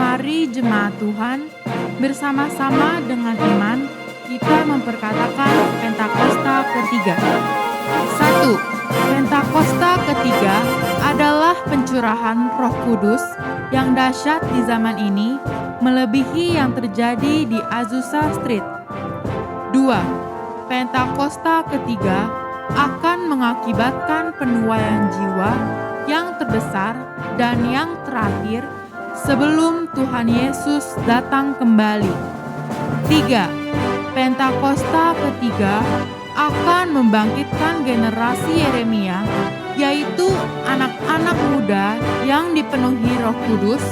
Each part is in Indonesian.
Mari jemaat Tuhan, bersama-sama dengan iman, kita memperkatakan Pentakosta ketiga. 1. Pentakosta ketiga adalah pencurahan Roh Kudus yang dahsyat di zaman ini, melebihi yang terjadi di Azusa Street. 2. Pentakosta ketiga akan mengakibatkan penuaian jiwa yang terbesar dan yang terakhir sebelum Tuhan Yesus datang kembali. 3. Pentakosta ketiga akan membangkitkan generasi Yeremia, yaitu anak-anak muda yang dipenuhi Roh Kudus,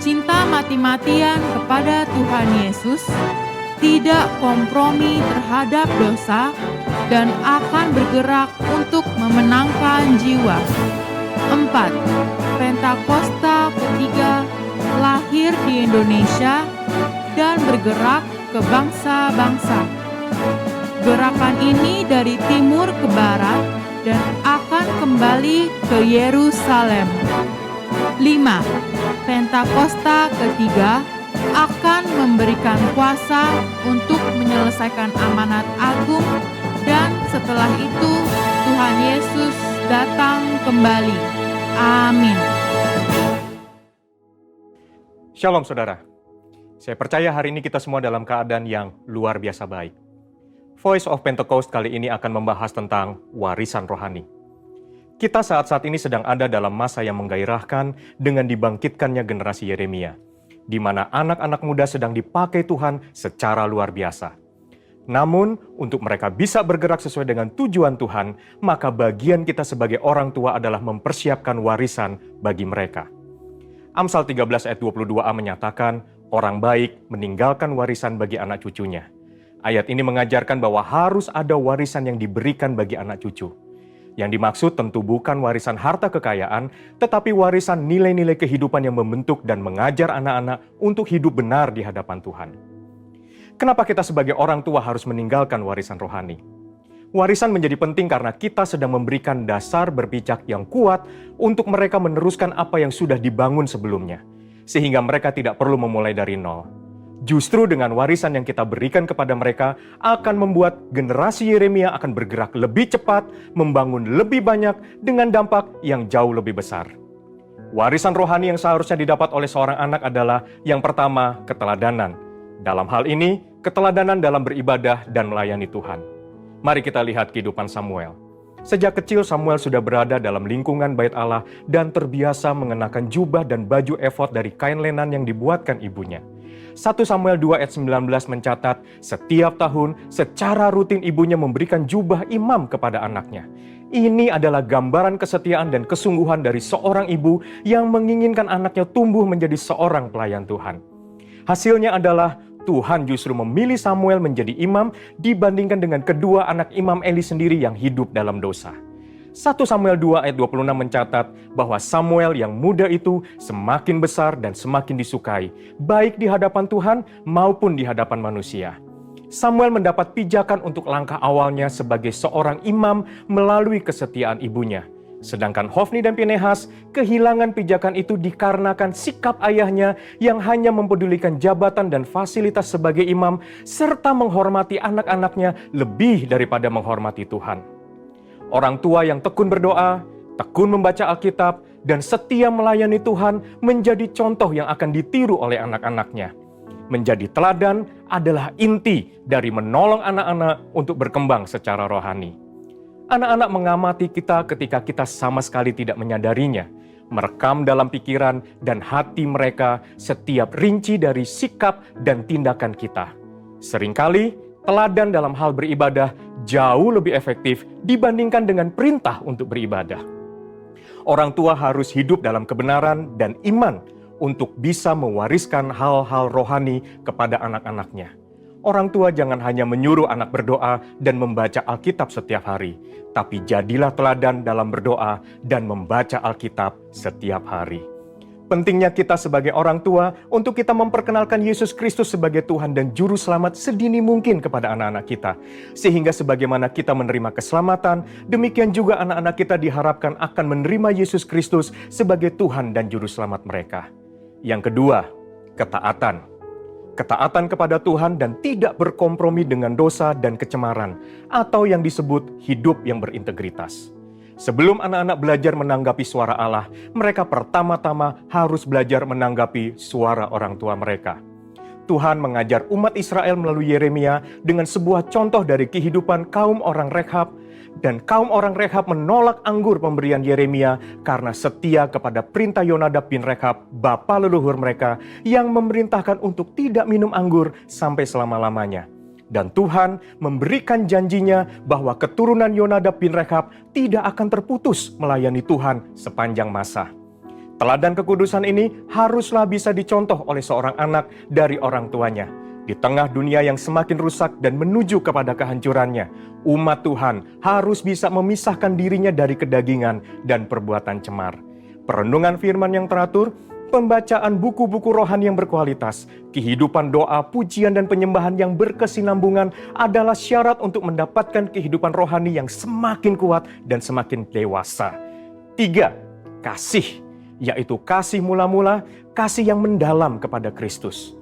cinta mati-matian kepada Tuhan Yesus, tidak kompromi terhadap dosa, dan akan bergerak untuk memenangkan jiwa. 4. Pentakosta ketiga lahir di Indonesia dan bergerak ke bangsa-bangsa. Gerakan ini dari timur ke barat dan akan kembali ke Yerusalem. 5. Pentakosta ketiga akan memberikan kuasa untuk menyelesaikan amanat agung, dan setelah itu Tuhan Yesus datang kembali. Amin. Shalom saudara. Saya percaya hari ini kita semua dalam keadaan yang luar biasa baik. Voice of Pentecost kali ini akan membahas tentang warisan rohani. Kita saat-saat ini sedang ada dalam masa yang menggairahkan dengan dibangkitkannya generasi Yeremia, di mana anak-anak muda sedang dipakai Tuhan secara luar biasa. Namun, untuk mereka bisa bergerak sesuai dengan tujuan Tuhan, maka bagian kita sebagai orang tua adalah mempersiapkan warisan bagi mereka. Amsal 13 ayat 22a menyatakan, orang baik meninggalkan warisan bagi anak cucunya. Ayat ini mengajarkan bahwa harus ada warisan yang diberikan bagi anak cucu. Yang dimaksud tentu bukan warisan harta kekayaan, tetapi warisan nilai-nilai kehidupan yang membentuk dan mengajar anak-anak untuk hidup benar di hadapan Tuhan. Kenapa kita sebagai orang tua harus meninggalkan warisan rohani? Warisan menjadi penting karena kita sedang memberikan dasar berpijak yang kuat untuk mereka meneruskan apa yang sudah dibangun sebelumnya, sehingga mereka tidak perlu memulai dari nol. Justru dengan warisan yang kita berikan kepada mereka akan membuat generasi Yeremia akan bergerak lebih cepat, membangun lebih banyak dengan dampak yang jauh lebih besar. Warisan rohani yang seharusnya didapat oleh seorang anak adalah yang pertama, keteladanan. Dalam hal ini, keteladanan dalam beribadah dan melayani Tuhan. Mari kita lihat kehidupan Samuel. Sejak kecil Samuel sudah berada dalam lingkungan bait Allah dan terbiasa mengenakan jubah dan baju efod dari kain lenan yang dibuatkan ibunya. 1 Samuel 2 ayat 19 mencatat, setiap tahun secara rutin ibunya memberikan jubah imam kepada anaknya. Ini adalah gambaran kesetiaan dan kesungguhan dari seorang ibu yang menginginkan anaknya tumbuh menjadi seorang pelayan Tuhan. Hasilnya adalah Tuhan justru memilih Samuel menjadi imam dibandingkan dengan kedua anak imam Eli sendiri yang hidup dalam dosa. 1 Samuel 2 ayat 26 mencatat bahwa Samuel yang muda itu semakin besar dan semakin disukai, baik di hadapan Tuhan maupun di hadapan manusia. Samuel mendapat pijakan untuk langkah awalnya sebagai seorang imam melalui kesetiaan ibunya. Sedangkan Hofni dan Pinehas kehilangan pijakan itu dikarenakan sikap ayahnya yang hanya mempedulikan jabatan dan fasilitas sebagai imam serta menghormati anak-anaknya lebih daripada menghormati Tuhan. Orang tua yang tekun berdoa, tekun membaca Alkitab, dan setia melayani Tuhan menjadi contoh yang akan ditiru oleh anak-anaknya. Menjadi teladan adalah inti dari menolong anak-anak untuk berkembang secara rohani. Anak-anak mengamati kita ketika kita sama sekali tidak menyadarinya, merekam dalam pikiran dan hati mereka setiap rinci dari sikap dan tindakan kita. Seringkali, teladan dalam hal beribadah jauh lebih efektif dibandingkan dengan perintah untuk beribadah. Orang tua harus hidup dalam kebenaran dan iman untuk bisa mewariskan hal-hal rohani kepada anak-anaknya. Orang tua jangan hanya menyuruh anak berdoa dan membaca Alkitab setiap hari, tapi jadilah teladan dalam berdoa dan membaca Alkitab setiap hari. Pentingnya kita sebagai orang tua untuk kita memperkenalkan Yesus Kristus sebagai Tuhan dan Juru Selamat sedini mungkin kepada anak-anak kita. Sehingga sebagaimana kita menerima keselamatan, demikian juga anak-anak kita diharapkan akan menerima Yesus Kristus sebagai Tuhan dan Juru Selamat mereka. Yang kedua, ketaatan. Ketaatan kepada Tuhan dan tidak berkompromi dengan dosa dan kecemaran, atau yang disebut hidup yang berintegritas. Sebelum anak-anak belajar menanggapi suara Allah, mereka pertama-tama harus belajar menanggapi suara orang tua mereka. Tuhan mengajar umat Israel melalui Yeremia dengan sebuah contoh dari kehidupan kaum orang Rekhab, dan kaum orang Rekhab menolak anggur pemberian Yeremia karena setia kepada perintah Yonadab bin Rekhab, bapa leluhur mereka, yang memerintahkan untuk tidak minum anggur sampai selama-lamanya. Dan Tuhan memberikan janjinya bahwa keturunan Yonadab bin Rekhab tidak akan terputus melayani Tuhan sepanjang masa. Teladan kekudusan ini haruslah bisa dicontoh oleh seorang anak dari orang tuanya. Di tengah dunia yang semakin rusak dan menuju kepada kehancurannya, umat Tuhan harus bisa memisahkan dirinya dari kedagingan dan perbuatan cemar. Perenungan firman yang teratur, pembacaan buku-buku rohani yang berkualitas, kehidupan doa, pujian dan penyembahan yang berkesinambungan adalah syarat untuk mendapatkan kehidupan rohani yang semakin kuat dan semakin dewasa. 3. Kasih, yaitu kasih mula-mula, kasih yang mendalam kepada Kristus.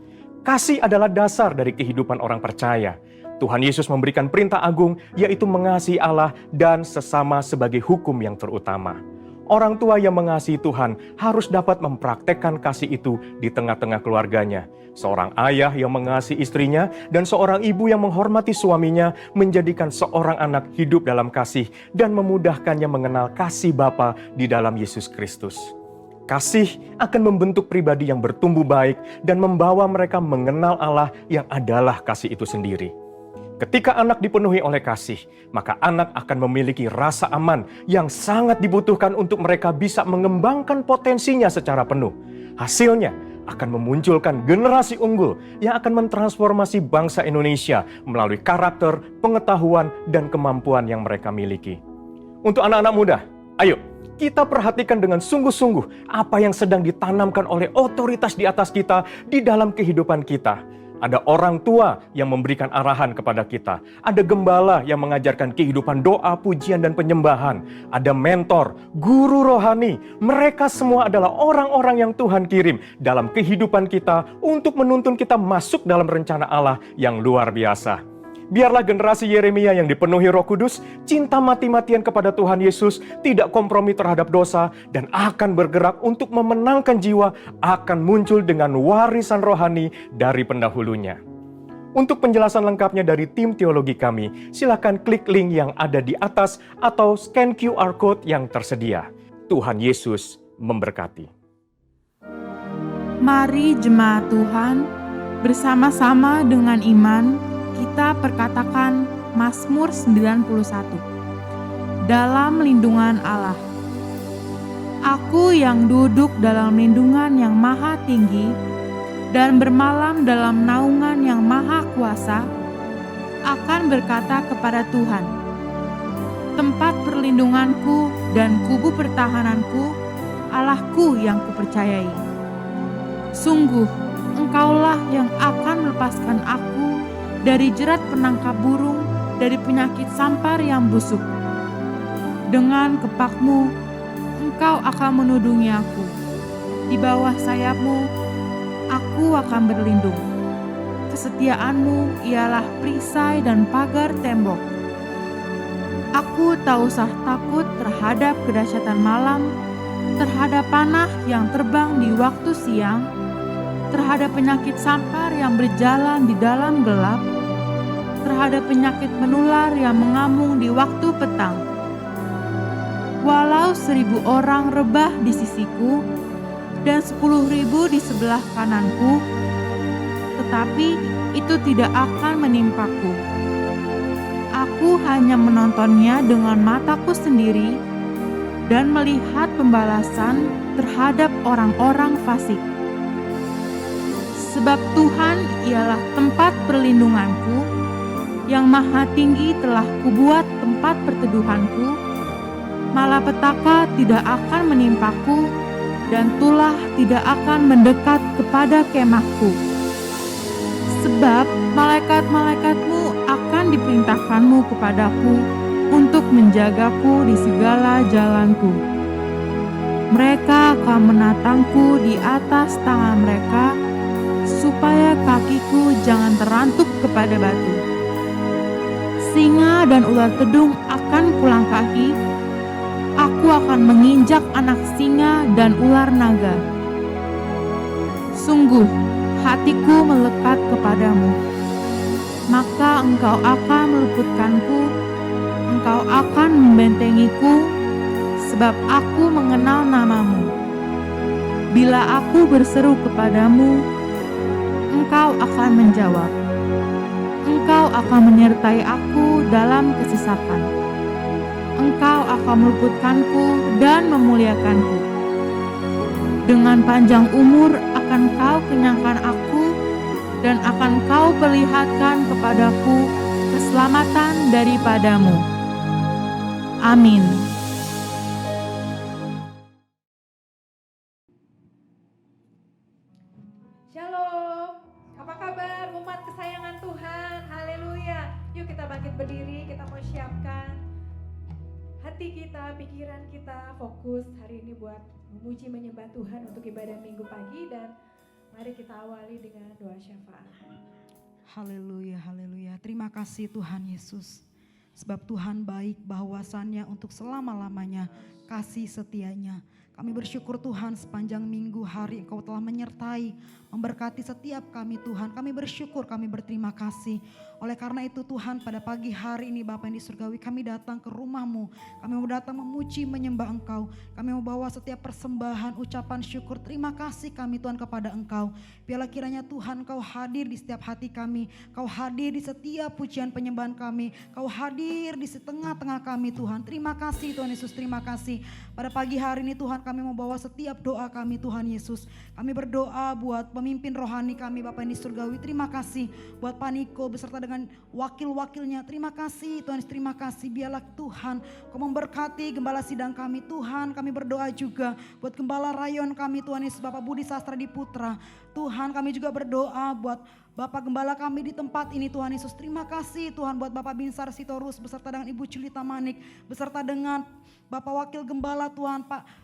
Kasih adalah dasar dari kehidupan orang percaya. Tuhan Yesus memberikan perintah agung, yaitu mengasihi Allah dan sesama sebagai hukum yang terutama. Orang tua yang mengasihi Tuhan harus dapat mempraktekkan kasih itu di tengah-tengah keluarganya. Seorang ayah yang mengasihi istrinya dan seorang ibu yang menghormati suaminya menjadikan seorang anak hidup dalam kasih dan memudahkannya mengenal kasih Bapa di dalam Yesus Kristus. Kasih akan membentuk pribadi yang bertumbuh baik dan membawa mereka mengenal Allah yang adalah kasih itu sendiri. Ketika anak dipenuhi oleh kasih, maka anak akan memiliki rasa aman yang sangat dibutuhkan untuk mereka bisa mengembangkan potensinya secara penuh. Hasilnya akan memunculkan generasi unggul yang akan mentransformasi bangsa Indonesia melalui karakter, pengetahuan, dan kemampuan yang mereka miliki. Untuk anak-anak muda, ayo kita perhatikan dengan sungguh-sungguh apa yang sedang ditanamkan oleh otoritas di atas kita di dalam kehidupan kita. Ada orang tua yang memberikan arahan kepada kita. Ada gembala yang mengajarkan kehidupan doa, pujian, dan penyembahan. Ada mentor, guru rohani. Mereka semua adalah orang-orang yang Tuhan kirim dalam kehidupan kita untuk menuntun kita masuk dalam rencana Allah yang luar biasa. Biarlah generasi Yeremia yang dipenuhi Roh Kudus, cinta mati-matian kepada Tuhan Yesus, tidak kompromi terhadap dosa, dan akan bergerak untuk memenangkan jiwa, akan muncul dengan warisan rohani dari pendahulunya. Untuk penjelasan lengkapnya dari tim teologi kami, silakan klik link yang ada di atas atau scan QR Code yang tersedia. Tuhan Yesus memberkati. Mari jemaat Tuhan, bersama-sama dengan iman, kita perkatakan Mazmur 91. Dalam lindungan Allah. Aku yang duduk dalam lindungan yang maha tinggi dan bermalam dalam naungan yang maha kuasa, akan berkata kepada Tuhan, tempat perlindunganku dan kubu pertahananku, Allahku yang kupercayai. Sungguh, Engkaulah yang akan melepaskan aku dari jerat penangkap burung, dari penyakit sampar yang busuk. Dengan kepakmu, Engkau akan menudungi aku. Di bawah sayapmu, aku akan berlindung. Kesetiaanmu ialah perisai dan pagar tembok. Aku tak usah takut terhadap kedahsyatan malam, terhadap panah yang terbang di waktu siang, terhadap penyakit sampar yang berjalan di dalam gelap, terhadap penyakit menular yang mengamung di waktu petang. Walau 1.000 orang rebah di sisiku dan 10.000 di sebelah kananku, tetapi itu tidak akan menimpaku. Aku hanya menontonnya dengan mataku sendiri dan melihat pembalasan terhadap orang-orang fasik. Sebab Tuhan ialah tempat perlindunganku, yang maha tinggi telah kubuat tempat perteduhanku, malapetaka tidak akan menimpaku, dan tulah tidak akan mendekat kepada kemahku. Sebab malaikat-malaikatmu akan diperintahkanmu kepadaku untuk menjagaku di segala jalanku. Mereka akan menatangku di atas tangan mereka, supaya kakiku jangan terantuk kepada batu. Singa dan ular tedung akan kulangkahi, aku akan menginjak anak singa dan ular naga. Sungguh, hatiku melekat kepadamu, maka engkau akan meluputkanku, engkau akan membentengiku, sebab aku mengenal namamu. Bila aku berseru kepadamu, engkau akan menjawab. Engkau akan menyertai aku dalam kesesakan. Engkau akan meluputkanku dan memuliakanku. Dengan panjang umur akan kau kenyangkan aku, dan akan kau perlihatkan kepadaku keselamatan daripadamu. Amin. Shalom, apa kabar umat kesayangan Tuhan? Haleluya. Yuk kita bangkit berdiri, kita mau siapkan hati kita, pikiran kita, fokus hari ini buat memuji menyembah Tuhan untuk ibadah minggu pagi. Dan mari kita awali dengan doa syafaat. Haleluya, haleluya. Terima kasih Tuhan Yesus. Sebab Tuhan baik, bahwasannya untuk selama-lamanya kasih setianya. Kami bersyukur Tuhan sepanjang minggu hari Engkau telah menyertai, memberkati setiap kami Tuhan. Kami bersyukur, kami berterima kasih. Oleh karena itu Tuhan, pada pagi hari ini Bapa yang di surgawi, kami datang ke rumah-Mu. Kami mau datang memuji menyembah Engkau. Kami mau bawa setiap persembahan, ucapan syukur, terima kasih kami Tuhan kepada Engkau. Biarlah kiranya Tuhan Kau hadir di setiap hati kami. Kau hadir di setiap pujian penyembahan kami. Kau hadir di tengah-tengah kami Tuhan. Terima kasih Tuhan Yesus, terima kasih. Pada pagi hari ini Tuhan, kami mau bawa setiap doa kami Tuhan Yesus. Kami berdoa buat pemimpin rohani kami Bapa yang di surgawi. Terima kasih buat Pak Niko beserta dengan wakil-wakilnya. Terima kasih Tuhan Yesus, terima kasih. Biarlah Tuhan Kau memberkati gembala sidang kami Tuhan. Kami berdoa juga buat gembala rayon kami Tuhan Yesus, Bapak Budi Sastra Diputra. Tuhan, kami juga berdoa buat Bapak Gembala kami di tempat ini Tuhan Yesus. Terima kasih Tuhan buat Bapak Binsar Sitorus beserta dengan Ibu Culita Manik, beserta dengan Bapak Wakil Gembala Tuhan Pak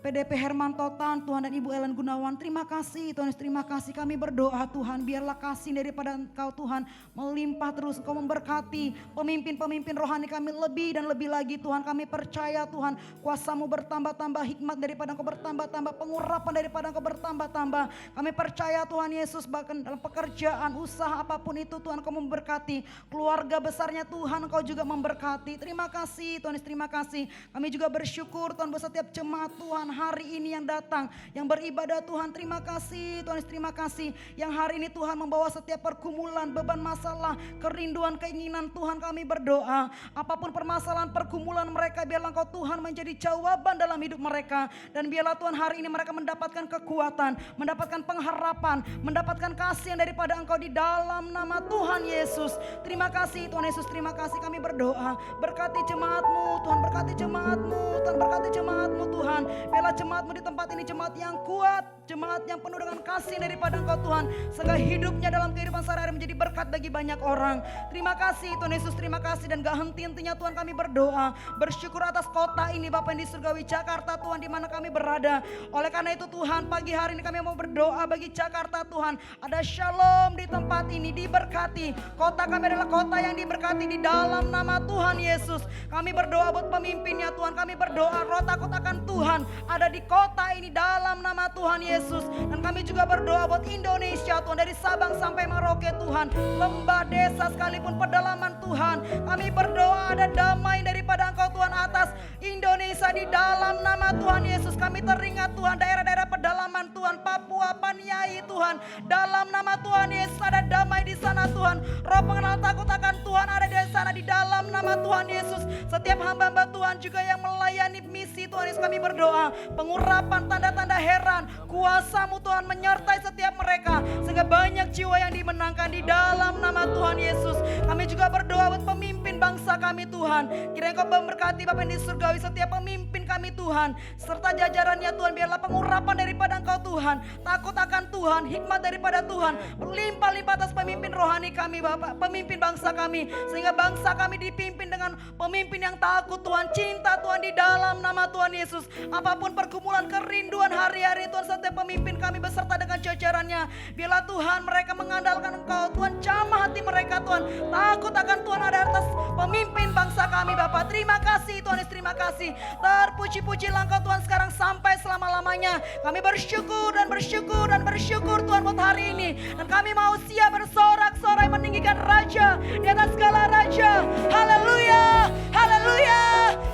PDP Herman Totan, Tuhan, dan Ibu Ellen Gunawan. Terima kasih Tuhan, terima kasih. Kami berdoa Tuhan, biarlah kasih daripada Engkau Tuhan melimpah terus. Engkau memberkati pemimpin-pemimpin rohani kami lebih dan lebih lagi Tuhan. Kami percaya Tuhan, kuasa-Mu bertambah-tambah, hikmat daripada Engkau bertambah-tambah, pengurapan daripada Engkau bertambah-tambah. Kami percaya Tuhan Yesus, bahkan dalam pekerjaan, usaha apapun itu Tuhan Engkau memberkati. Keluarga besarnya Tuhan Engkau juga memberkati. Terima kasih Tuhan, terima kasih. Kami juga bersyukur Tuhan buat setiap jemaat Tuhan hari ini yang datang, yang beribadah Tuhan. Terima kasih Tuhan, terima kasih. Yang hari ini Tuhan membawa setiap pergumulan, beban masalah, kerinduan, keinginan Tuhan, kami berdoa. Apapun permasalahan pergumulan mereka, biarlah Engkau Tuhan menjadi jawaban dalam hidup mereka. Dan biarlah Tuhan hari ini mereka mendapatkan kekuatan, mendapatkan pengharapan, mendapatkan kasih yang daripada Engkau di dalam nama Tuhan Yesus. Terima kasih Tuhan Yesus, terima kasih. Kami berdoa, berkati jemaat-Mu Tuhan, berkati jemaat-Mu Tuhan, berkati jemaat-Mu Tuhan. Biarlah jemaat-Mu di tempat ini jemaat yang kuat, jemaat yang penuh dengan kasih daripada Engkau Tuhan, sehingga hidupnya dalam kehidupan sehari-hari menjadi berkat bagi banyak orang. Terima kasih Tuhan Yesus, terima kasih. Dan gak henti-hentinya Tuhan kami berdoa, bersyukur atas kota ini Bapa yang di surgawi Jakarta Tuhan, di mana kami berada. Oleh karena itu Tuhan, pagi hari ini kami mau berdoa bagi Jakarta Tuhan, ada shalom di tempat ini, diberkati. Kota kami adalah kota yang diberkati di dalam nama Tuhan Yesus. Kami berdoa buat pemimpinnya Tuhan, kami berdoa roh takut akan Tuhan ada di kota ini dalam nama Tuhan Yesus. Dan kami juga berdoa buat Indonesia Tuhan, dari Sabang sampai Merauke Tuhan, lembah desa sekalipun pedalaman Tuhan. Kami berdoa ada damai daripada Engkau Tuhan atas Indonesia di dalam nama Tuhan Yesus. Kami teringat Tuhan daerah-daerah pedalaman Tuhan, Papua, Paniai Tuhan, dalam nama Tuhan Yesus ada damai di sana Tuhan. Roh pengenal takut akan Tuhan ada di sana di dalam nama Tuhan Yesus. Setiap hamba-hamba Tuhan juga yang melayani misi Tuhan Yesus, kami berdoa pengurapan, tanda-tanda heran, kuasa-Mu Tuhan menyertai setiap mereka, sehingga banyak jiwa yang dimenangkan di dalam nama Tuhan Yesus. Kami juga berdoa buat pemimpin bangsa kami Tuhan, kiranya Engkau memberkati Bapa yang di surgawi setiap pemimpin kami Tuhan, serta jajarannya Tuhan. Biarlah pengurapan daripada Engkau Tuhan, takut akan Tuhan, hikmat daripada Tuhan berlimpah-limpah atas pemimpin rohani kami Bapak, pemimpin bangsa kami, sehingga bangsa kami dipimpin dengan pemimpin yang takut Tuhan, cinta Tuhan di dalam nama Tuhan Yesus. Apapun pergumulan, kerinduan hari-hari Tuhan, setiap pemimpin kami beserta dengan jajarannya. Bila Tuhan mereka mengandalkan Engkau, Tuhan jamah hati mereka Tuhan. Takut akan Tuhan ada atas pemimpin bangsa kami Bapa. Terima kasih Tuhan Yesus, terima kasih. Terpuji-pujilah Engkau Tuhan sekarang sampai selama-lamanya. Kami bersyukur dan bersyukur dan bersyukur Tuhan buat hari ini. Dan kami mau siap bersorak-sorai meninggikan Raja di atas segala Raja. Haleluya, haleluya,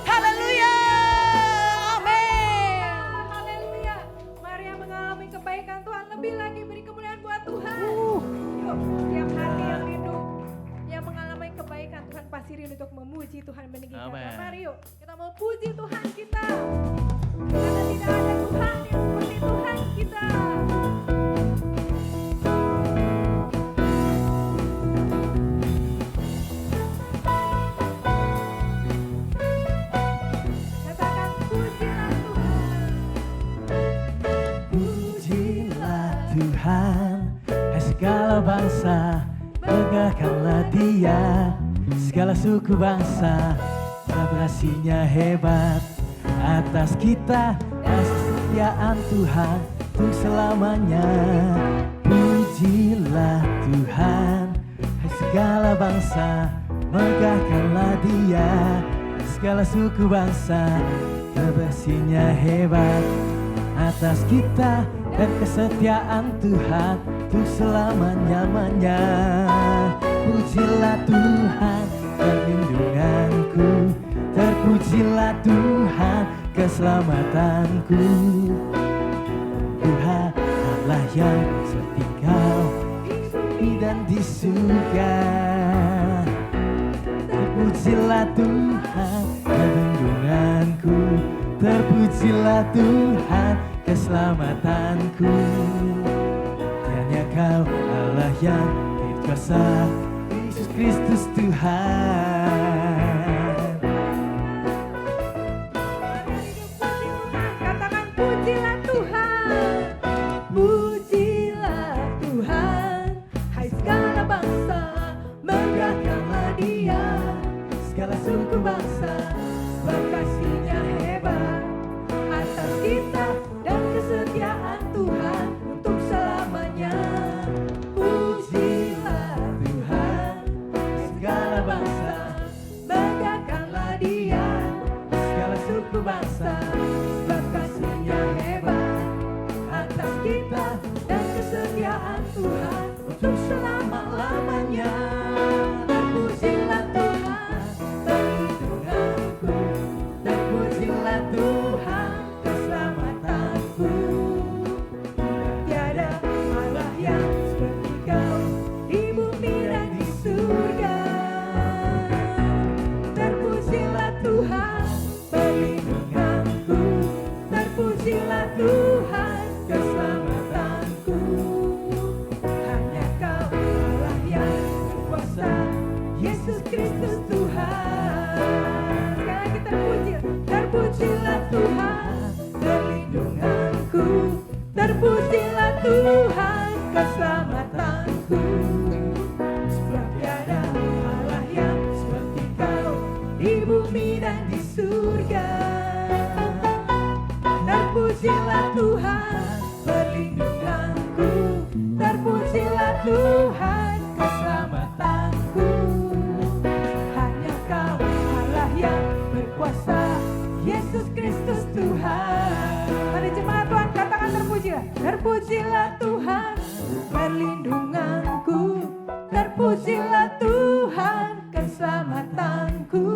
haleluya. Amin. Haleluya. Mari yang mengalami kebaikan Tuhan lebih lagi beri kemuliaan buat Tuhan. Yuk, setiap hati yang rindu, yang mengalami kebaikan Tuhan pasti rindu untuk memuji Tuhan, meninggikan Tuhan. Mari yuk, kita mau puji Tuhan kita. Karena tidak ada Tuhan yang seperti Tuhan kita. Katakan pujilah Tuhan. Pujilah Tuhan, hai segala bangsa, banggakanlah Dia. Segala suku bangsa, vibrasinya hebat atas kita. Kesetiaan Tuhan untuk selamanya. Pujilah Tuhan, hai segala bangsa, megahkanlah Dia. Segala suku bangsa, vibrasinya hebat atas kita. Dan kesetiaan Tuhan untuk selama-lamanya. Pujilah Tuhan, perlindunganku. Terpujilah Tuhan, keselamatanku. Tuhan Allah yang seperti Kau di bumi dan di surga. Terpujilah Tuhan, perlindunganku. Terpujilah Tuhan, keselamatanku. Hanya Kau Allah yang berkuasa, Yesus Kristus Tuhan. Katakan pujilah Tuhan. Pujilah Tuhan. Hai segala bangsa, megahkanlah Dia. Segala suku bangsa, sebab kasih-Nya hebat atas kita. Dan kesetiaan Tuhan untuk selamanya. Pujilah Tuhan. Hai segala bangsa, megahkanlah Dia. Segala suku bangsa, sebab kasih-Nya hebat atas kita. Dan kesetiaan Tuhan untuk selama-lamanya. Terpujilah Tuhan, perlindunganku. Terpujilah Tuhan, keselamatanku. Tiada Allah yang seperti Kau di bumi dan di surga. Terpujilah Tuhan, perlindunganku. Terpujilah Tuhan, keselamatanku. Hanya Kau Allah yang berkuasa, Yesus Kristus Tuhan. Sekali lagi terpuji. Terpujilah Tuhan, perlindunganku. Terpujilah Tuhan, keselamatanku. Sebab tiada Allah yang seperti Kau di bumi dan di surga. Terpujilah Tuhan, perlindunganku. Terpujilah Tuhan, keselamatanku. Hanya Kau Allah yang berkuasa, Yesus Kristus Tuhan. Mari jemaat Tuhan katakan terpujilah. Terpujilah Tuhan, perlindunganku. Terpujilah Tuhan, keselamatanku.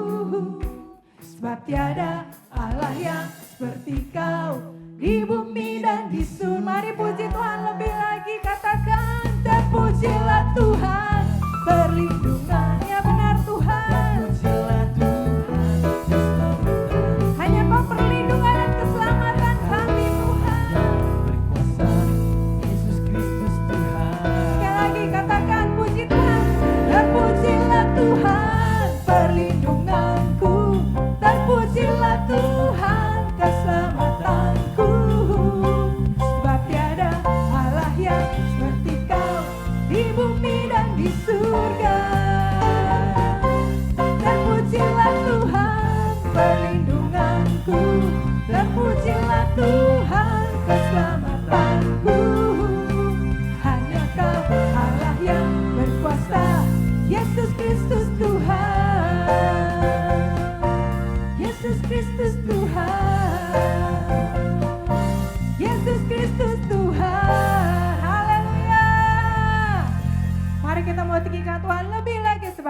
Sebab tiada Allah yang seperti Kau di bumi dan di surga. Mari puji Tuhan lebih lagi, katakan terpujilah Tuhan, perlindungannya benar Tuhan. Terpujilah Tuhan, keselamatan. Hanya Kau perlindungan dan keselamatan kami Tuhan. Berkuasa, Yesus Kristus Tuhan. Sekali lagi katakan puji Tuhan. Terpujilah Tuhan, perlindunganku. Terpujilah Tuhan, keselamatanku. Sebab tiada Allah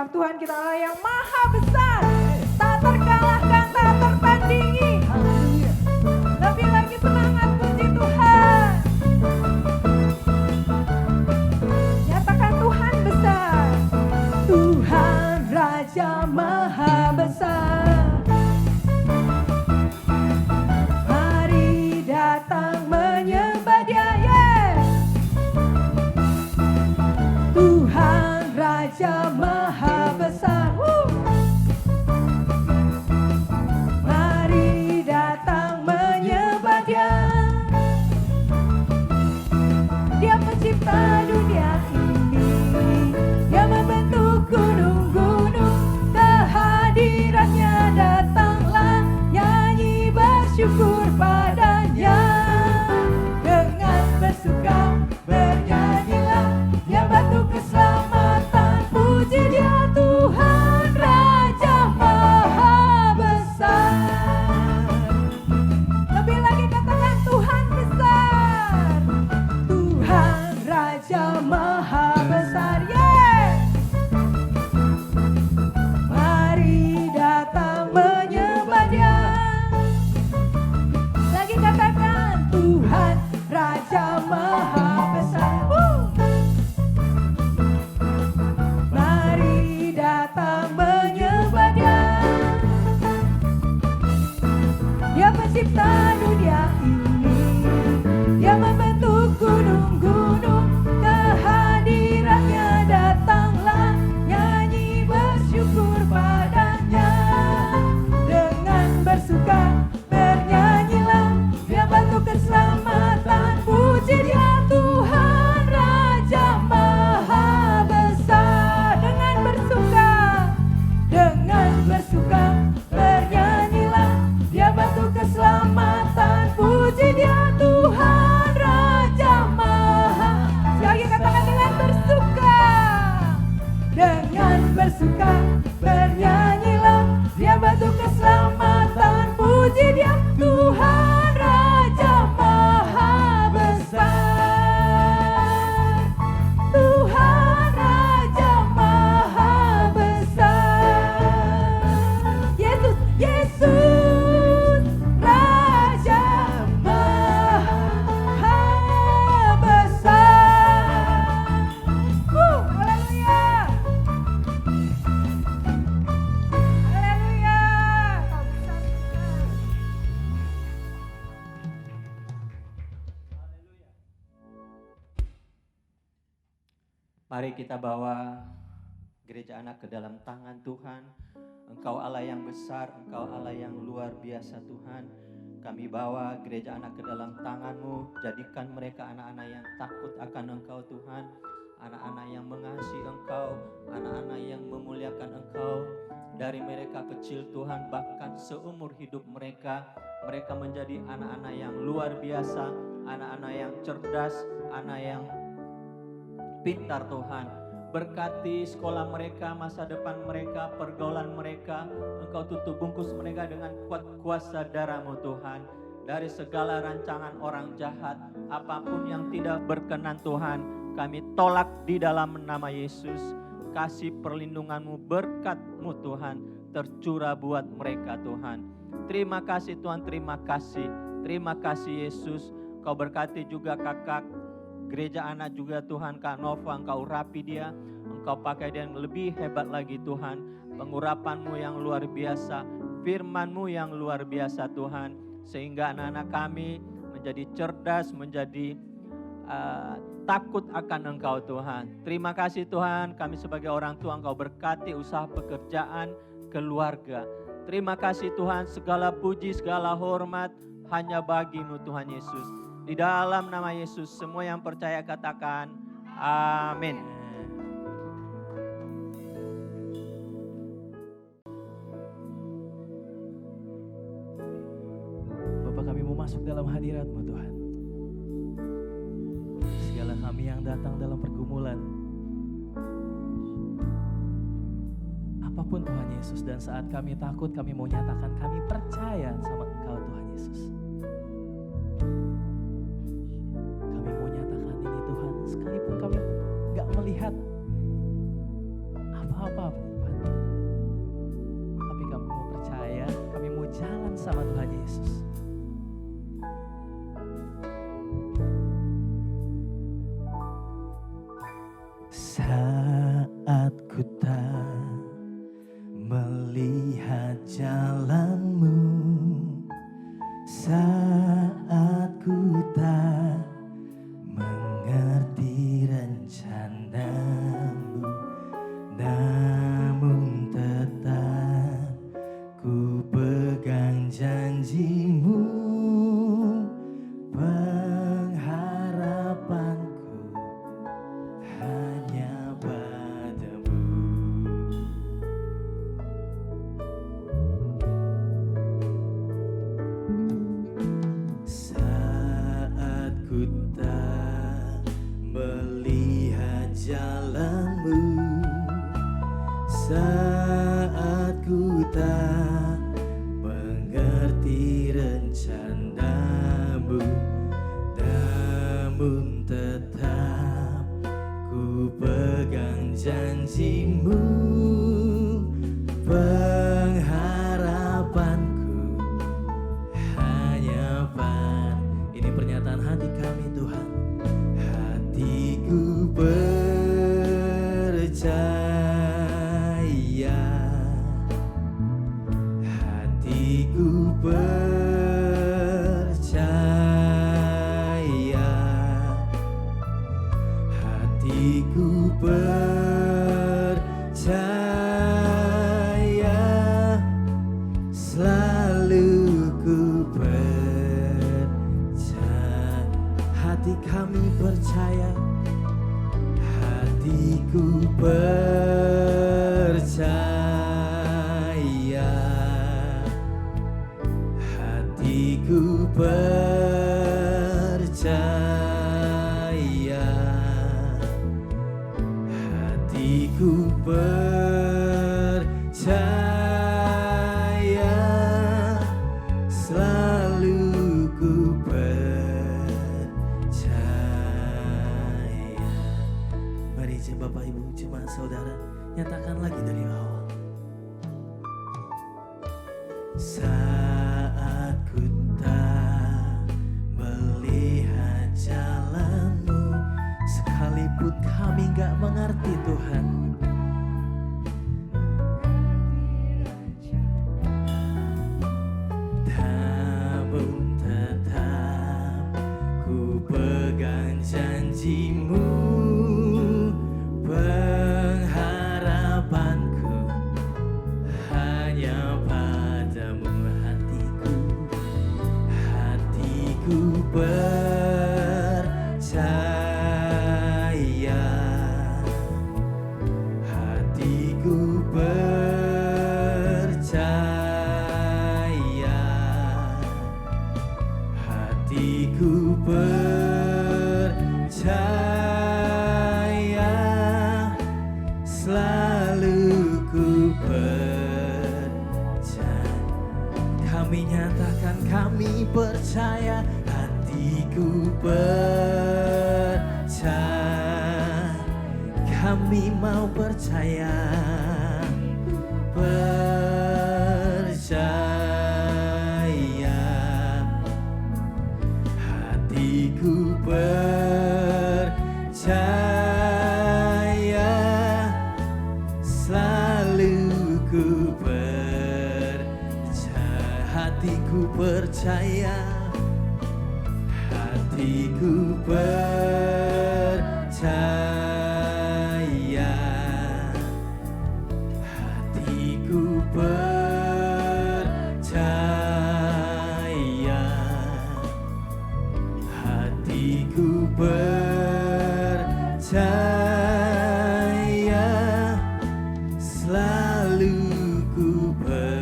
Sebab Tuhan kita Allah yang maha besar, tak terkalahkan, tak tertandingi. Lebih lagi semangat puji Tuhan. Nyatakan Tuhan besar. Tuhan Raja maha besar. Mari datang menyembah Dia, yes. Tuhan Raja maha besar. Mari datang menyembah Dia. Dia pencipta dunia ini. Dia membentuk gunung-gunung. Kehadirannya datanglah, nyanyi bersyukur padanya. Dengan bersuka bernyanyilah, Dia batu keselamatan. Puji Dia Tuhan Raja maha besar. Lebih lagi katakan Tuhan besar. Tuhan Raja maha besar, yes. Mari datang menyembah Dia. Lagi katakan Tuhan Raja maha besar. Mari datang menyembah Dia. Dia pencipta dunia ini. Dia membentuk gunung-gunung. Kehadirannya datanglah, nyanyi bersyukur padanya. Dengan bersuka bernyanyilah, Dia batu keselamatan. Puji Dia Tuhan Raja maha besar. Dengan bersuka bernyanyilah, Dia batu keselamatan. Puji Dia Tuhan Raja maha. Sekali lagi katakan dengan bersuka. Dengan bersuka bernyanyilah, Dia batu keselamatan. Puji Dia Tuhan Raja maha besar. Tuhan Raja maha besar. Yesus, Yesus Raja maha besar. Haleluya. Haleluya. Kau besar, Tuhan. Mari kita bawa gereja anak ke dalam tangan Tuhan. Engkau Allah yang besar, Engkau Allah yang luar biasa Tuhan. Kami bawa gereja anak ke dalam tangan-Mu. Jadikan mereka anak-anak yang takut akan Engkau Tuhan. Anak-anak yang mengasihi Engkau, anak-anak yang memuliakan Engkau. Dari mereka kecil Tuhan, bahkan seumur hidup mereka menjadi anak-anak yang luar biasa, anak-anak yang cerdas, anak yang pintar Tuhan. Berkati sekolah mereka, masa depan mereka, pergaulan mereka. Engkau tutup bungkus mereka dengan kuasa darah-Mu Tuhan. Dari segala rancangan orang jahat, apapun yang tidak berkenan Tuhan, kami tolak di dalam nama Yesus. Kasih perlindungan-Mu, berkat-Mu Tuhan tercurah buat mereka Tuhan. Terima kasih Tuhan, terima kasih. Terima kasih Yesus. Kau berkati juga kakak gereja anak juga Tuhan, Kak Nova, Engkau urapi dia, Engkau pakai dia yang lebih hebat lagi Tuhan. Pengurapan-Mu yang luar biasa, firman-Mu yang luar biasa Tuhan. Sehingga anak-anak kami menjadi cerdas, menjadi takut akan Engkau Tuhan. Terima kasih Tuhan, kami sebagai orang tua Engkau berkati usaha pekerjaan, keluarga. Terima kasih Tuhan, segala puji, segala hormat hanya bagi-Mu Tuhan Yesus. Di dalam nama Yesus, semua yang percaya katakan amin. Bapa, kami mau masuk dalam hadirat-Mu Tuhan. Segala kami yang datang dalam pergumulan, apapun Tuhan Yesus, dan saat kami takut, kami mau nyatakan kami percaya sama Engkau Tuhan Yesus. Kami mau nyatakan ini Tuhan, sekalipun kami gak melihat apa-apa Saat ku tak melihat jalanmu, saat ku tak mengerti rencanamu, namun tetap ku pegang janjimu. Pengharapanku hanya padamu. Saat ku tak melihat jalanmu, saat ku tak mengerti rencanamu, namun tetap ku pegang janjimu. Pengharapanku hanya ini pernyataan hati kami Tuhan. Hatiku percaya, hatiku percaya, hatiku percaya, selalu ku percaya. Hati kami percaya, hatiku percaya, hatiku percaya, hatiku percaya, selalu ku percaya. Mari Bapak Ibu, jemaat saudara, nyatakan lagi dari awal. Saat ku tak melihat jalanmu, sekalipun kami gak mengerti Tuhan, namun tetap ku pegang janjimu. Pengharapanku hanya padamu. Hatiku percaya, hatiku percaya, hatiku percaya, selalu ku percaya. Kami nyatakan kami percaya, hatiku percaya, kami mau percaya, percaya, hatiku percaya, selalu ku percaya. Hatiku percaya, hatiku percaya, hatiku percaya, hatiku percaya, selalu ku percaya.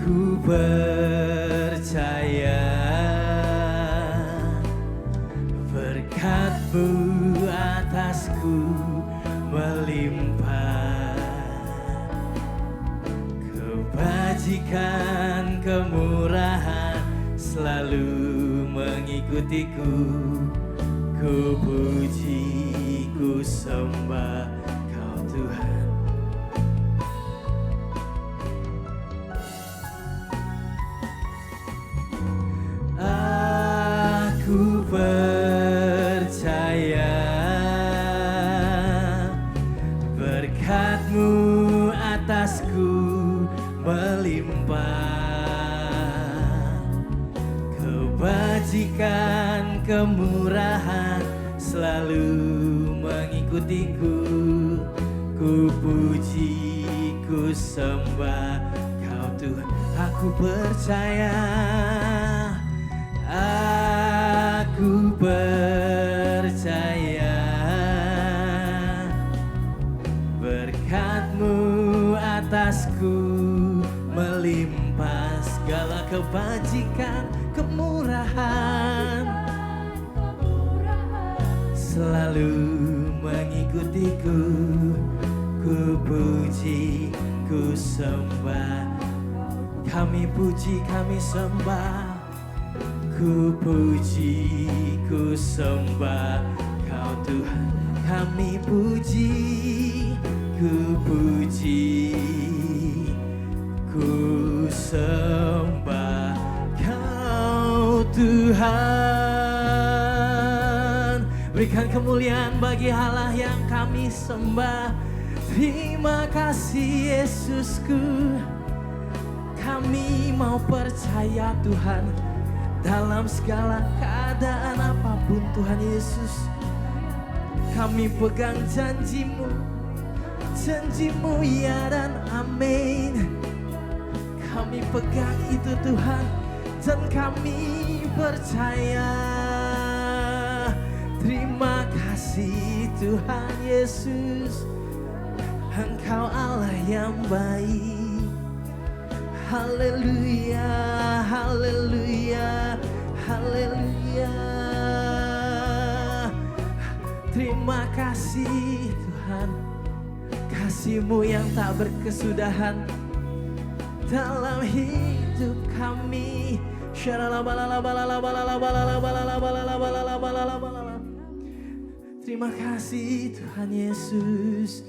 Aku percaya berkat-Mu atasku melimpah, kebajikan kemurahan selalu mengikutiku. Ku puji, ku sembah Kau Tuhan. kemurahan selalu mengikutiku. Ku puji, ku sembah Kau Tuhan. Aku percaya, aku percaya berkat-Mu atasku melimpah, segala kebajikan, kemurahan selalu mengikutiku. Ku puji, ku sembah, kami puji, kami sembah. Ku puji, ku sembah Kau Tuhan. Kami puji, ku puji, ku sembah Kau Tuhan. Berikan kemuliaan bagi Allah yang kami sembah. Terima kasih Yesusku. Kami mau percaya Tuhan, dalam segala keadaan apapun Tuhan Yesus. Kami pegang janji-Mu, janji-Mu ya dan amin. Kami pegang itu Tuhan, dan kami percaya. Terima kasih Tuhan Yesus, Engkau Allah yang baik. Haleluya, haleluya, haleluya. Terima kasih Tuhan, kasih-Mu yang tak berkesudahan dalam hidup kami. Terima kasih Tuhan Yesus.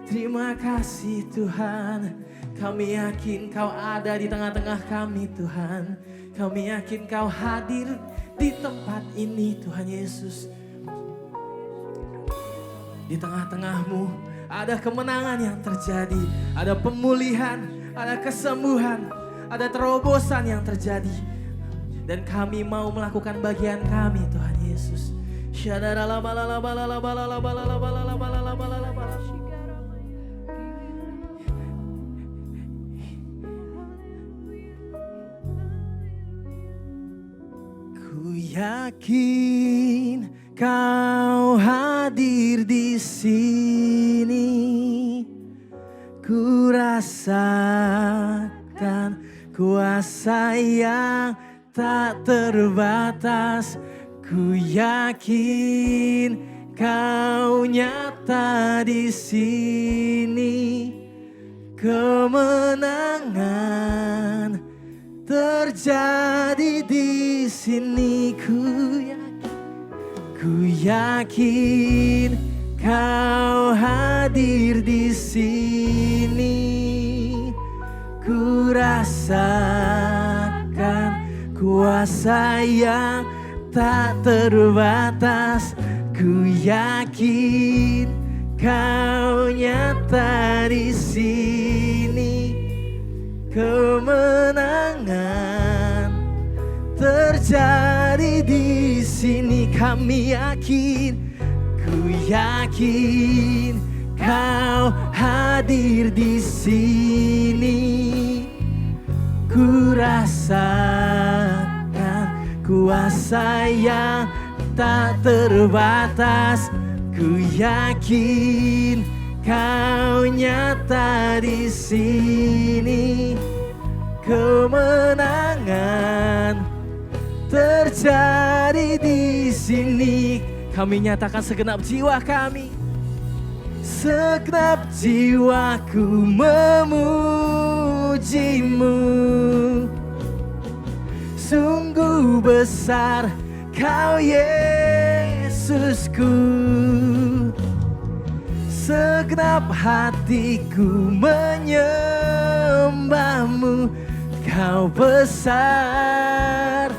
Terima kasih Tuhan. Kami yakin Kau ada di tengah-tengah kami Tuhan. Kami yakin Kau hadir di tempat ini Tuhan Yesus. Di tengah-tengah-Mu ada kemenangan yang terjadi. Ada pemulihan, ada kesembuhan, ada terobosan yang terjadi. Dan kami mau melakukan bagian kami Tuhan Yesus. Ku yakin Kau hadir di sini. Ku rasakan kuasa yang tak terbatas. Ku yakin Kau nyata di sini. Kemenangan terjadi di sini. Ku yakin Kau hadir di sini. Ku rasakan kuasa yang tak terbatas. Ku yakin Kau nyata di sini. Kemenangan terjadi di sini. Kami yakin, ku yakin Kau hadir di sini. Ku rasakan kuasa yang tak terbatas. Ku yakin Kau nyata di sini. Kemenangan terjadi di sini. Kami nyatakan segenap jiwa kami. Segenap jiwaku memuji-Mu. Sungguh besar Kau Yesusku. Segenap hatiku menyembah-Mu. Kau besar,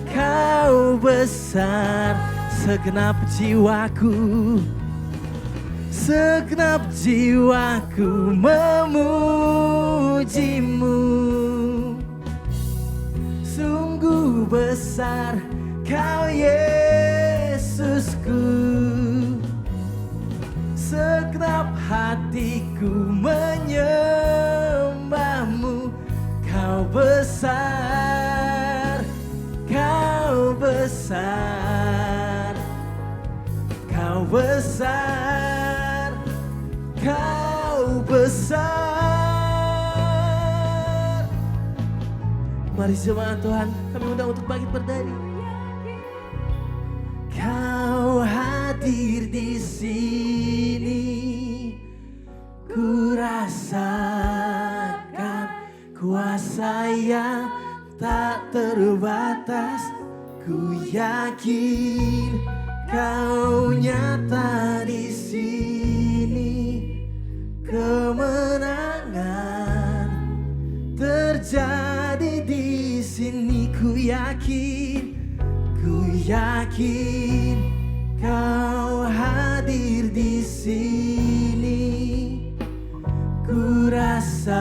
Kau besar. Segenap jiwaku, segenap jiwaku memuji-Mu. Sungguh besar Kau Yesusku, segenap hatiku menyembahmu. Kau besar, kau besar, kau besar, kau besar. Mari jemaat Tuhan, kami undang untuk bangkit berdiri. Kau hadir di sini, ku rasakan kuasa yang tak terbatas. Ku yakin kau nyata di sini, kemenangan terjadi di sini. Ku yakin kau hadir di sini, ku rasakan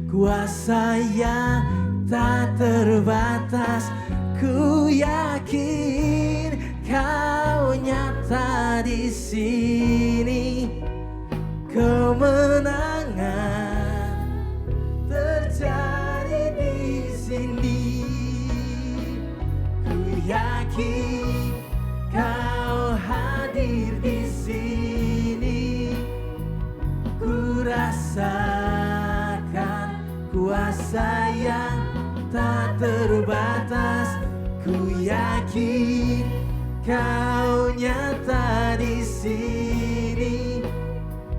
kuasa yang tak terbatas. Ku yakin kau nyata di sini, kemenangan terjadi di sini. Ku yakin kau hadir di sini, ku rasakan kuasa yang tak terbatas. Ku yakin kau nyata di sini,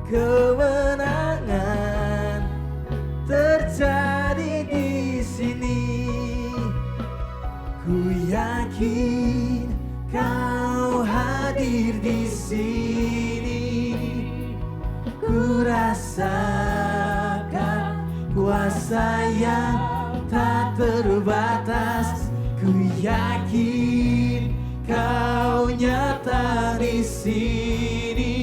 kemenangan terjadi di sini. Ku yakin kau hadir di sini, ku rasakan kuasa yang tak terbatas. Ku yakin kau nyata di sini,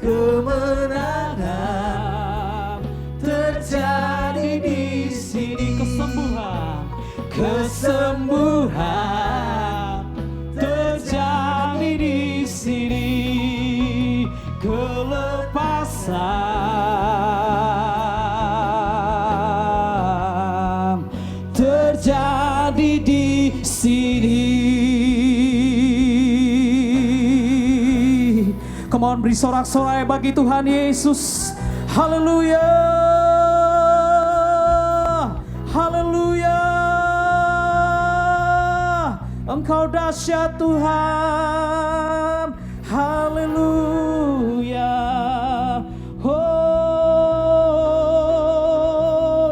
kemenangan terjadi di sini. Kesembuhan terjadi di sini, kelepasan terjadi di sini. Come on, beri sorak-sorai bagi Tuhan Yesus. Haleluya, haleluya. Engkau dahsyat Tuhan, haleluya. Oh,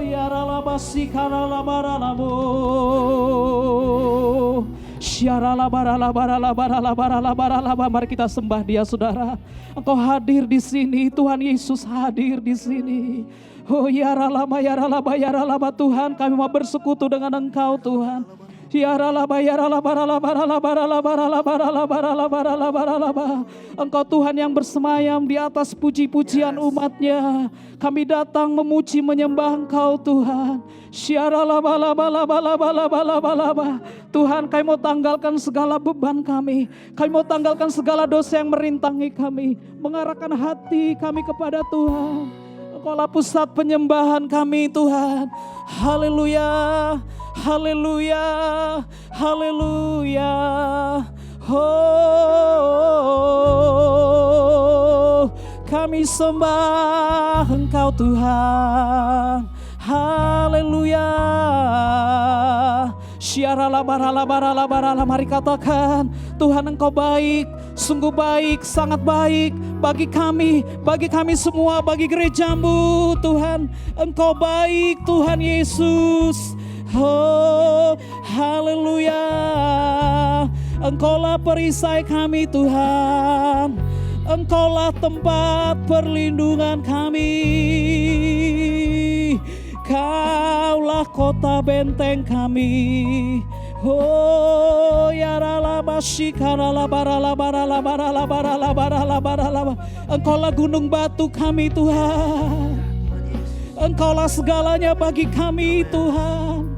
ya ralabasi karalabaralamo, syaralabaralabaralabaralabaralabaralaba. Mari kita sembah Dia, saudara. Engkau hadir di sini, Tuhan Yesus hadir di sini. Oh, ya ralama, ya ralaba, ya ralaba. Tuhan, kami mau bersekutu dengan Engkau, Tuhan. Engkau Tuhan yang bersemayam di atas puji-pujian umatnya. Kami datang memuji menyembah Engkau Tuhan. Tuhan, kami mau tanggalkan segala beban kami. Kami mau tanggalkan segala dosa yang merintangi kami. Mengarahkan hati kami kepada Tuhan. Engkaulah pusat penyembahan kami Tuhan. Haleluya, haleluya, haleluya. Oh, kami sembah Engkau Tuhan. Haleluya. Syaralabaralabaralabarala. Mari katakan, Tuhan Engkau baik, sungguh baik, sangat baik bagi kami semua, bagi gereja-Mu Tuhan. Engkau baik Tuhan Yesus. Oh, haleluya. Engkaulah perisai kami Tuhan. Engkaulah tempat perlindungan kami. Kaulah kota benteng kami. Oh, ya ralabashi karalabaralabaralabaralabaralabaralabaralabaralaba. Engkaulah gunung batu kami Tuhan. Engkaulah segalanya bagi kami Tuhan.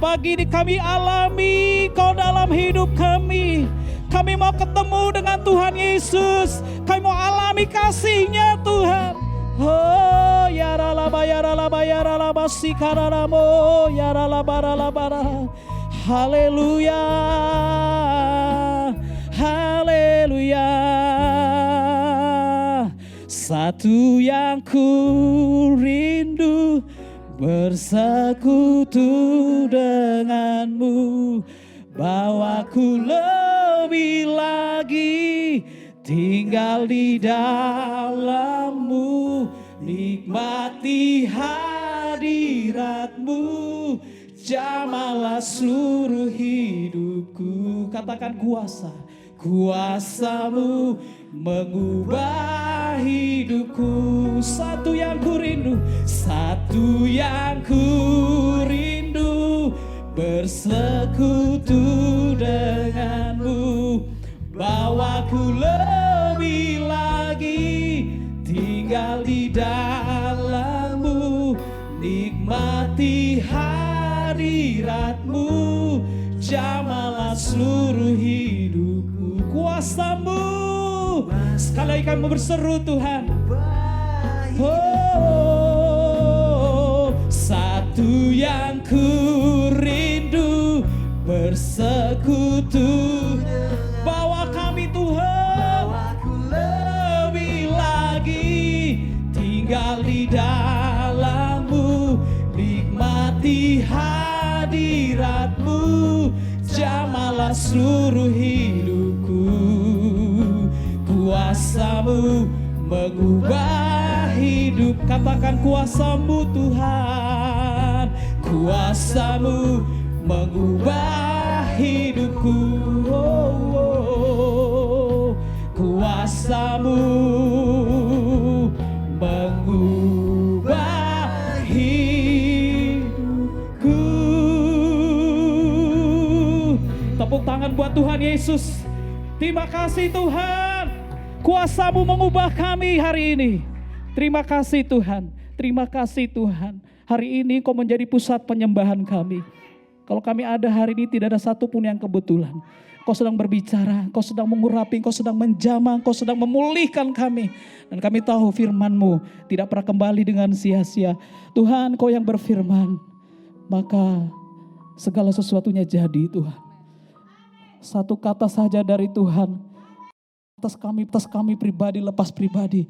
Pagi ini kami alami Kau dalam hidup kami. Kami mau ketemu dengan Tuhan Yesus. Kami mau alami kasih-Nya Tuhan. Oh ya ralaba sikararamo ya ralaba. Haleluya. Haleluya. Satu yang ku rindu bersekutu denganmu, bawaku lebih lagi tinggal di dalammu, nikmati hadiratmu, jamalah seluruh hidupku. Katakan kuasamu mengubah hidupku. Satu yang ku rindu bersekutu denganmu, bawaku lebih lagi tinggal di dalammu, nikmati hadiratmu, jamalah seluruh hidupku. Kuasamu, sekali lagi kami berseru Tuhan. Oh, satu yang ku rindu bersekutu. Bawa kami Tuhan lebih lagi tinggal di dalammu, nikmati hadiratmu, jamalah seluruh hidupku. Kuasamu mengubah hidup. Katakan kuasamu Tuhan. Kuasamu mengubah hidupku. Oh, oh. Kuasamu mengubah hidupku. Tepuk tangan buat Tuhan Yesus. Terima kasih Tuhan. Kuasamu mengubah kami hari ini. Terima kasih Tuhan. Terima kasih Tuhan. Hari ini Kau menjadi pusat penyembahan kami. Kalau kami ada hari ini tidak ada satupun yang kebetulan. Kau sedang berbicara, Kau sedang mengurapi, Kau sedang menjamah, Kau sedang memulihkan kami. Dan kami tahu firman-Mu tidak pernah kembali dengan sia-sia. Tuhan, Kau yang berfirman, maka segala sesuatunya jadi Tuhan. Satu kata saja dari Tuhan, atas kami pribadi, lepas pribadi.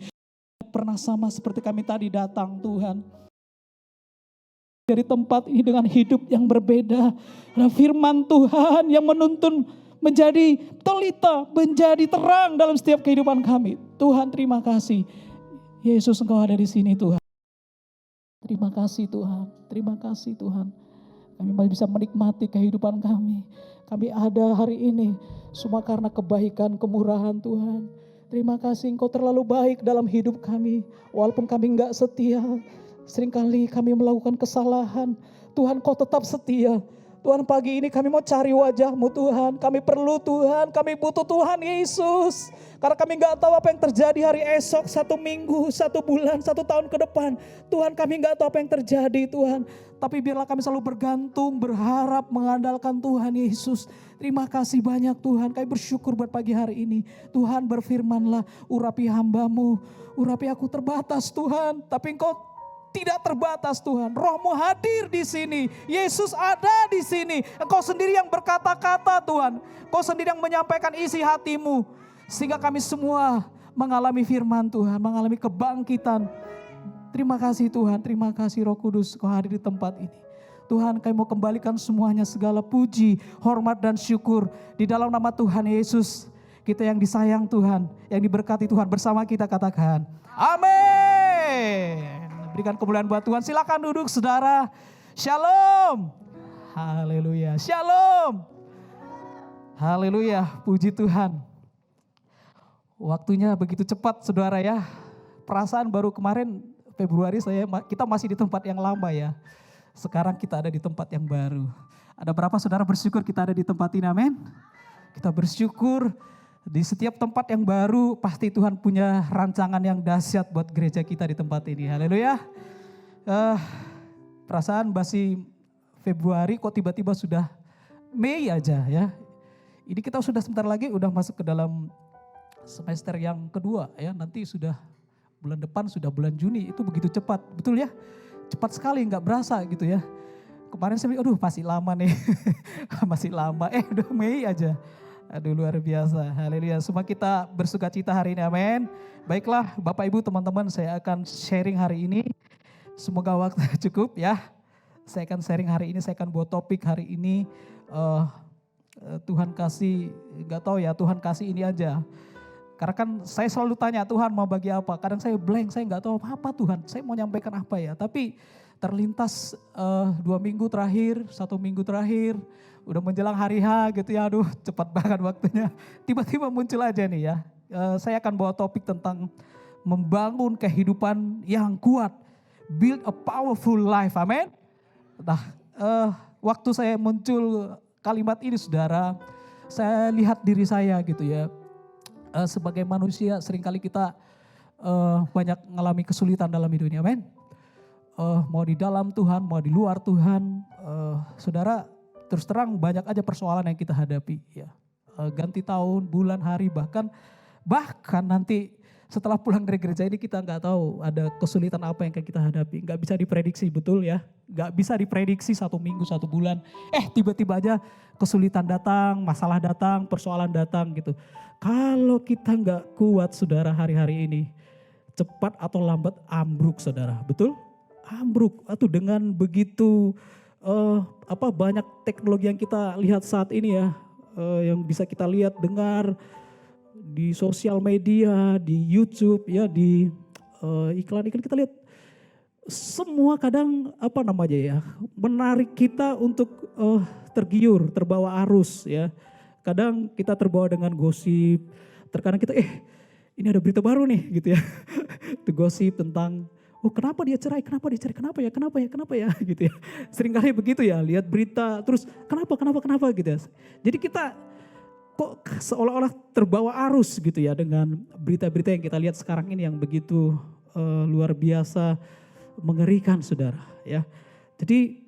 Pernah sama seperti kami tadi datang Tuhan. Dari tempat ini dengan hidup yang berbeda. Nah, firman Tuhan yang menuntun menjadi pelita, menjadi terang dalam setiap kehidupan kami. Tuhan terima kasih. Yesus Engkau ada di sini Tuhan. Terima kasih Tuhan. Terima kasih Tuhan. Kami masih bisa menikmati kehidupan kami. Kami ada hari ini semua karena kebaikan, kemurahan Tuhan. Terima kasih Engkau terlalu baik dalam hidup kami. Walaupun kami enggak setia, seringkali kami melakukan kesalahan. Tuhan Kau tetap setia. Tuhan pagi ini kami mau cari wajah-Mu Tuhan. Kami perlu Tuhan, kami butuh Tuhan Yesus. Karena kami enggak tahu apa yang terjadi hari esok, 1 minggu, 1 bulan, 1 tahun ke depan. Tuhan kami enggak tahu apa yang terjadi Tuhan. Tapi biarlah kami selalu bergantung, berharap, mengandalkan Tuhan Yesus. Terima kasih banyak Tuhan. Kami bersyukur buat pagi hari ini. Tuhan berfirman-Lah, urapi hamba-Mu. Urapi aku terbatas Tuhan. Tapi Engkau tidak terbatas Tuhan. Roh-Mu hadir di sini. Yesus ada di sini. Engkau sendiri yang berkata-kata Tuhan. Engkau sendiri yang menyampaikan isi hati-Mu. Sehingga kami semua mengalami firman Tuhan. Mengalami kebangkitan. Terima kasih Tuhan, terima kasih Roh Kudus Kau hadir di tempat ini. Tuhan kami mau kembalikan semuanya segala puji, hormat dan syukur di dalam nama Tuhan Yesus. Kita yang disayang Tuhan, yang diberkati Tuhan bersama kita katakan amin. Berikan kemuliaan buat Tuhan, silakan duduk saudara. Shalom. Haleluya, shalom. Haleluya, puji Tuhan. Waktunya begitu cepat saudara ya. Perasaan baru kemarin Februari kita masih di tempat yang lama ya. Sekarang kita ada di tempat yang baru. Ada berapa saudara bersyukur kita ada di tempat ini, amin? Kita bersyukur di setiap tempat yang baru pasti Tuhan punya rancangan yang dahsyat buat gereja kita di tempat ini. Haleluya. Perasaan masih Februari kok tiba-tiba sudah Mei aja ya. Ini kita sudah sebentar lagi udah masuk ke dalam semester yang kedua ya. Nanti sudah bulan depan sudah bulan Juni, itu begitu cepat, betul ya? Cepat sekali, nggak berasa gitu ya. Kemarin saya mikir, aduh masih lama nih, masih lama, udah Mei aja. Aduh luar biasa, haleluya. Semua kita bersuka cita hari ini, amin. Baiklah Bapak Ibu teman-teman, saya akan sharing hari ini. Semoga waktu cukup ya. Saya akan sharing hari ini, saya akan buat topik hari ini. Tuhan kasih, nggak tahu ya, Tuhan kasih ini aja. Karena kan saya selalu tanya, Tuhan mau bagi apa? Kadang saya blank, saya nggak tahu apa Tuhan, saya mau nyampaikan apa ya. Tapi terlintas 2 minggu terakhir, 1 minggu terakhir, udah menjelang hari H gitu ya, aduh cepat banget waktunya. Tiba-tiba muncul aja nih ya. Saya akan bawa topik tentang membangun kehidupan yang kuat. Build a powerful life, amin. Nah, waktu saya muncul kalimat ini saudara, saya lihat diri saya gitu ya. Sebagai manusia seringkali kita banyak mengalami kesulitan dalam hidup ini, amin. Mau di dalam Tuhan, mau di luar Tuhan, saudara terus terang banyak aja persoalan yang kita hadapi ya. Ganti tahun, bulan, hari, bahkan nanti setelah pulang dari gereja ini kita nggak tahu ada kesulitan apa yang kita hadapi. Nggak bisa diprediksi, betul ya. Nggak bisa diprediksi 1 minggu, 1 bulan. Tiba-tiba aja kesulitan datang, masalah datang, persoalan datang gitu. Kalau kita nggak kuat saudara hari-hari ini, cepat atau lambat ambruk saudara, betul? Ambruk. Atau dengan begitu banyak teknologi yang kita lihat saat ini ya, yang bisa kita lihat, dengar di sosial media, di YouTube ya, di iklan-iklan kita lihat, semua kadang menarik kita untuk tergiur, terbawa arus ya. Kadang kita terbawa dengan gosip, terkadang kita ini ada berita baru nih gitu ya. Itu gosip tentang kenapa dia cerai, kenapa ya gitu ya. Seringkali begitu ya, lihat berita terus kenapa gitu ya. Jadi kita kok seolah-olah terbawa arus gitu ya dengan berita-berita yang kita lihat sekarang ini yang begitu luar biasa mengerikan saudara ya. Jadi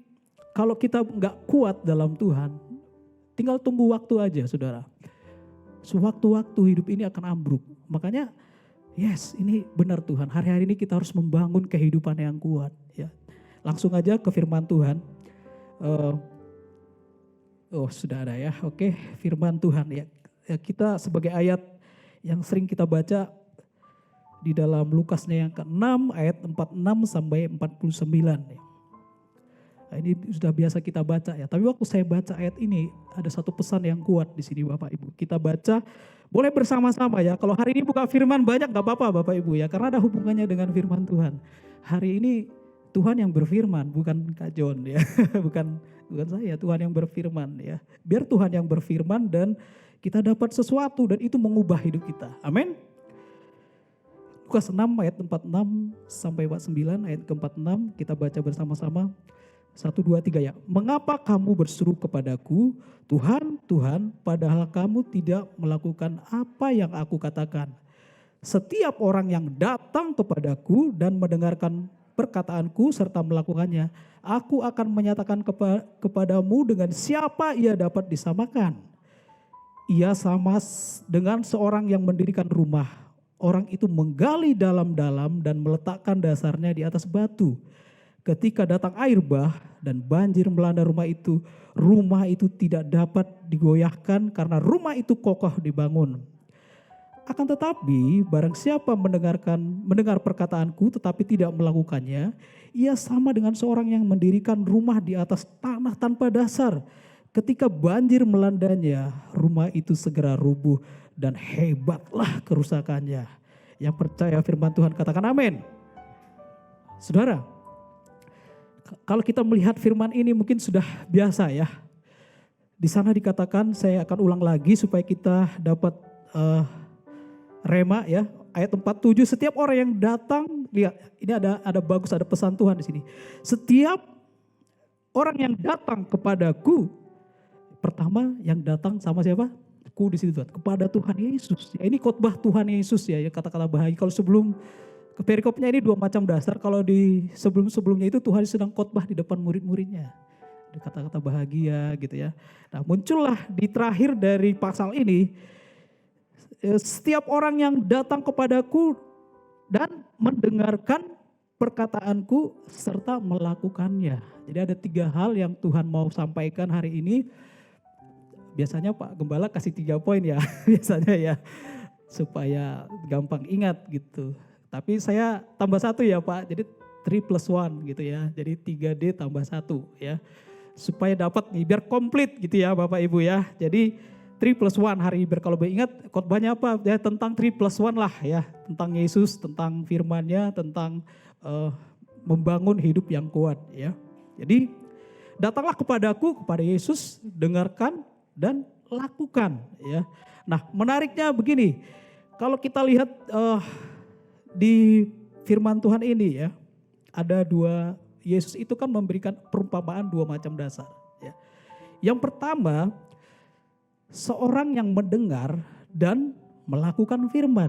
kalau kita nggak kuat dalam Tuhan, tinggal tunggu waktu aja saudara. Sewaktu-waktu hidup ini akan ambruk. Makanya yes, ini benar Tuhan. Hari-hari ini kita harus membangun kehidupan yang kuat ya. Langsung aja ke firman Tuhan. Sudah ada ya. Oke, firman Tuhan ya. Kita sebagai ayat yang sering kita baca di dalam Lukasnya yang ke-6 ayat 46 sampai 49 ya. Nah, ini sudah biasa kita baca ya. Tapi waktu saya baca ayat ini ada satu pesan yang kuat di sini Bapak Ibu. Kita baca boleh bersama-sama ya. Kalau hari ini buka firman banyak gak apa-apa Bapak Ibu ya. Karena ada hubungannya dengan firman Tuhan. Hari ini Tuhan yang berfirman, bukan Kak John ya. bukan saya, Tuhan yang berfirman ya. Biar Tuhan yang berfirman dan kita dapat sesuatu dan itu mengubah hidup kita. Amin. Lukas 6 ayat 46 sampai 49, ayat ke-46 kita baca bersama-sama. 1, 2, 3 ya. Mengapa kamu berseru kepadaku, Tuhan, Tuhan, padahal kamu tidak melakukan apa yang aku katakan. Setiap orang yang datang kepadaku dan mendengarkan perkataanku serta melakukannya, aku akan menyatakan kepadamu dengan siapa ia dapat disamakan. Ia sama dengan seorang yang mendirikan rumah. Orang itu menggali dalam-dalam dan meletakkan dasarnya di atas batu. Ketika datang air bah dan banjir melanda rumah itu tidak dapat digoyahkan karena rumah itu kokoh dibangun. Akan tetapi barang siapa mendengar perkataanku tetapi tidak melakukannya, ia sama dengan seorang yang mendirikan rumah di atas tanah tanpa dasar. Ketika banjir melandanya, rumah itu segera rubuh dan hebatlah kerusakannya. Yang percaya firman Tuhan katakan amin. Saudara, kalau kita melihat firman ini mungkin sudah biasa ya. Di sana dikatakan, saya akan ulang lagi supaya kita dapat rema ya. Ayat 47, setiap orang yang datang, lihat ini ada bagus, ada pesan Tuhan di sini. Setiap orang yang datang kepadaku, pertama yang datang sama siapa? Ku di situ Tuhan, kepada Tuhan Yesus. Ya, ini khotbah Tuhan Yesus ya, kata-kata bahagia. Kalau sebelum ke perikopnya ini 2 macam dasar. Kalau di sebelum-sebelumnya itu Tuhan sedang khotbah di depan murid-muridnya. kata-kata bahagia gitu ya. Nah muncullah di terakhir dari pasal ini, setiap orang yang datang kepadaku dan mendengarkan perkataanku serta melakukannya. Jadi ada 3 hal yang Tuhan mau sampaikan hari ini. Biasanya Pak Gembala kasih 3 poin ya, biasanya ya, supaya gampang ingat gitu. Tapi saya tambah 1 ya Pak, jadi 3+1 gitu ya, jadi 3D tambah 1 ya. Supaya dapat nih, biar komplit gitu ya Bapak Ibu ya. Jadi 3+1 hari ini, kalau ingat khotbahnya apa? Ya tentang 3+1 lah ya, tentang Yesus, tentang firman-Nya, tentang membangun hidup yang kuat ya. Jadi datanglah kepadaku, kepada Yesus, dengarkan dan lakukan ya. Nah menariknya begini, kalau kita lihat di firman Tuhan ini ya, ada 2, Yesus itu kan memberikan perumpamaan 2 macam dasar ya. Yang pertama, seorang yang mendengar dan melakukan firman.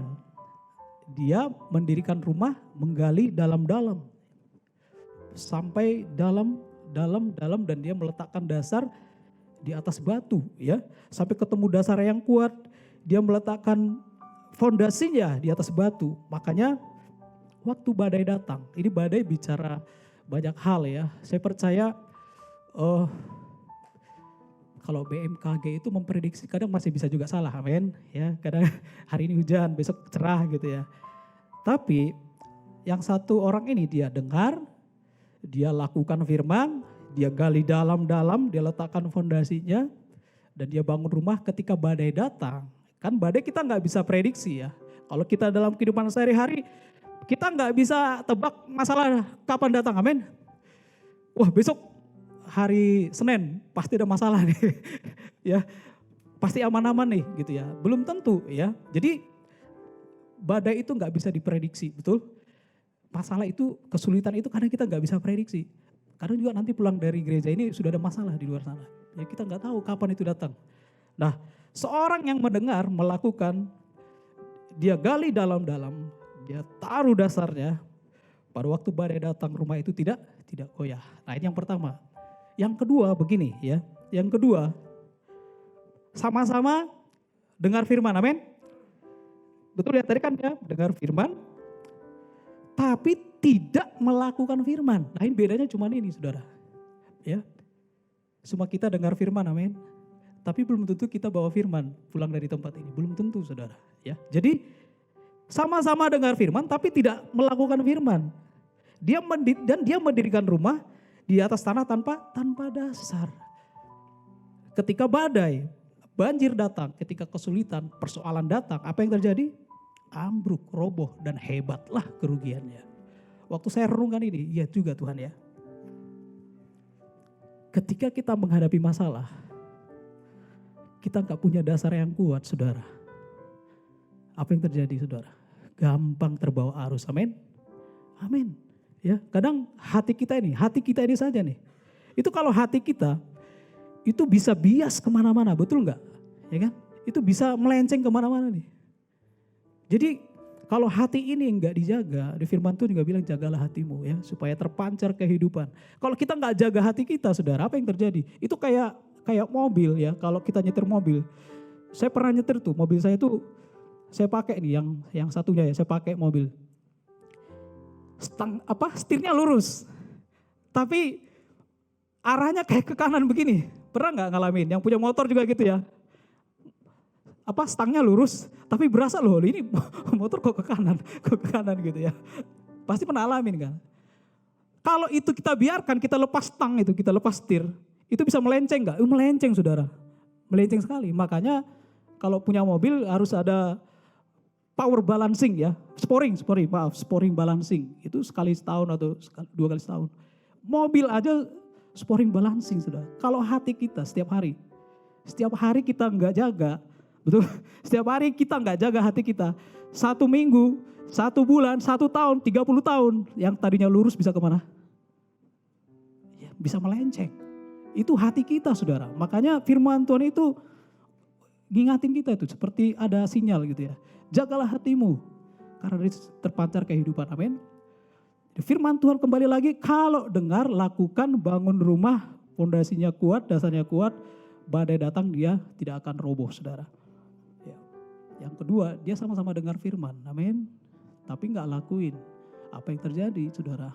Dia mendirikan rumah, menggali dalam-dalam. Sampai dalam dan dia meletakkan dasar di atas batu ya. Sampai ketemu dasar yang kuat, dia meletakkan fondasinya di atas batu. Makanya waktu badai datang, ini badai bicara banyak hal ya. Saya percaya kalau BMKG itu memprediksi, kadang masih bisa juga salah, amin. Ya, kadang hari ini hujan, besok cerah gitu ya. Tapi yang satu orang ini dia dengar, dia lakukan firman, dia gali dalam-dalam, dia letakkan fondasinya, dan dia bangun rumah ketika badai datang. Kan badai kita nggak bisa prediksi ya. Kalau kita dalam kehidupan sehari-hari, kita nggak bisa tebak masalah kapan datang, amin. Wah besok hari Senin pasti ada masalah nih ya, pasti aman-aman nih gitu ya, belum tentu ya. Jadi badai itu nggak bisa diprediksi, betul. Masalah itu, kesulitan itu karena kita nggak bisa prediksi. Karena juga nanti pulang dari gereja ini sudah ada masalah di luar sana ya, kita nggak tahu kapan itu datang. Nah seorang yang mendengar, melakukan, dia gali dalam-dalam, dia taruh dasarnya, pada waktu badai datang rumah itu tidak goyah. Nah ini yang pertama. Yang kedua begini ya, yang kedua sama-sama dengar firman, amin. Betul ya tadi kan ya, dengar firman tapi tidak melakukan firman. Nah ini bedanya cuma ini saudara ya. Semua kita dengar firman, amin. Tapi belum tentu kita bawa firman pulang dari tempat ini, belum tentu saudara ya. Jadi sama-sama dengar firman tapi tidak melakukan firman. Dia mendirikan rumah di atas tanah tanpa dasar. Ketika badai, banjir datang, ketika kesulitan, persoalan datang, apa yang terjadi? Ambruk, roboh, dan hebatlah kerugiannya. Waktu saya renungkan ini, iya juga Tuhan ya. Ketika kita menghadapi masalah, kita gak punya dasar yang kuat saudara. Apa yang terjadi saudara? Gampang terbawa arus, amin. Amin. Ya, kadang hati kita ini saja nih. Itu kalau hati kita itu bisa bias kemana-mana, betul nggak? Ya kan? Itu bisa melenceng kemana-mana nih. Jadi kalau hati ini nggak dijaga, di firman Tuhan juga bilang jagalah hatimu ya, supaya terpancar kehidupan. Kalau kita nggak jaga hati kita, saudara, apa yang terjadi? Itu kayak mobil ya. Kalau kita nyetir mobil, saya pernah nyetir tuh mobil saya tuh, saya pakai nih yang satunya ya, saya pakai mobil. Setirnya lurus, tapi arahnya kayak ke kanan begini. Pernah nggak ngalamin? Yang punya motor juga gitu ya. Stangnya lurus, tapi berasa loh ini motor kok ke kanan gitu ya. Pasti pernah alamin kan. Kalau itu kita biarkan, kita lepas stang itu, kita lepas setir, itu bisa melenceng nggak? Melenceng saudara, melenceng sekali. Makanya kalau punya mobil harus ada power balancing ya, sporing balancing. Itu sekali setahun atau 2 kali setahun. Mobil aja sporing balancing sudah. Kalau hati kita setiap hari kita nggak jaga, betul? Setiap hari kita nggak jaga hati kita, 1 minggu, 1 bulan, 1 tahun, 30 tahun, yang tadinya lurus bisa kemana? Ya, bisa melenceng. Itu hati kita saudara. Makanya firman Tuhan itu ngingatin kita itu seperti ada sinyal gitu ya. Jagalah hatimu karena dari terpancar kehidupan, amin. Firman Tuhan kembali lagi, kalau dengar lakukan, bangun rumah, Fondasinya kuat, dasarnya kuat, badai datang dia tidak akan roboh, saudara. Ya. Yang kedua, dia sama-sama dengar firman, amin. Tapi nggak lakuin. Apa yang terjadi, saudara?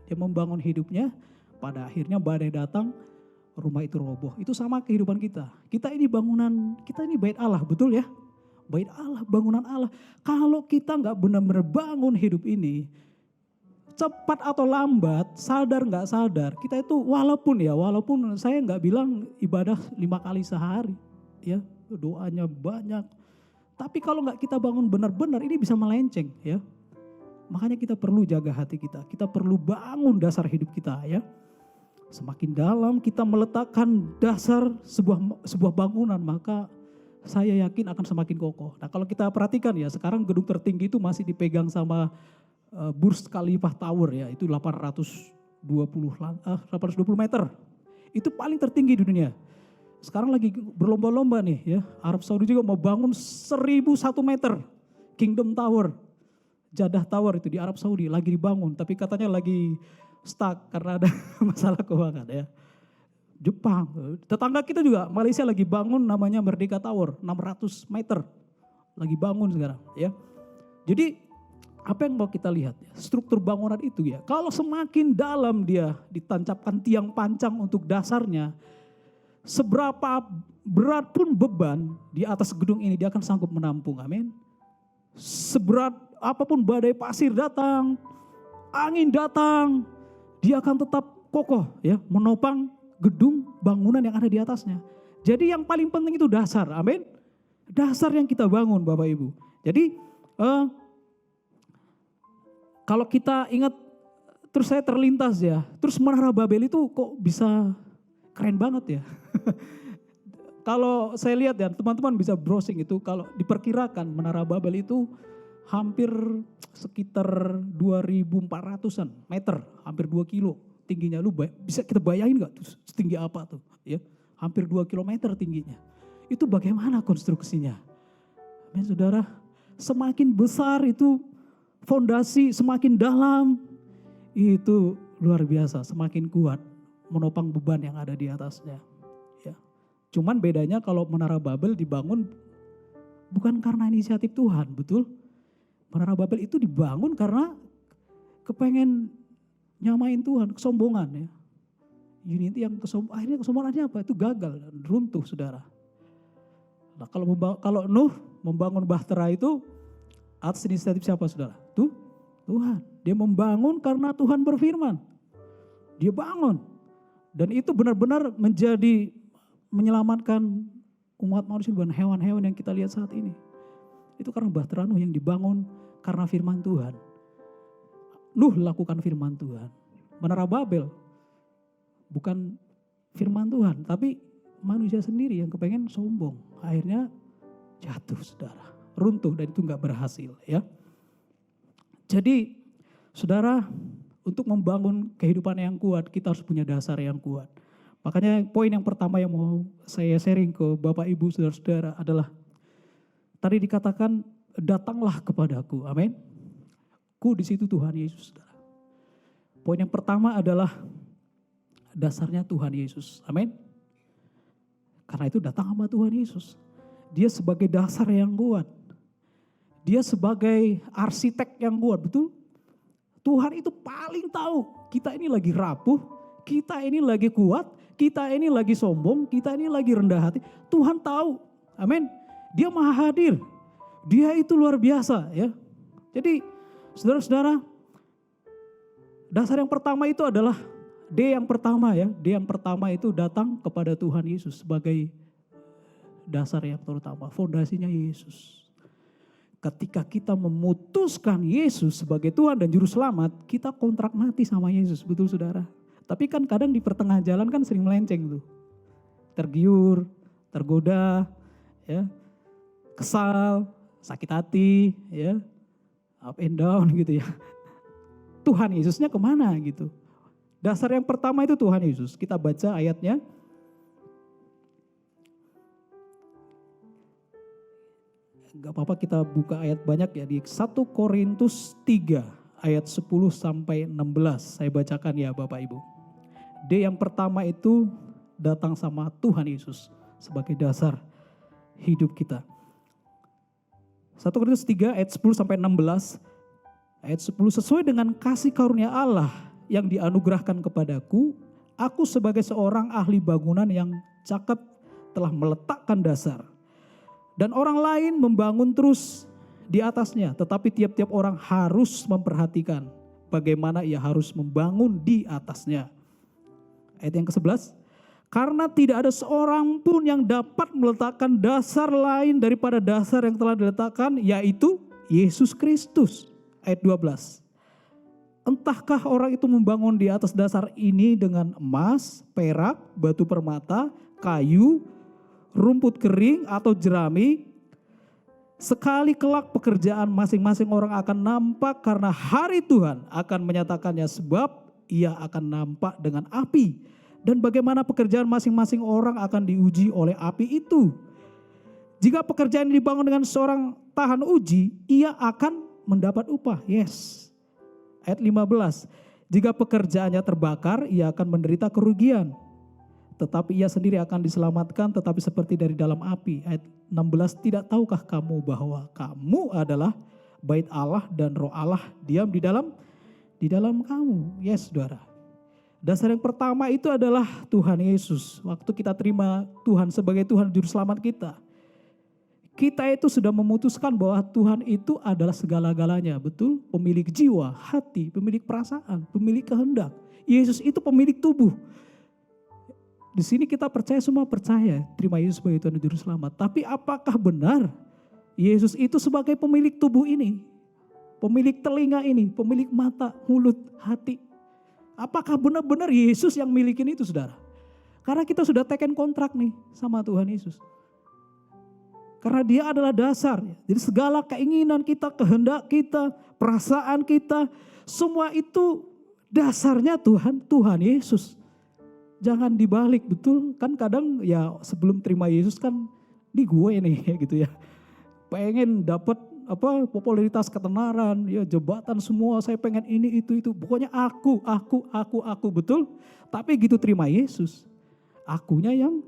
Dia membangun hidupnya, pada akhirnya badai datang, rumah itu roboh. Itu sama kehidupan kita. Kita ini bangunan, kita ini bait Allah, betul ya? Bait Allah, bangunan Allah. Kalau kita nggak benar-benar bangun hidup ini, cepat atau lambat, sadar nggak sadar, kita itu walaupun saya nggak bilang ibadah 5 kali sehari, ya doanya banyak. Tapi kalau nggak kita bangun benar-benar, ini bisa melenceng, ya. Makanya kita perlu jaga hati kita perlu bangun dasar hidup kita, ya. Semakin dalam kita meletakkan dasar sebuah bangunan, maka saya yakin akan semakin kokoh. Nah kalau kita perhatikan ya, sekarang gedung tertinggi itu masih dipegang sama Burj Khalifa Tower ya, itu 820 meter. Itu paling tertinggi di dunia. Sekarang lagi berlomba-lomba nih ya, Arab Saudi juga mau bangun 1001 meter Kingdom Tower. Jeddah Tower itu di Arab Saudi lagi dibangun, tapi katanya lagi stuck karena ada masalah keuangan ya. Jepang, tetangga kita juga Malaysia lagi bangun namanya Merdeka Tower 600 meter. Lagi bangun sekarang ya. Jadi apa yang mau kita lihat ya, struktur bangunan itu ya, kalau semakin dalam dia ditancapkan tiang pancang untuk dasarnya, seberapa berat pun beban di atas gedung ini dia akan sanggup menampung, amin. Seberat apapun badai pasir datang, angin datang, dia akan tetap kokoh ya, menopang gedung bangunan yang ada di atasnya. Jadi yang paling penting itu dasar, amin. Dasar yang kita bangun Bapak Ibu. Jadi kalau kita ingat, terus saya terlintas ya, terus Menara Babel itu kok bisa keren banget ya. Kalau saya lihat ya, teman-teman bisa browsing itu, kalau diperkirakan Menara Babel itu hampir sekitar 2.400-an meter, hampir 2 kilo tingginya. Lu bisa kita bayangin gak tuh setinggi apa tuh ya, hampir 2 kilometer tingginya. Itu bagaimana konstruksinya? Amin saudara, semakin besar itu fondasi, semakin dalam, itu luar biasa, semakin kuat menopang beban yang ada di atasnya. Ya. Cuman bedanya kalau Menara Babel dibangun bukan karena inisiatif Tuhan, betul? Menara Babel itu dibangun karena kepengen nyamain Tuhan, kesombongan ya. Unity yang akhirnya kesombongannya apa? Itu gagal dan runtuh saudara. Nah kalau Nuh membangun bahtera itu atas inisiatif siapa saudara? Tuhan. Dia membangun karena Tuhan berfirman. Dia bangun. Dan itu benar-benar menjadi menyelamatkan umat manusia dan hewan-hewan yang kita lihat saat ini. Itu karena bahtera Nuh yang dibangun karena firman Tuhan. Nuh lakukan firman Tuhan. Menara Babel bukan firman Tuhan, tapi manusia sendiri yang kepengen sombong. Akhirnya jatuh saudara. Runtuh dan itu enggak berhasil ya. Jadi saudara, untuk membangun kehidupan yang kuat kita harus punya dasar yang kuat. Makanya poin yang pertama yang mau saya sharing ke Bapak Ibu saudara-saudara adalah tadi dikatakan datanglah kepadaku, amin. Ku di situ Tuhan Yesus saudara. Poin yang pertama adalah dasarnya Tuhan Yesus, amin. Karena itu datang sama Tuhan Yesus. Dia sebagai dasar yang kuat. Dia sebagai arsitek yang kuat, betul? Tuhan itu paling tahu kita ini lagi rapuh, kita ini lagi kuat, kita ini lagi sombong, kita ini lagi rendah hati. Tuhan tahu, amin. Dia maha hadir, dia itu luar biasa ya. Jadi saudara-saudara, dasar yang pertama itu adalah D yang pertama ya. D yang pertama itu datang kepada Tuhan Yesus sebagai dasar yang terutama, fondasinya Yesus. Ketika kita memutuskan Yesus sebagai Tuhan dan Juru Selamat, kita kontrak mati sama Yesus, betul saudara? Tapi kan kadang di pertengahan jalan kan sering melenceng tuh. Tergiur, tergoda, ya, kesal, sakit hati, ya, up and down gitu ya. Tuhan Yesusnya kemana gitu. Dasar yang pertama itu Tuhan Yesus. Kita baca ayatnya. Gak apa-apa kita buka ayat banyak ya, di 1 Korintus 3 ayat 10 sampai 16. Saya bacakan ya Bapak Ibu. D yang pertama itu datang sama Tuhan Yesus sebagai dasar hidup kita. 1 Korintus 3 ayat 10 sampai 16. Ayat 10, sesuai dengan kasih karunia Allah yang dianugerahkan kepadaku, aku sebagai seorang ahli bangunan yang cakep telah meletakkan dasar. Dan orang lain membangun terus di atasnya, tetapi tiap-tiap orang harus memperhatikan bagaimana ia harus membangun di atasnya. Ayat yang ke-11, karena tidak ada seorang pun yang dapat meletakkan dasar lain daripada dasar yang telah diletakkan, yaitu Yesus Kristus. Ayat 12, entahkah orang itu membangun di atas dasar ini dengan emas, perak, batu permata, kayu, rumput kering atau jerami, sekali kelak pekerjaan masing-masing orang akan nampak karena hari Tuhan akan menyatakannya, sebab ia akan nampak dengan api. Dan bagaimana pekerjaan masing-masing orang akan diuji oleh api itu. Jika pekerjaan dibangun dengan seorang tahan uji, ia akan mendapat upah. Yes. Ayat 15, jika pekerjaannya terbakar, ia akan menderita kerugian. Tetapi ia sendiri akan diselamatkan, tetapi seperti dari dalam api. Ayat 16, tidak tahukah kamu bahwa kamu adalah bait Allah dan roh Allah diam di dalam kamu. Yes, saudara. Dasar yang pertama itu adalah Tuhan Yesus. Waktu kita terima Tuhan sebagai Tuhan Juru Selamat kita itu sudah memutuskan bahwa Tuhan itu adalah segala-galanya, betul? Pemilik jiwa, hati, pemilik perasaan, pemilik kehendak. Yesus itu pemilik tubuh. Di sini kita semua percaya terima Yesus sebagai Tuhan dan Juru Selamat. Tapi apakah benar Yesus itu sebagai pemilik tubuh ini? Pemilik telinga ini, pemilik mata, mulut, hati. Apakah benar-benar Yesus yang milikin itu, saudara? Karena kita sudah teken kontrak nih sama Tuhan Yesus. Karena dia adalah dasar. Jadi segala keinginan kita, kehendak kita, perasaan kita, semua itu dasarnya Tuhan Yesus. Jangan dibalik, betul? Kan kadang ya sebelum terima Yesus kan ini gue nih gitu ya. Pengen dapat popularitas, ketenaran, ya jabatan semua, saya pengen ini itu. Pokoknya aku, betul? Tapi gitu terima Yesus, akunya yang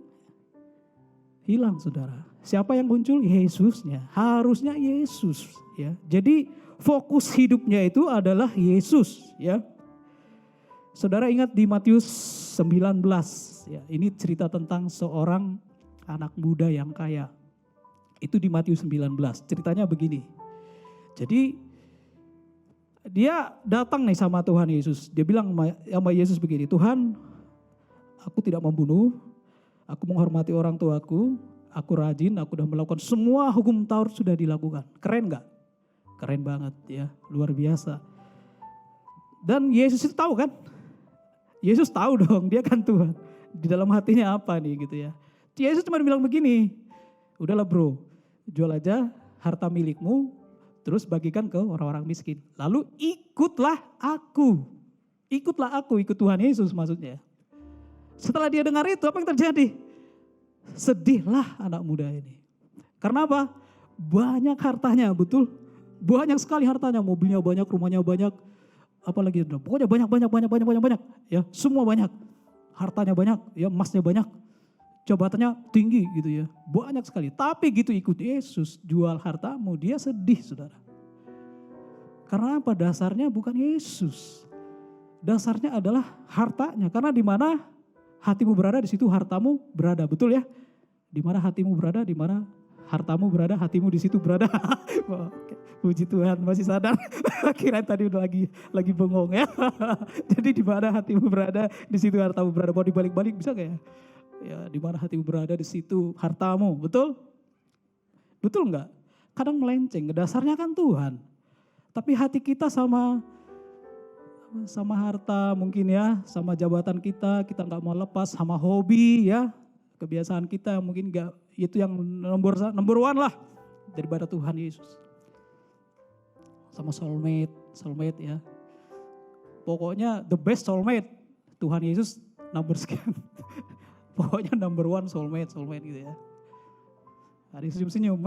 hilang, saudara. Siapa yang muncul? Yesusnya. Harusnya Yesus, ya. Jadi fokus hidupnya itu adalah Yesus, ya. Saudara ingat di Matius 19, ya. Ini cerita tentang seorang anak muda yang kaya. Itu di Matius 19. Ceritanya begini. Jadi dia datang nih sama Tuhan Yesus. Dia bilang sama Yesus begini, Tuhan, aku tidak membunuh, aku menghormati orang tuaku, aku rajin, aku udah melakukan semua hukum Taurat sudah dilakukan. Keren gak? Keren banget ya, luar biasa. Dan Yesus itu tahu kan? Yesus tahu dong, dia kan Tuhan. Di dalam hatinya apa nih gitu ya. Yesus cuma bilang begini, udahlah bro, jual aja harta milikmu, terus bagikan ke orang-orang miskin. Lalu ikutlah aku, ikut Tuhan Yesus maksudnya. Setelah dia dengar itu, apa yang terjadi? Sedihlah anak muda ini. Karena apa? Banyak hartanya, betul? Banyak sekali hartanya, mobilnya banyak, rumahnya banyak, apalagi pokoknya banyak. Ya, semua banyak. Hartanya banyak, ya emasnya banyak. Jabatannya tinggi gitu ya. Banyak sekali. Tapi gitu ikut Yesus, jual hartamu, dia sedih, saudara. Karena apa? Dasarnya bukan Yesus. Dasarnya adalah hartanya. Karena di mana hatimu berada, di situ hartamu berada, betul ya? Di mana hatimu berada, di mana hartamu berada, hatimu di situ berada. Puji Tuhan, masih sadar. Kirain tadi udah lagi bengong ya. Jadi di mana hatimu berada, di situ hartamu berada. Mau dibalik-balik bisa gak ya? Ya, di mana hatimu berada, di situ hartamu, betul? Betul enggak? Kadang melenceng, dasarnya kan Tuhan. Tapi hati kita sama harta mungkin ya, sama jabatan kita nggak mau lepas, sama hobi ya, kebiasaan kita mungkin nggak, itu yang number one lah daripada Tuhan Yesus. Sama soulmate ya. Pokoknya the best soulmate, Tuhan Yesus nomor sekian. Pokoknya number one soulmate gitu ya. Ada senyum-senyum.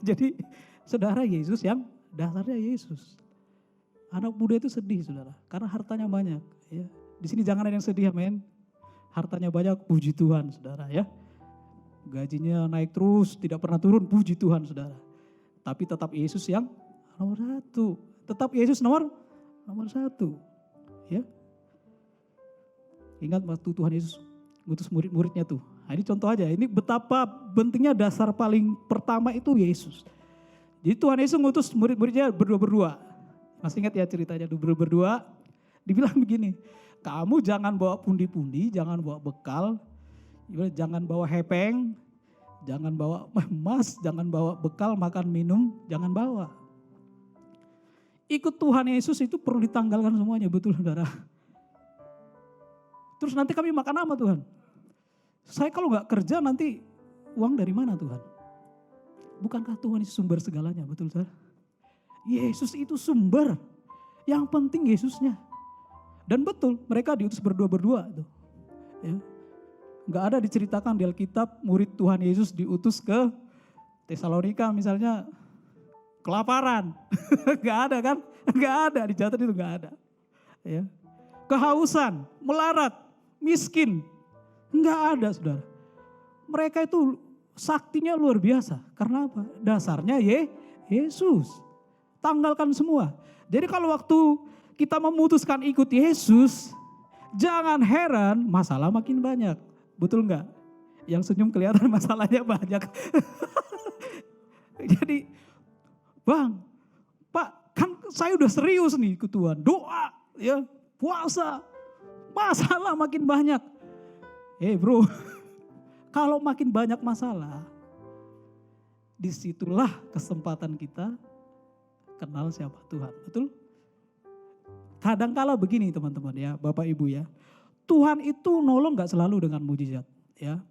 Jadi saudara, Yesus yang dasarnya Yesus. Anak muda itu sedih, saudara, karena hartanya banyak. Ya. Di sini jangan ada yang sedih, amin. Hartanya banyak, puji Tuhan saudara ya. Gajinya naik terus, tidak pernah turun, puji Tuhan saudara. Tapi tetap Yesus yang nomor satu. Tetap Yesus nomor satu. Ya. Ingat waktu Tuhan Yesus ngutus murid-muridnya tuh. Nah, ini contoh aja, ini betapa pentingnya dasar paling pertama itu Yesus. Jadi Tuhan Yesus ngutus murid-muridnya berdua-berdua. Masih ingat ya ceritanya berdua-berdua. Dibilang begini, kamu jangan bawa pundi-pundi, jangan bawa bekal, jangan bawa hepeng, jangan bawa emas, jangan bawa bekal makan minum, jangan bawa. Ikut Tuhan Yesus itu perlu ditanggalkan semuanya, betul saudara. Terus nanti kami makan apa Tuhan? Saya kalau nggak kerja nanti uang dari mana Tuhan? Bukankah Tuhan itu sumber segalanya, betul saudara? Yesus itu sumber, yang penting Yesusnya. Dan betul mereka diutus berdua-berdua tuh. Ya. Nggak ada diceritakan di Alkitab murid Tuhan Yesus diutus ke Tesalonika misalnya kelaparan. Nggak ada kan? Nggak ada, dicatat itu nggak ada. Ya. Kehausan, melarat, miskin. Nggak ada saudara. Mereka itu saktinya luar biasa. Karena apa? Dasarnya Yesus. Tanggalkan semua. Jadi kalau waktu kita memutuskan ikut Yesus, jangan heran masalah makin banyak. Betul nggak? Yang senyum kelihatan masalahnya banyak. Jadi, Bang, Pak, kan saya udah serius nih ikut Tuhan. Doa, ya, puasa, masalah makin banyak. Bro, kalau makin banyak masalah, disitulah kesempatan kita kenal siapa Tuhan, betul? Kadangkala begini teman-teman ya, Bapak Ibu ya. Tuhan itu nolong gak selalu dengan mujizat ya.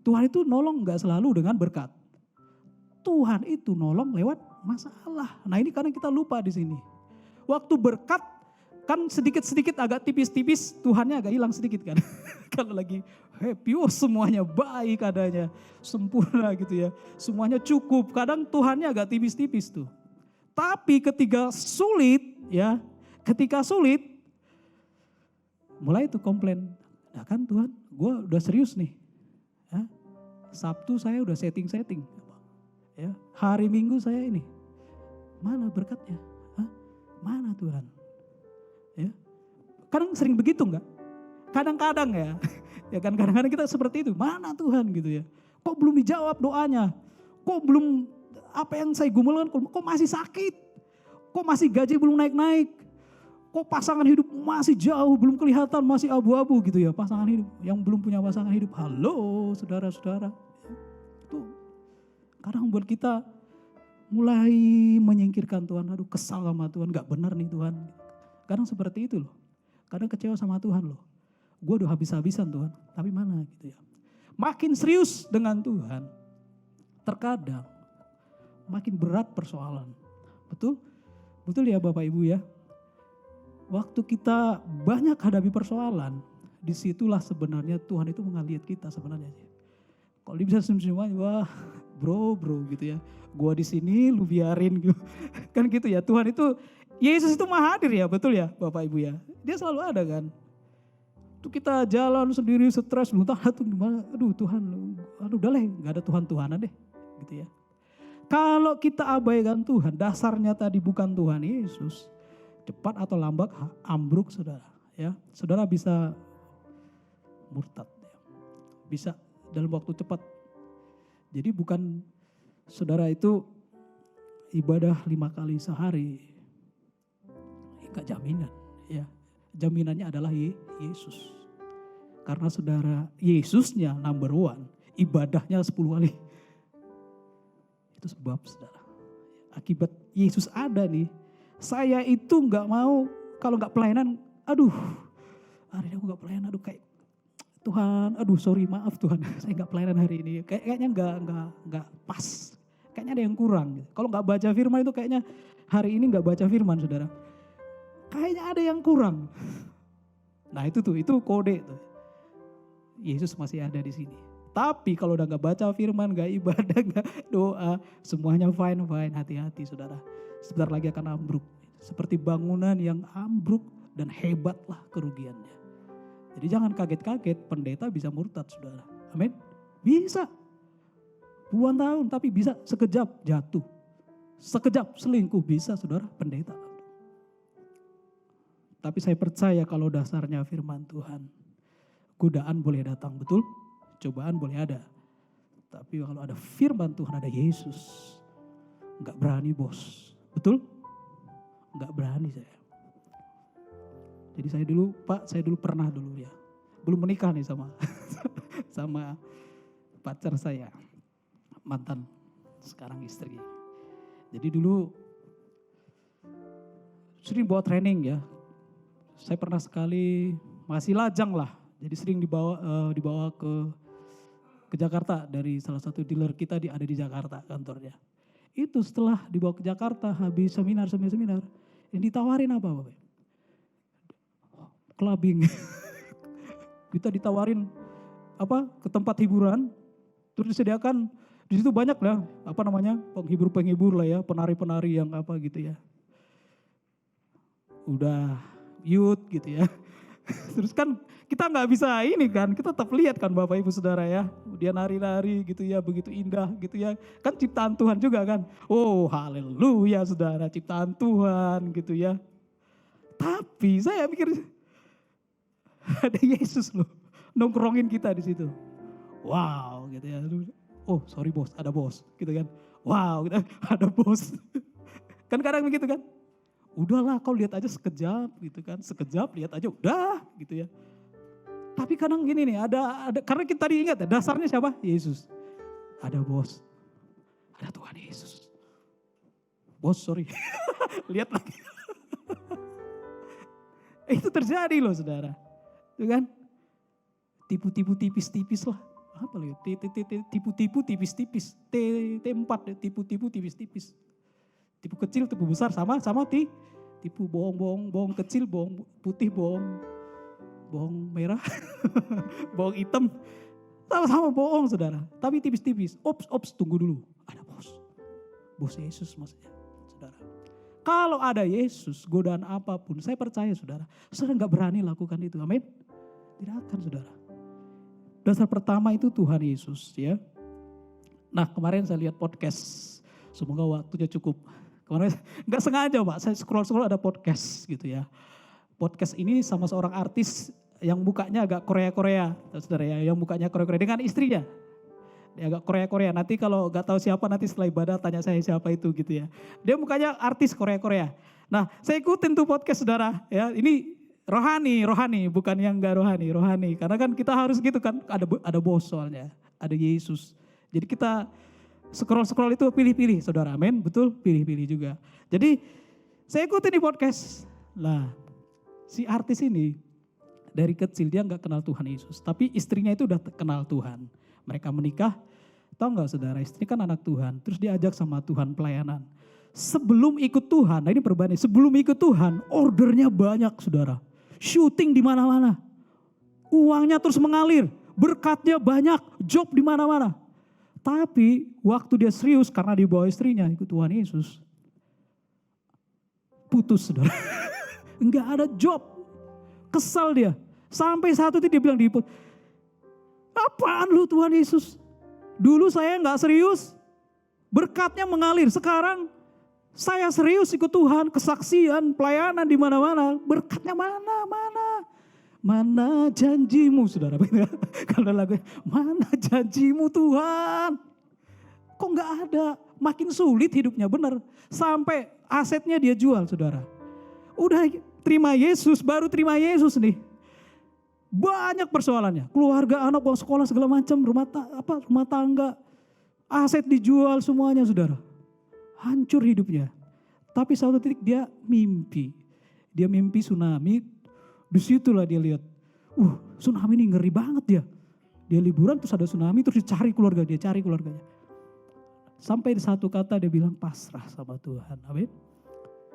Tuhan itu nolong gak selalu dengan berkat. Tuhan itu nolong lewat masalah. Nah ini kadang kita lupa di sini. Waktu berkat kan sedikit-sedikit agak tipis-tipis, Tuhannya agak hilang sedikit kan. Kalau lagi happy, semuanya baik adanya, sempurna gitu ya. Semuanya cukup, kadang Tuhannya agak tipis-tipis tuh. Tapi ketika sulit ya, mulai tuh komplain. Nah kan Tuhan, gue udah serius nih. Ya, Sabtu saya udah setting. Ya, hari Minggu saya ini. Mana berkatnya? Hah? Mana Tuhan? Ya, kadang sering begitu enggak? Kadang-kadang ya. Ya kan kadang-kadang kita seperti itu. Mana Tuhan gitu ya. Kok belum dijawab doanya? Kok belum apa yang saya gumulkan? Kok masih sakit? Kok masih gaji belum naik-naik? Kok pasangan hidup masih jauh, belum kelihatan, masih abu-abu gitu ya pasangan hidup. Yang belum punya pasangan hidup. Halo saudara-saudara. Itu kadang buat kita mulai menyingkirkan Tuhan. Aduh kesal sama Tuhan, gak benar nih Tuhan. Kadang seperti itu loh. Kadang kecewa sama Tuhan loh. Gue udah habis-habisan Tuhan, tapi mana gitu ya. Makin serius dengan Tuhan, terkadang makin berat persoalan. Betul? Betul ya Bapak Ibu ya. Waktu kita banyak hadapi persoalan, disitulah sebenarnya Tuhan itu mengelihat kita sebenarnya. Kalau dia bisa senyum-senyum aja, wah bro gitu ya. Gua di sini lu biarin gitu. Kan gitu ya, Tuhan itu, Yesus itu maha hadir ya, betul ya Bapak Ibu ya. Dia selalu ada kan. Tuh kita jalan sendiri stres, lu tahu tuh gimana, aduh Tuhan, aduh udah lah gak ada Tuhan-Tuhanan deh gitu ya. Kalau kita abaikan Tuhan, dasarnya tadi bukan Tuhan Yesus, cepat atau lambat ambruk saudara. Ya, saudara bisa murtad, ya. Bisa dalam waktu cepat. Jadi bukan saudara itu ibadah 5 kali sehari, enggak jaminan. Ya, jaminannya adalah Yesus. Karena saudara Yesusnya number 1, ibadahnya 10 kali. Itu sebab saudara, akibat Yesus ada nih, saya itu nggak mau kalau nggak pelayanan, aduh hari ini aku nggak pelayanan, aduh kayak Tuhan, aduh sorry maaf Tuhan, saya nggak pelayanan hari ini, kayaknya nggak pas, kayaknya ada yang kurang. Kalau nggak baca firman itu kayaknya hari ini nggak baca firman saudara, kayaknya ada yang kurang. Nah itu kode tuh, Yesus masih ada di sini. Tapi kalau udah gak baca firman, gak ibadah, gak doa, semuanya fine, hati-hati saudara. Sebentar lagi akan ambruk. Seperti bangunan yang ambruk dan hebatlah kerugiannya. Jadi jangan kaget-kaget pendeta bisa murtad saudara. Amin. Bisa. Puluhan tahun tapi bisa sekejap jatuh. Sekejap selingkuh bisa saudara pendeta. Tapi saya percaya kalau dasarnya firman Tuhan. Godaan boleh datang, betul? Cobaan boleh ada. Tapi kalau ada firman Tuhan, ada Yesus. Enggak berani bos, betul? Enggak berani saya. Jadi saya dulu pernah dulu ya. Belum menikah nih sama sama pacar saya. Mantan, sekarang istri. Jadi dulu sering bawa training ya. Saya pernah sekali masih lajang lah. Jadi sering dibawa ke Jakarta dari salah satu dealer kita ada di Jakarta kantornya. Itu setelah dibawa ke Jakarta habis seminar, yang ditawarin apa Bapak? Clubbing. Kita ditawarin ke tempat hiburan, terus disediakan di situ banyak lah penghibur lah ya, penari-penari yang gitu ya. Udah youth gitu ya. Terus kan kita nggak bisa ini kan, kita tetap lihat kan Bapak Ibu Saudara ya. Dia nari-nari gitu ya, begitu indah gitu ya. Kan ciptaan Tuhan juga kan. Oh haleluya saudara, ciptaan Tuhan gitu ya. Tapi saya mikir ada Yesus loh, nongkrongin kita di situ. Wow gitu ya. Oh sorry bos, ada bos gitu kan. Wow gitu, ada bos. Kan kadang begitu kan. Udahlah kau lihat aja sekejap gitu kan. Sekejap lihat aja udah gitu ya. Tapi kadang gini nih, ada karena kita tadi ingat ya, dasarnya siapa? Yesus. Ada bos. Ada Tuhan Yesus. Bos sorry. Lihat lagi. Itu terjadi loh saudara. Itu kan. Tipu-tipu tipis-tipis lah. Apa lagi? Tipu-tipu tipis-tipis. T4 tipu-tipu tipis-tipis. Tipu kecil, tipu besar sama tipu bohong kecil, bohong putih, bohong merah, bohong hitam. Sama-sama bohong saudara. Tapi tipis-tipis. Ops, tunggu dulu. Ada bos Yesus maksudnya saudara. Kalau ada Yesus, godaan apapun, saya percaya saudara gak berani lakukan itu. Amin. Tidak akan saudara. Dasar pertama itu Tuhan Yesus ya. Nah kemarin saya lihat podcast. Semoga waktunya cukup. Kemarin gak sengaja Pak, saya scroll ada podcast gitu ya. Podcast ini sama seorang artis yang mukanya agak Korea-Korea. Saudara ya, yang mukanya Korea-Korea dengan istrinya. Dia agak Korea-Korea, nanti kalau gak tahu siapa nanti setelah ibadah tanya saya siapa itu gitu ya. Dia mukanya artis Korea-Korea. Nah saya ikutin tuh podcast saudara ya, ini rohani, bukan yang gak rohani. Karena kan kita harus gitu kan, ada bos soalnya, ada Yesus. Jadi kita scroll itu pilih-pilih saudara, amin, betul, pilih-pilih juga. Jadi saya ikutin di podcast. Lah si artis ini dari kecil dia gak kenal Tuhan Yesus. Tapi istrinya itu udah kenal Tuhan. Mereka menikah, tahu gak saudara, istri kan anak Tuhan. Terus diajak sama Tuhan pelayanan. Sebelum ikut Tuhan, nah ini perbandingan, sebelum ikut Tuhan ordernya banyak saudara. Syuting di mana-mana. Uangnya terus mengalir, berkatnya banyak, job di mana-mana. Tapi waktu dia serius karena dibawa istrinya ikut Tuhan Yesus. Putus saudara. Enggak ada job. Kesal dia. Sampai satu titik dia bilang apaan lu Tuhan Yesus? Dulu saya enggak serius. Berkatnya mengalir. Sekarang saya serius ikut Tuhan. Kesaksian, pelayanan di mana-mana. Berkatnya mana janjimu saudara. Kalau lagu mana janjimu Tuhan. Kok gak ada. Makin sulit hidupnya benar. Sampai asetnya dia jual saudara. Udah terima Yesus, baru terima Yesus nih. Banyak persoalannya. Keluarga, anak, uang sekolah segala macam. Rumah tangga. Aset dijual semuanya saudara. Hancur hidupnya. Tapi suatu titik dia mimpi. Dia mimpi tsunami. Disitulah dia lihat, tsunami ini ngeri banget dia. Dia liburan terus ada tsunami terus dia cari keluarganya. Sampai di satu kata dia bilang pasrah sama Tuhan, amin.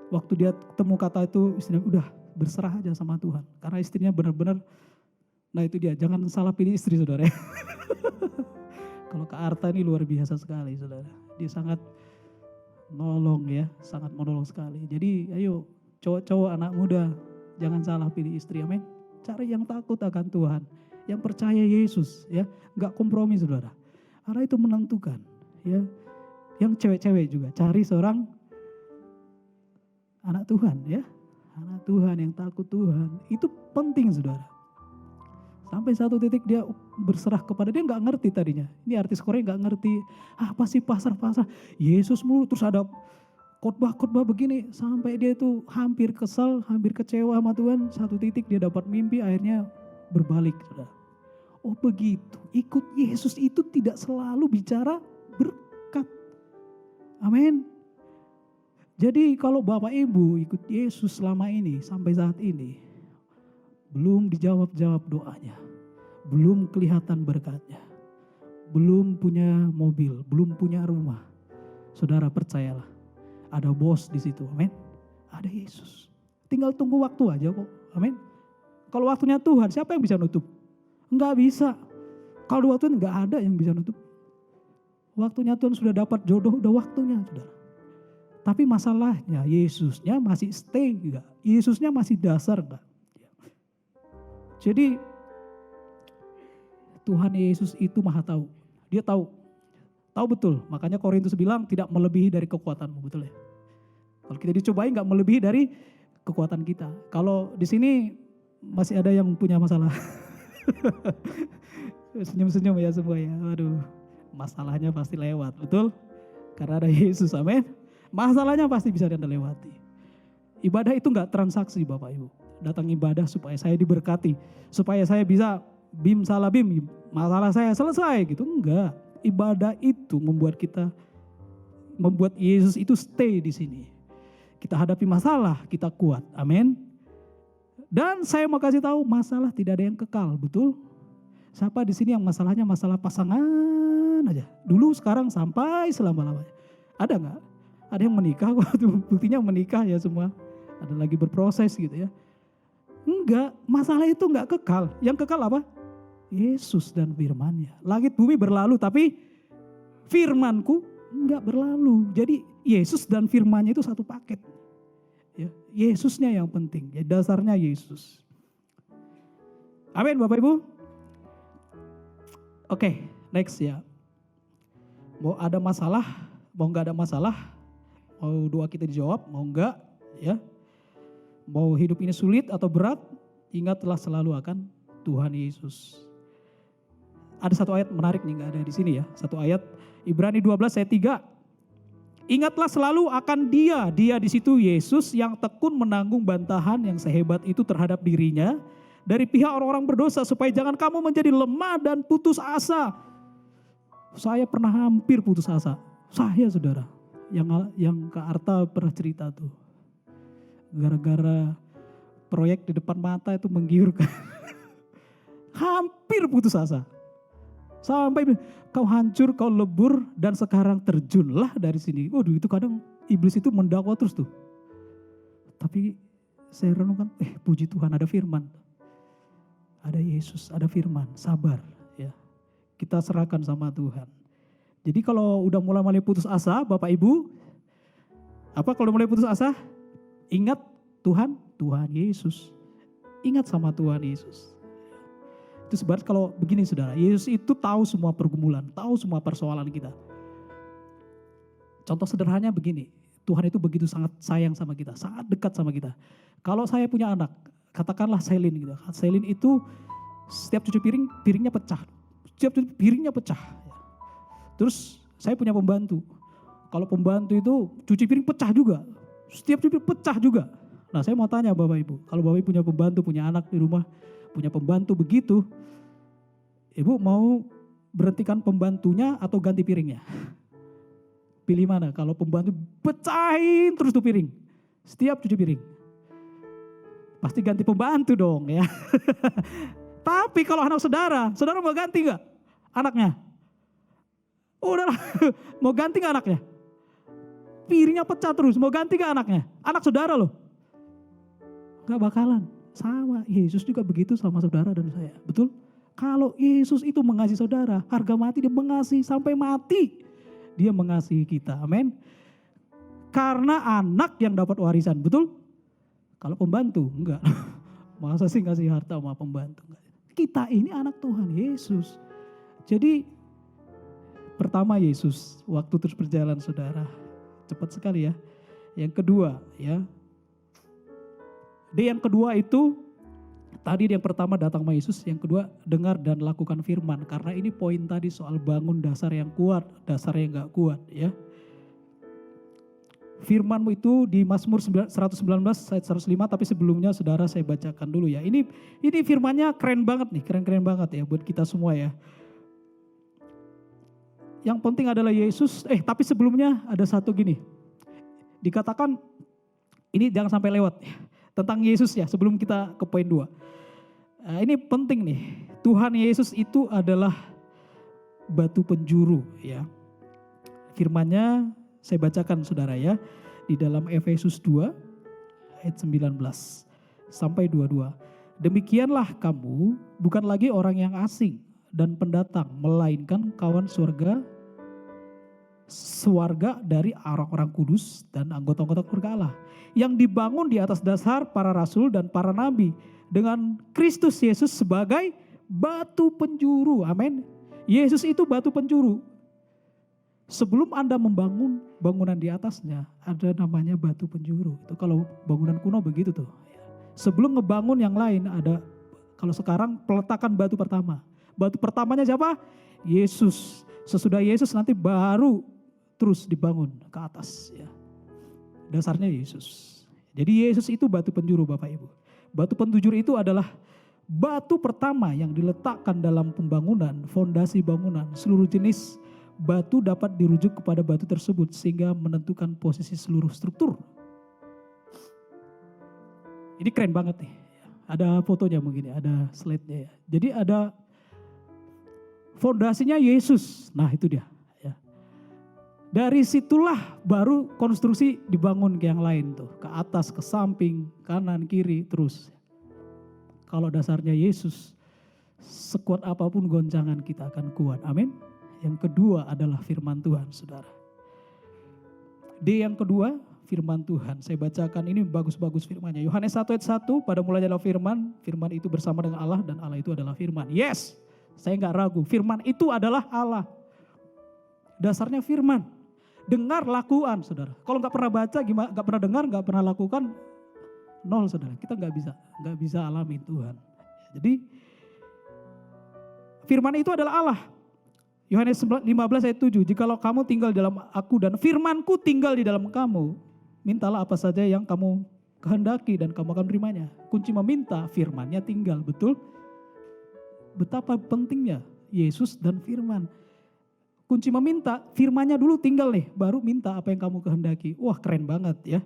Waktu dia ketemu kata itu istrinya udah berserah aja sama Tuhan. Karena istrinya benar-benar, nah itu dia jangan salah pilih istri saudara. Kalau Kak Arta ini luar biasa sekali saudara. Dia sangat menolong sekali. Jadi ayo cowok-cowok anak muda. Jangan salah pilih istri, amin. Cari yang takut akan Tuhan, yang percaya Yesus, ya, nggak kompromi saudara. Karena itu menentukan, ya. Yang cewek-cewek juga cari seorang anak Tuhan, ya, anak Tuhan yang takut Tuhan. Itu penting saudara. Sampai satu titik dia berserah kepada, dia nggak ngerti tadinya. Ini artis Korea nggak ngerti, apa sih pasar-pasar, Yesus mulu, terus ada khotbah-khotbah begini. Sampai dia itu hampir kesal, hampir kecewa sama Tuhan. Satu titik dia dapat mimpi, akhirnya berbalik. Saudara. Oh begitu, ikut Yesus itu tidak selalu bicara berkat. Amin. Jadi kalau Bapak Ibu ikut Yesus selama ini, sampai saat ini, belum dijawab-jawab doanya, belum kelihatan berkatnya, belum punya mobil, belum punya rumah. Saudara percayalah, ada bos di situ, amin. Ada Yesus. Tinggal tunggu waktu aja kok, amin. Kalau waktunya Tuhan, siapa yang bisa nutup? Enggak bisa. Kalau waktunya enggak ada yang bisa nutup. Waktunya Tuhan sudah dapat jodoh, udah waktunya, saudara. Tapi masalahnya Yesusnya masih stay enggak? Yesusnya masih dasar enggak? Jadi Tuhan Yesus itu maha tahu. Dia tahu betul. Makanya Korintus bilang tidak melebihi dari kekuatanmu, betul ya. Kalau kita dicobain nggak melebihi dari kekuatan kita. Kalau di sini masih ada yang punya masalah. Senyum-senyum ya semua ya. Waduh, masalahnya pasti lewat, betul? Karena ada Yesus, amin. Masalahnya pasti bisa Anda lewati. Ibadah itu nggak transaksi Bapak Ibu. Datang ibadah supaya saya diberkati, supaya saya bisa bim salah bim, masalah saya selesai gitu. Enggak, ibadah itu membuat Yesus itu stay di sini. Kita hadapi masalah, kita kuat, amin. Dan saya mau kasih tahu, masalah tidak ada yang kekal, betul? Siapa di sini yang masalahnya masalah pasangan aja, dulu sekarang sampai selama-lamanya? Ada nggak? Ada yang menikah, waktu buktinya menikah ya semua. Ada lagi berproses gitu ya. Enggak, masalah itu enggak kekal. Yang kekal apa? Yesus dan firman-Nya. Langit bumi berlalu tapi firman-Ku enggak berlalu. Jadi Yesus dan firman-Nya itu satu paket. Ya, Yesusnya yang penting. Ya, dasarnya Yesus. Amin Bapak Ibu. Oke, next ya. Mau ada masalah, mau enggak ada masalah, mau doa kita dijawab, mau enggak ya. Mau hidup ini sulit atau berat, ingatlah selalu akan Tuhan Yesus. Ada satu ayat menarik nih, gak ada di sini ya. Satu ayat, Ibrani 12 ayat 3. Ingatlah selalu akan dia di situ Yesus yang tekun menanggung bantahan yang sehebat itu terhadap dirinya dari pihak orang-orang berdosa, supaya jangan kamu menjadi lemah dan putus asa. Saya pernah hampir putus asa. Saya saudara, yang Kak Arta pernah cerita tuh. Gara-gara proyek di depan mata itu menggiurkan. Hampir putus asa. Sampai kau hancur, kau lebur dan sekarang terjunlah dari sini. Waduh, itu kadang iblis itu mendakwa terus tuh. Tapi saya renungkan, puji Tuhan ada firman. Ada Yesus, ada firman, sabar ya. Kita serahkan sama Tuhan. Jadi kalau udah mulai putus asa, Bapak Ibu, apa kalau mulai putus asa? Ingat Tuhan Yesus. Ingat sama Tuhan Yesus. Itu sebab kalau begini saudara, Yesus itu tahu semua pergumulan, tahu semua persoalan kita. Contoh sederhananya begini, Tuhan itu begitu sangat sayang sama kita, sangat dekat sama kita. Kalau saya punya anak, katakanlah Selin gitu. Selin itu setiap cuci piring, piringnya pecah. Setiap cuci piringnya pecah. Terus saya punya pembantu. Kalau pembantu itu cuci piring pecah juga. Setiap cuci pecah juga. Nah saya mau tanya Bapak Ibu, kalau Bapak Ibu punya pembantu, punya anak di rumah, punya pembantu begitu, Ibu mau berhentikan pembantunya atau ganti piringnya? Pilih mana? Kalau pembantu pecahin terus tuh piring, setiap cuci piring. Pasti ganti pembantu dong ya. Tapi kalau anak saudara mau ganti gak anaknya? Udah mau ganti gak anaknya? Piringnya pecah terus, mau ganti gak anaknya? Anak saudara loh. Gak bakalan. Sama, Yesus juga begitu sama saudara dan saya. Betul? Kalau Yesus itu mengasihi saudara, harga mati dia mengasihi sampai mati. Dia mengasihi kita, amin. Karena anak yang dapat warisan, betul? Kalau pembantu, enggak. Masa sih ngasih harta sama pembantu? Kita ini anak Tuhan Yesus. Jadi pertama Yesus, waktu terus berjalan saudara. Cepat sekali ya. Yang kedua ya. Yang kedua itu, tadi yang pertama datang sama Yesus, yang kedua dengar dan lakukan firman. Karena ini poin tadi soal bangun dasar yang kuat, dasar yang gak kuat ya. Firmanmu itu di Mazmur 119 ayat 105, tapi sebelumnya saudara saya bacakan dulu ya. Ini firmannya keren banget nih, keren-keren banget ya buat kita semua ya. Yang penting adalah Yesus, tapi sebelumnya ada satu gini. Dikatakan, ini jangan sampai lewat ya, tentang Yesus ya sebelum kita ke poin 2. Ini penting nih, Tuhan Yesus itu adalah batu penjuru ya. Firmannya saya bacakan saudara ya, di dalam Efesus 2 ayat 19 sampai 22. Demikianlah kamu bukan lagi orang yang asing dan pendatang, melainkan kawan swarga dari orang-orang kudus dan anggota-anggota keluarga Allah, yang dibangun di atas dasar para rasul dan para nabi, dengan Kristus Yesus sebagai batu penjuru. Amin. Yesus itu batu penjuru. Sebelum Anda membangun bangunan di atasnya, ada namanya batu penjuru. Itu kalau bangunan kuno begitu tuh. Sebelum ngebangun yang lain ada, kalau sekarang peletakan batu pertama. Batu pertamanya siapa? Yesus. Sesudah Yesus nanti baru terus dibangun ke atas ya. Dasarnya Yesus. Jadi Yesus itu batu penjuru Bapak Ibu. Batu penjuru itu adalah batu pertama yang diletakkan dalam pembangunan, fondasi bangunan, seluruh jenis batu dapat dirujuk kepada batu tersebut sehingga menentukan posisi seluruh struktur. Ini keren banget nih. Ada fotonya mungkin ya, ada slide-nya ya. Jadi ada fondasinya Yesus. Nah itu dia. Ya. Dari situlah baru konstruksi dibangun ke yang lain tuh. Ke atas, ke samping, kanan, kiri, terus. Kalau dasarnya Yesus, sekuat apapun goncangan kita akan kuat. Amin. Yang kedua adalah firman Tuhan, saudara. D yang kedua, firman Tuhan. Saya bacakan ini bagus-bagus firmannya. Yohanes 1 ayat 1, pada mulanya adalah firman. Firman itu bersama dengan Allah dan Allah itu adalah firman. Yes, saya nggak ragu. Firman itu adalah Allah. Dasarnya firman. Dengar, lakukan, saudara. Kalau nggak pernah baca, gimana? Nggak pernah dengar, nggak pernah lakukan, nol, saudara. Kita nggak bisa alami Tuhan. Jadi firman itu adalah Allah. Yohanes 15 ayat 7, jikalau kamu tinggal di dalam aku dan firmanku tinggal di dalam kamu, mintalah apa saja yang kamu kehendaki dan kamu akan menerimanya. Kunci meminta, firmannya tinggal, betul? Betapa pentingnya Yesus dan firman. Kunci meminta, firmannya dulu tinggal nih, baru minta apa yang kamu kehendaki. Wah keren banget ya.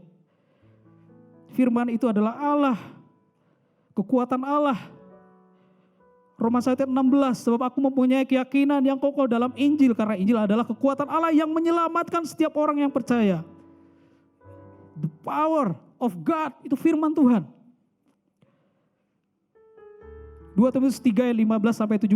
Firman itu adalah Allah, kekuatan Allah. Roma 1 ayat 16, sebab aku mempunyai keyakinan yang kokoh dalam Injil, karena Injil adalah kekuatan Allah yang menyelamatkan setiap orang yang percaya. The power of God, itu firman Tuhan. 2 Timotius 3 ayat 15 sampai 17.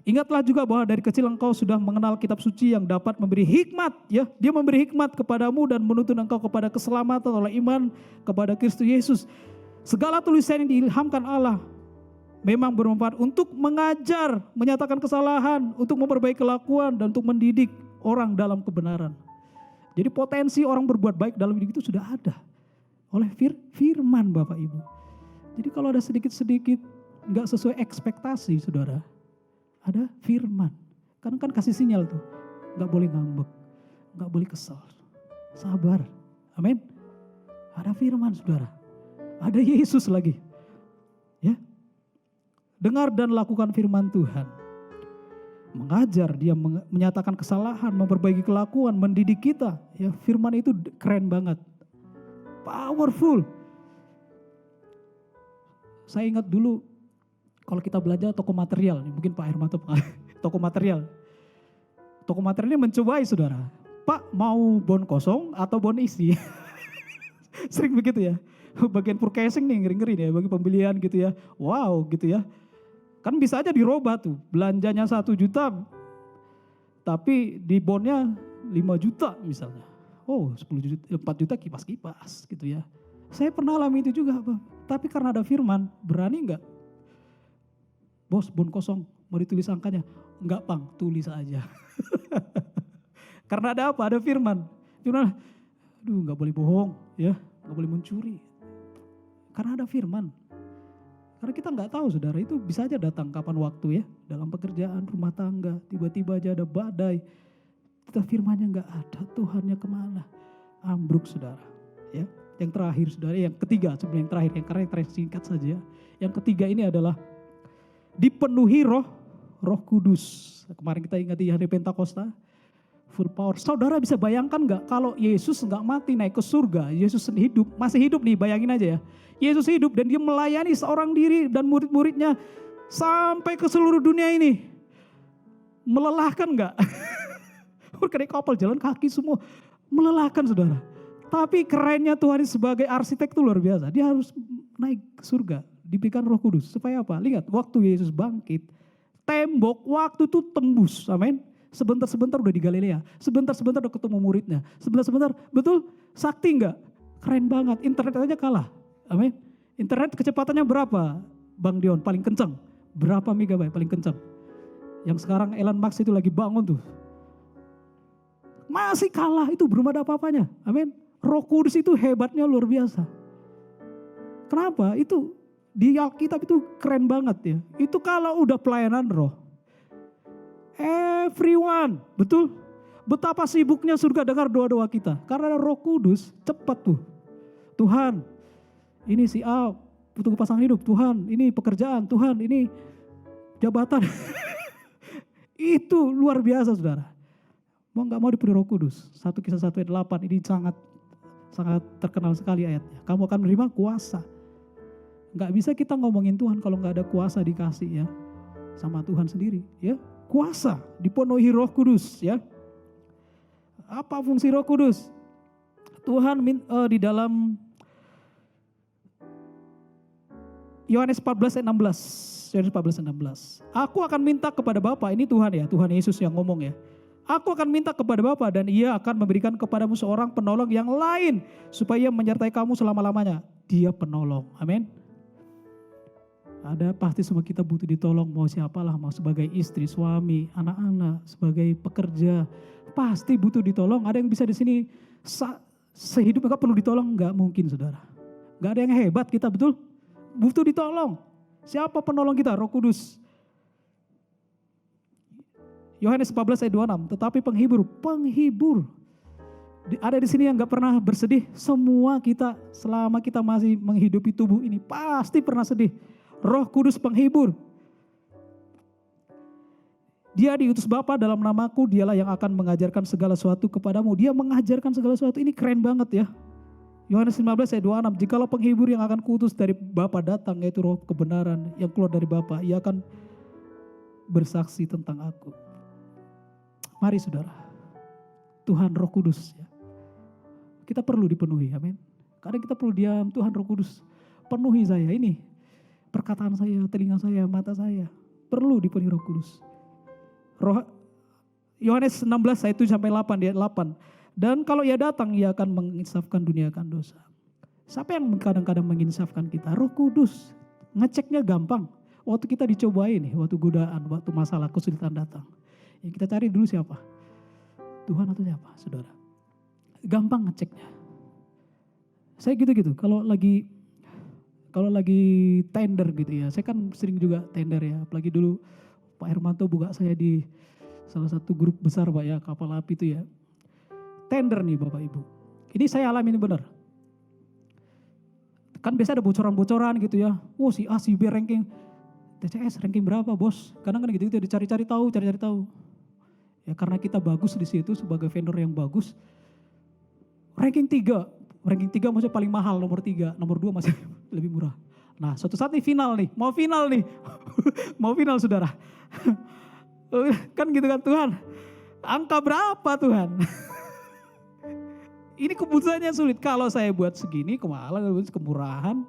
Ingatlah juga bahwa dari kecil engkau sudah mengenal kitab suci yang dapat memberi hikmat, ya. Dia memberi hikmat kepadamu dan menuntun engkau kepada keselamatan oleh iman kepada Kristus Yesus. Segala tulisan yang diilhamkan Allah memang bermanfaat untuk mengajar, menyatakan kesalahan, untuk memperbaiki kelakuan, dan untuk mendidik orang dalam kebenaran. Jadi potensi orang berbuat baik dalam hidup itu sudah ada oleh firman Bapak Ibu. Jadi kalau ada sedikit-sedikit gak sesuai ekspektasi saudara, ada firman. Karena kan kasih sinyal tuh, gak boleh ngambek, gak boleh kesal, sabar. Amin. Ada firman saudara, ada Yesus lagi. Ya. Dengar dan lakukan firman Tuhan. Mengajar, dia menyatakan kesalahan, memperbaiki kelakuan, mendidik kita. Ya, firman itu keren banget. Powerful. Saya ingat dulu kalau kita belajar toko material, mungkin Pak Hermanto toko material. Toko material ini mencobai saudara. Pak mau bon kosong atau bon isi? Sering begitu ya. Bagian purchasing nih ngeri-ngeri nih ya, bagi pembelian gitu ya. Wow gitu ya. Kan bisa aja dirubah tuh, belanjanya 1 juta, tapi di bonnya 5 juta misalnya. Oh 10 juta, 4 juta kipas-kipas gitu ya. Saya pernah alami itu juga, Bang. Tapi karena ada firman, berani enggak? Bos, bon kosong, mau ditulis angkanya. Enggak, Bang, tulis aja. Karena ada apa? Ada firman. Firman, aduh enggak boleh bohong, ya, enggak boleh mencuri. Karena ada firman. Karena kita enggak tahu, saudara, itu bisa aja datang kapan waktu ya. Dalam pekerjaan, rumah tangga, tiba-tiba aja ada badai. Kita firmannya enggak ada, Tuhannya kemana? Ambruk, saudara. Ya. Yang terakhir, saudara, yang ketiga, sebelum yang terakhir, karena yang terakhir singkat saja. Yang ketiga ini adalah dipenuhi Roh Kudus. Kemarin kita ingat di hari Pentakosta, full power. Saudara bisa bayangkan nggak kalau Yesus nggak mati naik ke surga, Yesus hidup, masih hidup nih, bayangin aja ya. Yesus hidup dan dia melayani seorang diri dan murid-muridnya sampai ke seluruh dunia ini. Melelahkan nggak? Kayak kapal jalan kaki semua, melelahkan, saudara. Tapi kerennya Tuhan sebagai arsitek itu luar biasa. Dia harus naik ke surga, diberikan Roh Kudus. Supaya apa? Lihat, waktu Yesus bangkit, tembok waktu itu tembus. Amin. Sebentar-sebentar udah di Galilea. Sebentar-sebentar udah ketemu muridnya. Sebentar-sebentar, betul? Sakti enggak? Keren banget. Internet aja kalah. Amin. Internet kecepatannya berapa, Bang Dion? Paling kencang. Berapa megabyte paling kencang? Yang sekarang Elon Musk itu lagi bangun tuh. Masih kalah, itu belum ada apa-apanya. Amin. Roh Kudus itu hebatnya luar biasa. Kenapa? Itu di Alkitab itu keren banget ya. Itu kalau udah pelayanan roh. Everyone, betul? Betapa sibuknya surga dengar doa-doa kita. Karena ada Roh Kudus, cepat tuh. Tuhan, ini si A butuh pasangan hidup. Tuhan, ini pekerjaan. Tuhan, ini jabatan. Itu luar biasa, saudara. Mau nggak mau dipenuhi Roh Kudus. 1 Kisah 1 ayat 8 ini sangat terkenal sekali ayatnya. Kamu akan menerima kuasa. Nggak bisa kita ngomongin Tuhan kalau nggak ada kuasa dikasih ya sama Tuhan sendiri. Ya, kuasa dipenuhi Roh Kudus ya. Apa fungsi Roh Kudus? Tuhan di dalam Yohanes 14 ayat 16. Yohanes 14 ayat 16. Aku akan minta kepada Bapa, ini Tuhan ya, Tuhan Yesus yang ngomong ya. Aku akan minta kepada Bapa dan ia akan memberikan kepadamu seorang penolong yang lain supaya menyertai kamu selama-lamanya. Dia penolong. Amin. Ada pasti semua kita butuh ditolong, mau siapalah, mau sebagai istri, suami, anak-anak, sebagai pekerja, pasti butuh ditolong. Ada yang bisa di sini sehidup enggak perlu ditolong? Enggak mungkin, saudara. Enggak ada yang hebat kita, betul? Butuh ditolong. Siapa penolong kita? Roh Kudus. Yohanes 14 ayat 26, tetapi penghibur. Ada di sini yang gak pernah bersedih. Semua kita selama kita masih menghidupi tubuh ini pasti pernah sedih. Roh Kudus penghibur. Dia diutus Bapa dalam namaku, dialah yang akan mengajarkan segala sesuatu kepadamu. Dia mengajarkan segala sesuatu, ini keren banget ya. Yohanes 15 ayat 26, jikalau penghibur yang akan kuutus dari Bapa datang, yaitu Roh kebenaran yang keluar dari Bapa, ia akan bersaksi tentang aku. Mari saudara, Tuhan Roh Kudus ya. Kita perlu dipenuhi, amin. Kadang kita perlu diam, Tuhan Roh Kudus penuhi saya ini. Perkataan saya, telinga saya, mata saya. Perlu dipenuhi Roh Kudus. Yohanes 16 ayat 7 sampai 8, dia 8. Dan kalau ia datang, ia akan menginsafkan dunia akan dosa. Siapa yang kadang-kadang menginsafkan kita? Roh Kudus. Ngeceknya gampang. Waktu kita dicobain nih, waktu godaan, waktu masalah kesulitan datang. Yang kita cari dulu siapa? Tuhan atau siapa, saudara? Gampang ngeceknya. Saya gitu-gitu, kalau lagi tender gitu ya. Saya kan sering juga tender ya. Apalagi dulu Pak Hermanto buka saya di salah satu grup besar Pak ya, kapal api itu ya. Tender nih Bapak Ibu. Ini saya alami ini benar. Kan biasa ada bocoran-bocoran gitu ya. Oh si A, si B ranking. TCS ranking berapa bos? Kadang kan gitu-gitu dicari-cari tahu. Ya karena kita bagus di situ sebagai vendor yang bagus. Ranking 3 maksudnya paling mahal, nomor 3, nomor 2 masih lebih murah. Nah suatu saat nih final nih, mau final saudara. Kan gitu kan Tuhan, angka berapa Tuhan? Ini keputusannya sulit, kalau saya buat segini kemahalan, kemurahan,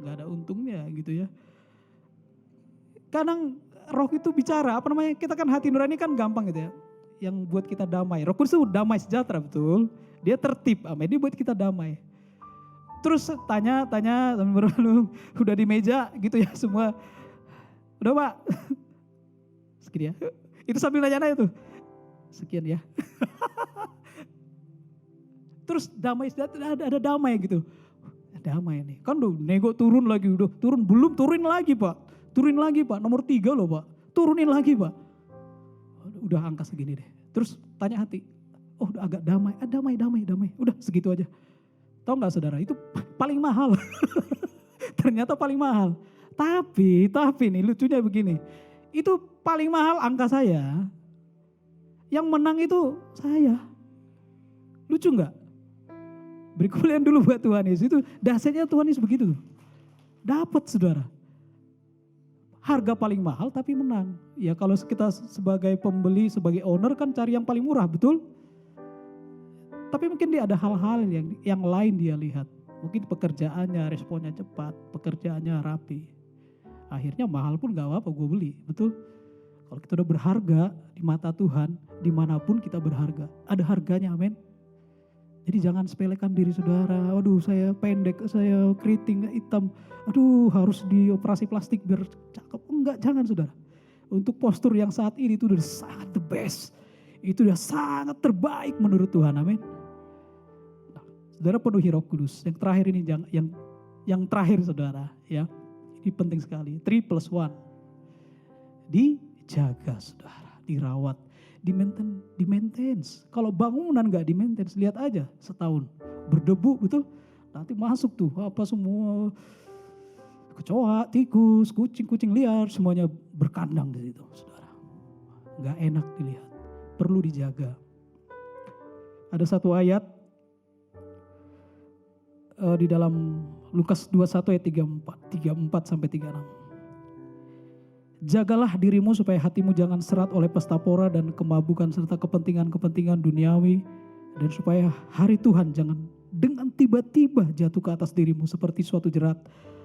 gak ada untungnya gitu ya. Kadang roh itu bicara, kita kan hati nurani kan gampang gitu ya. Yang buat kita damai, Roh Kudus itu damai sejahtera betul. Dia tertib, amin, dia buat kita damai. Terus tanya sambil berlalu, udah di meja gitu ya semua. Udah Pak, sekian ya. Itu sambil nanya-nanya tuh, sekian ya. Terus damai, ada damai gitu. Damai nih, kan udah nego turun lagi, udah turun, belum turunin lagi Pak. Turunin lagi Pak, nomor 3 loh Pak. Turunin lagi Pak. Udah angka segini deh. Terus tanya hati, oh udah agak damai, damai. Udah segitu aja. Tahu nggak saudara, itu paling mahal. Ternyata paling mahal. Tapi nih lucunya begini. Itu paling mahal angka saya. Yang menang itu saya. Lucu nggak? Beri kemuliaan dulu buat Tuhan Yesus. Itu dahsyatnya Tuhan Yesus begitu tuh. Dapat saudara. Harga paling mahal tapi menang. Ya kalau kita sebagai pembeli, sebagai owner kan cari yang paling murah, betul? Tapi mungkin dia ada hal-hal yang lain dia lihat. Mungkin pekerjaannya, responnya cepat, pekerjaannya rapi. Akhirnya mahal pun gak apa-apa gue beli, betul? Kalau kita udah berharga di mata Tuhan, dimanapun kita berharga. Ada harganya, amin. Jadi jangan sepelekan diri saudara. Waduh saya pendek, saya keriting, hitam. Aduh harus dioperasi plastik biar cakep. Enggak, jangan saudara. Untuk postur yang saat ini itu udah sangat the best. Itu udah sangat terbaik menurut Tuhan, amin. Nah, saudara penuhi Roh Kudus. Yang terakhir ini, yang terakhir saudara, ya, ini penting sekali. 3+1, dijaga saudara, dirawat, di-maintenance. Kalau bangunan gak di-maintenance, lihat aja setahun berdebu, betul? Nanti masuk tuh apa semua kecoa, tikus, kucing liar, semuanya berkandang di situ, saudara. Gak enak dilihat. Perlu dijaga. Ada satu ayat di dalam Lukas 21 ayat 34 sampai 36. Jagalah dirimu supaya hatimu jangan serat oleh pesta pora dan kemabukan serta kepentingan-kepentingan duniawi, dan supaya hari Tuhan jangan dengan tiba-tiba jatuh ke atas dirimu seperti suatu jerat,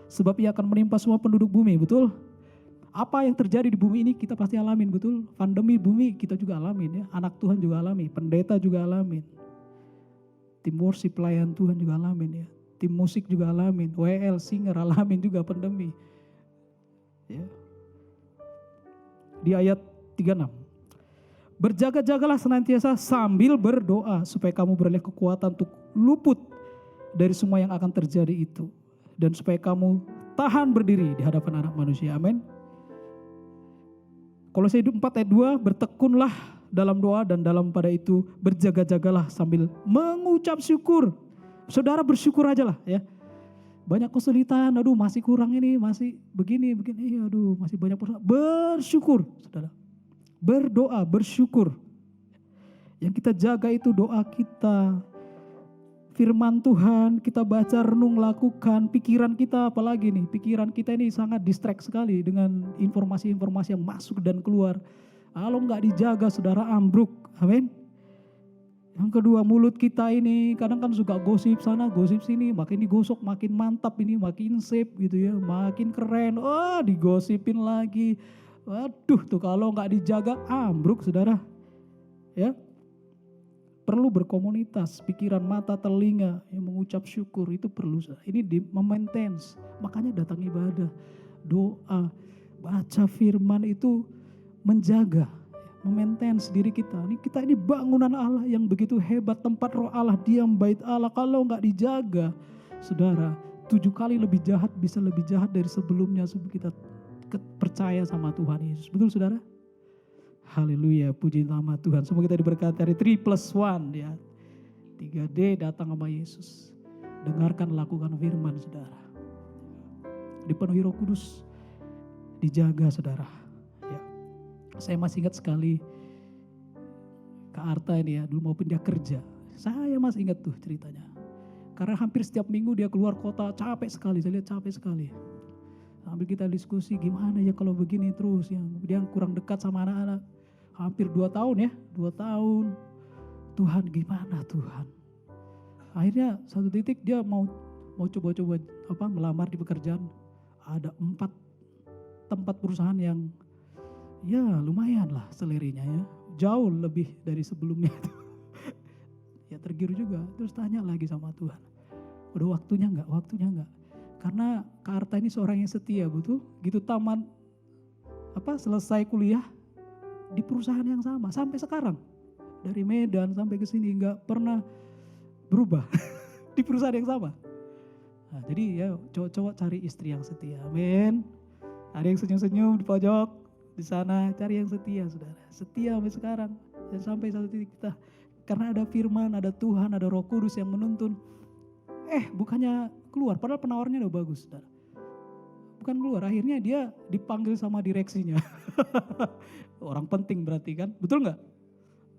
sebab ia akan menimpa semua penduduk bumi, betul? Apa yang terjadi di bumi ini kita pasti alamin, betul? Pandemi bumi kita juga alamin ya. Anak Tuhan juga alami, pendeta juga alamin. Tim worship pelayan Tuhan juga alamin ya. Tim musik juga alamin, WL singer alamin juga pandemi. Ya. Di ayat 36. Berjaga-jagalah senantiasa sambil berdoa supaya kamu beroleh kekuatan untuk luput dari semua yang akan terjadi itu, dan supaya kamu tahan berdiri di hadapan anak manusia. Amin. Kolose 4 ayat 2, bertekunlah dalam doa dan dalam pada itu berjaga-jagalah sambil mengucap syukur. Saudara bersyukur aja lah ya. Banyak kesulitan, aduh masih kurang ini, masih begini, aduh masih banyak persoalan. Bersyukur saudara. Berdoa, bersyukur. Yang kita jaga itu doa kita. Firman Tuhan kita baca, renung, lakukan. Pikiran kita apalagi nih, pikiran kita ini sangat distract sekali dengan informasi-informasi yang masuk dan keluar. Kalau nggak dijaga saudara ambruk, amin. Yang kedua, mulut kita ini kadang kan suka gosip sana, gosip sini, makin digosok makin mantap ini, makin sip gitu ya, makin keren. Oh digosipin lagi. Waduh tuh kalau nggak dijaga ambruk saudara. Ya. Perlu berkomunitas, pikiran, mata, telinga yang mengucap syukur itu perlu. Ini di maintenance. Makanya datang ibadah, doa, baca firman itu menjaga, maintenance diri kita. Kita ini bangunan Allah yang begitu hebat, tempat roh Allah, diam bait Allah. Kalau nggak dijaga, saudara, 7 kali lebih jahat, bisa lebih jahat dari sebelumnya sebelum kita percaya sama Tuhan Yesus. Betul saudara? Haleluya, puji nama Tuhan. Semoga kita diberkati dari 3+1 ya. 3D datang sama Yesus. Dengarkan, lakukan firman saudara. Dipenuhi Roh Kudus. Dijaga saudara. Ya. Saya masih ingat sekali Kak Arta ini ya, dulu mau pindah kerja. Saya masih ingat tuh ceritanya. Karena hampir setiap minggu dia keluar kota, capek sekali. Saya lihat capek sekali. Sambil kita diskusi gimana ya kalau begini terus. Dia kurang dekat sama anak-anak. Hampir 2 tahun ya, 2 tahun. Tuhan gimana Tuhan? Akhirnya satu titik dia mau coba-coba melamar di pekerjaan. Ada 4 tempat perusahaan yang ya lumayan lah selerinya ya. Jauh lebih dari sebelumnya itu. Ya tergiur juga. Terus tanya lagi sama Tuhan. Udah waktunya enggak? Waktunya enggak? Karena Kak Arta ini seorang yang setia, betul? Gitu tamat selesai kuliah di perusahaan yang sama sampai sekarang. Dari Medan sampai ke sini enggak pernah berubah di perusahaan yang sama. Nah, jadi ya cowok-cowok cari istri yang setia. Amin. Ada yang senyum-senyum di pojok di sana, cari yang setia, saudara. Setia sampai sekarang dan sampai satu titik kita. Karena ada firman, ada Tuhan, ada Roh Kudus yang menuntun. Bukannya keluar, padahal penawarnya udah bagus, saudara. Bukan keluar, akhirnya dia dipanggil sama direksinya. Orang penting berarti kan, betul nggak?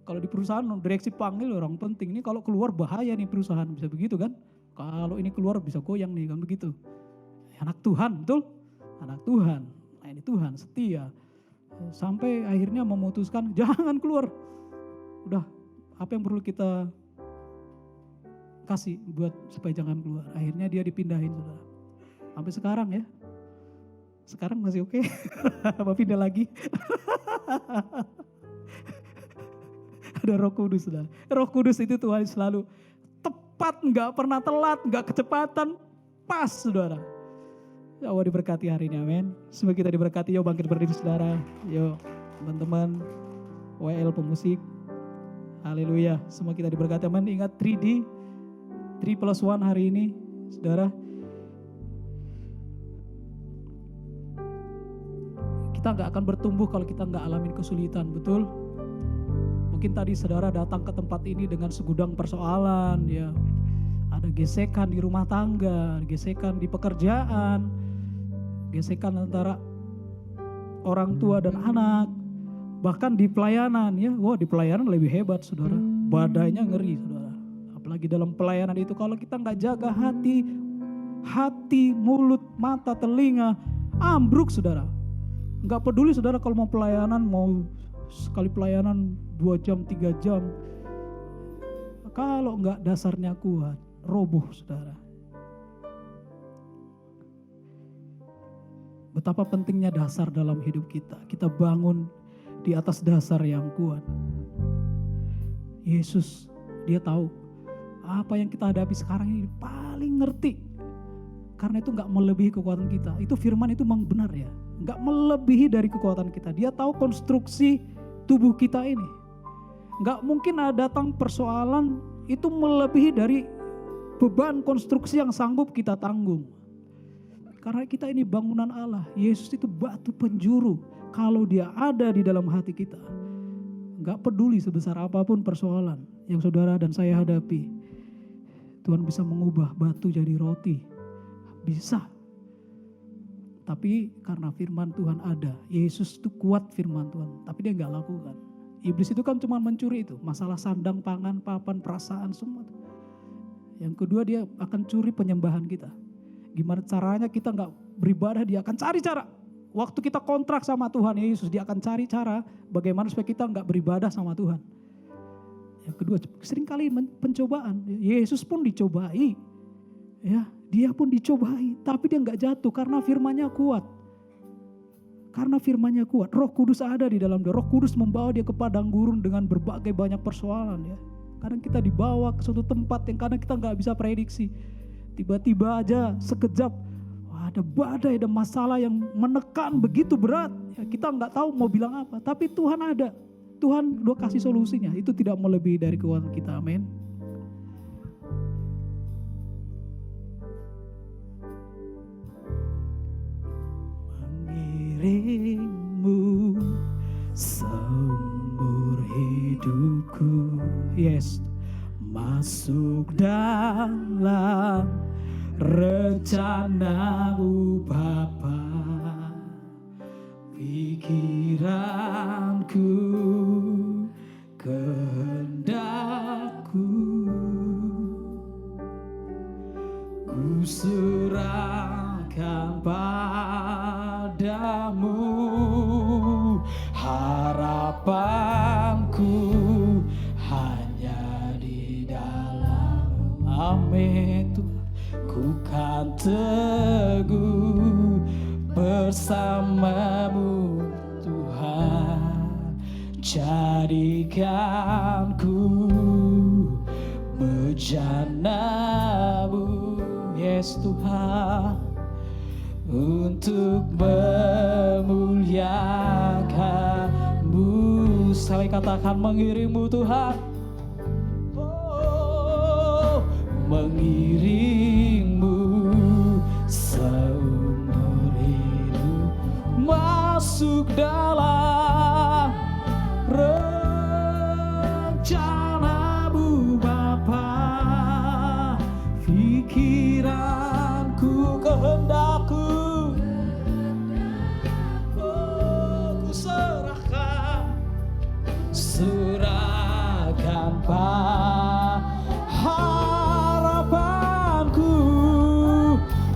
Kalau di perusahaan direksi panggil orang penting, ini kalau keluar bahaya nih perusahaan, bisa begitu kan? Kalau ini keluar bisa goyang nih kan begitu. Anak Tuhan, betul? Anak Tuhan, nah ini Tuhan setia. Sampai akhirnya memutuskan jangan keluar. Udah, apa yang perlu kita kasih buat supaya jangan keluar. Akhirnya dia dipindahin, saudara. Sampai sekarang ya. Sekarang masih oke. Apa pindah lagi? Ada Roh Kudus, saudara. Roh Kudus itu Tuhan selalu tepat, nggak pernah telat, nggak kecepatan, pas, saudara. Ya Allah diberkati hari ini, amin. Semoga kita diberkati, yuk bangkit berdiri, saudara. Yuk teman-teman, WL pemusik. Haleluya, semua kita diberkati, amin. Ingat 3D, 3+1 hari ini, saudara. Kita nggak akan bertumbuh kalau kita nggak alamin kesulitan, betul? Mungkin tadi saudara datang ke tempat ini dengan segudang persoalan, ya. Ada gesekan di rumah tangga, gesekan di pekerjaan, gesekan antara orang tua dan anak, bahkan di pelayanan, ya. Wah, di pelayanan lebih hebat, saudara. Badainya ngeri, saudara. Apalagi dalam pelayanan itu kalau kita nggak jaga hati, mulut, mata, telinga, ambruk, saudara. Nggak peduli, saudara, kalau mau pelayanan, mau sekali pelayanan 2 jam, 3 jam. Kalau nggak dasarnya kuat, roboh, saudara. Betapa pentingnya dasar dalam hidup kita. Kita bangun di atas dasar yang kuat. Yesus, dia tahu apa yang kita hadapi sekarang ini paling ngerti. Karena itu gak melebihi kekuatan kita. Itu firman itu memang benar ya. Gak melebihi dari kekuatan kita. Dia tahu konstruksi tubuh kita ini. Gak mungkin ada datang persoalan itu melebihi dari beban konstruksi yang sanggup kita tanggung. Karena kita ini bangunan Allah. Yesus itu batu penjuru. Kalau dia ada di dalam hati kita, gak peduli sebesar apapun persoalan yang saudara dan saya hadapi, Tuhan bisa mengubah batu jadi roti. Bisa. Tapi karena firman Tuhan ada, Yesus itu kuat firman Tuhan, tapi dia gak lakukan. Iblis itu kan cuma mencuri itu, masalah sandang, pangan, papan, perasaan, semua. Yang kedua dia akan curi penyembahan kita. Gimana caranya kita gak beribadah, dia akan cari cara. Waktu kita kontrak sama Tuhan Yesus, dia akan cari cara bagaimana supaya kita gak beribadah sama Tuhan. Yang kedua, seringkali pencobaan. Yesus pun dicobai. Ya, dia pun dicobai, tapi dia gak jatuh karena firman-Nya kuat. Karena firman-Nya kuat, Roh Kudus ada di dalam dia. Roh Kudus membawa dia ke padang gurun dengan berbagai banyak persoalan ya. Kadang kita dibawa ke suatu tempat yang kadang kita gak bisa prediksi. Tiba-tiba aja sekejap, ada badai, ada masalah yang menekan begitu berat. Ya, kita gak tahu mau bilang apa, tapi Tuhan ada. Tuhan udah kasih solusinya, itu tidak melebihi dari kekuatan kita, amin. Mengiringmu seumur hidupku, yes, masuk dalam rencanamu Bapa. Pikiranku, kehendakku, ku serahkan padamu. Harapanku hanya di dalam-Mu. Amin. Ku kan teguh bersamamu Tuhan, jadikan ku bejanamu. Yes Tuhan, untuk memuliakan-Mu. Sekali katakan mengiring-Mu Tuhan. Oh, mengiring-Mu seumur hidup, masuk dalam rencana-Mu Bapa. Pikiranku, kehendakku, oh, ku serahkan harapanku.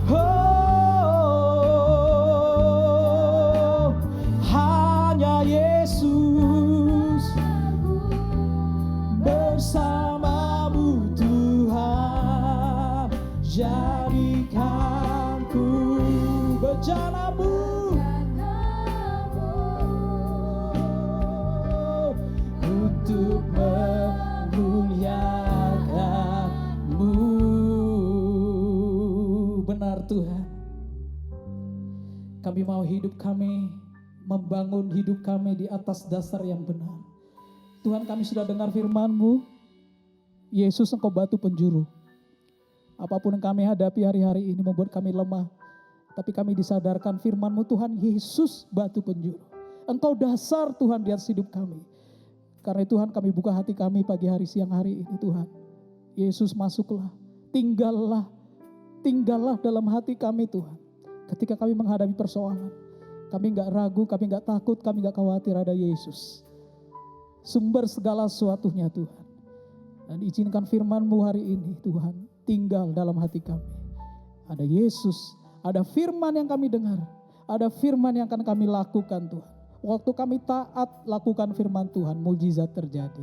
Oh, hanya Yesus bersama-Mu Tuhan, jadikanku bejana-Mu. Untuk memuliakan-Mu. Benar Tuhan, kami mau hidup kami, membangun hidup kami di atas dasar yang benar. Tuhan, kami sudah dengar firman-Mu, Yesus Engkau batu penjuru. Apapun yang kami hadapi hari-hari ini membuat kami lemah, tapi kami disadarkan firman-Mu Tuhan, Yesus batu penjuru. Engkau dasar Tuhan di atas hidup kami. Karena Tuhan, kami buka hati kami pagi hari, siang hari ini Tuhan. Yesus masuklah, tinggallah dalam hati kami Tuhan. Ketika kami menghadapi persoalan, kami gak ragu, kami gak takut, kami gak khawatir, ada Yesus. Sumber segala sesuatunya Tuhan. Dan izinkan firman-Mu hari ini Tuhan, tinggal dalam hati kami. Ada Yesus, ada firman yang kami dengar, ada firman yang akan kami lakukan Tuhan. Waktu kami taat lakukan firman Tuhan, mujizat terjadi.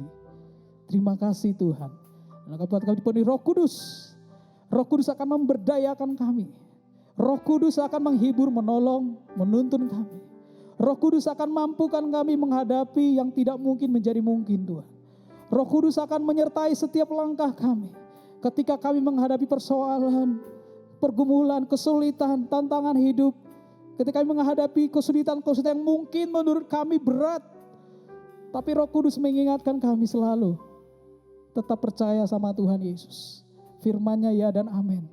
Terima kasih Tuhan. Dan buat kami dipenuhi Roh Kudus. Roh Kudus akan memberdayakan kami. Roh Kudus akan menghibur, menolong, menuntun kami. Roh Kudus akan mampukan kami menghadapi yang tidak mungkin menjadi mungkin Tuhan. Roh Kudus akan menyertai setiap langkah kami. Ketika kami menghadapi persoalan, pergumulan, kesulitan, tantangan hidup. Ketika kami menghadapi kesulitan-kesulitan yang mungkin menurut kami berat. Tapi Roh Kudus mengingatkan kami selalu tetap percaya sama Tuhan Yesus. Firman-Nya ya dan amin.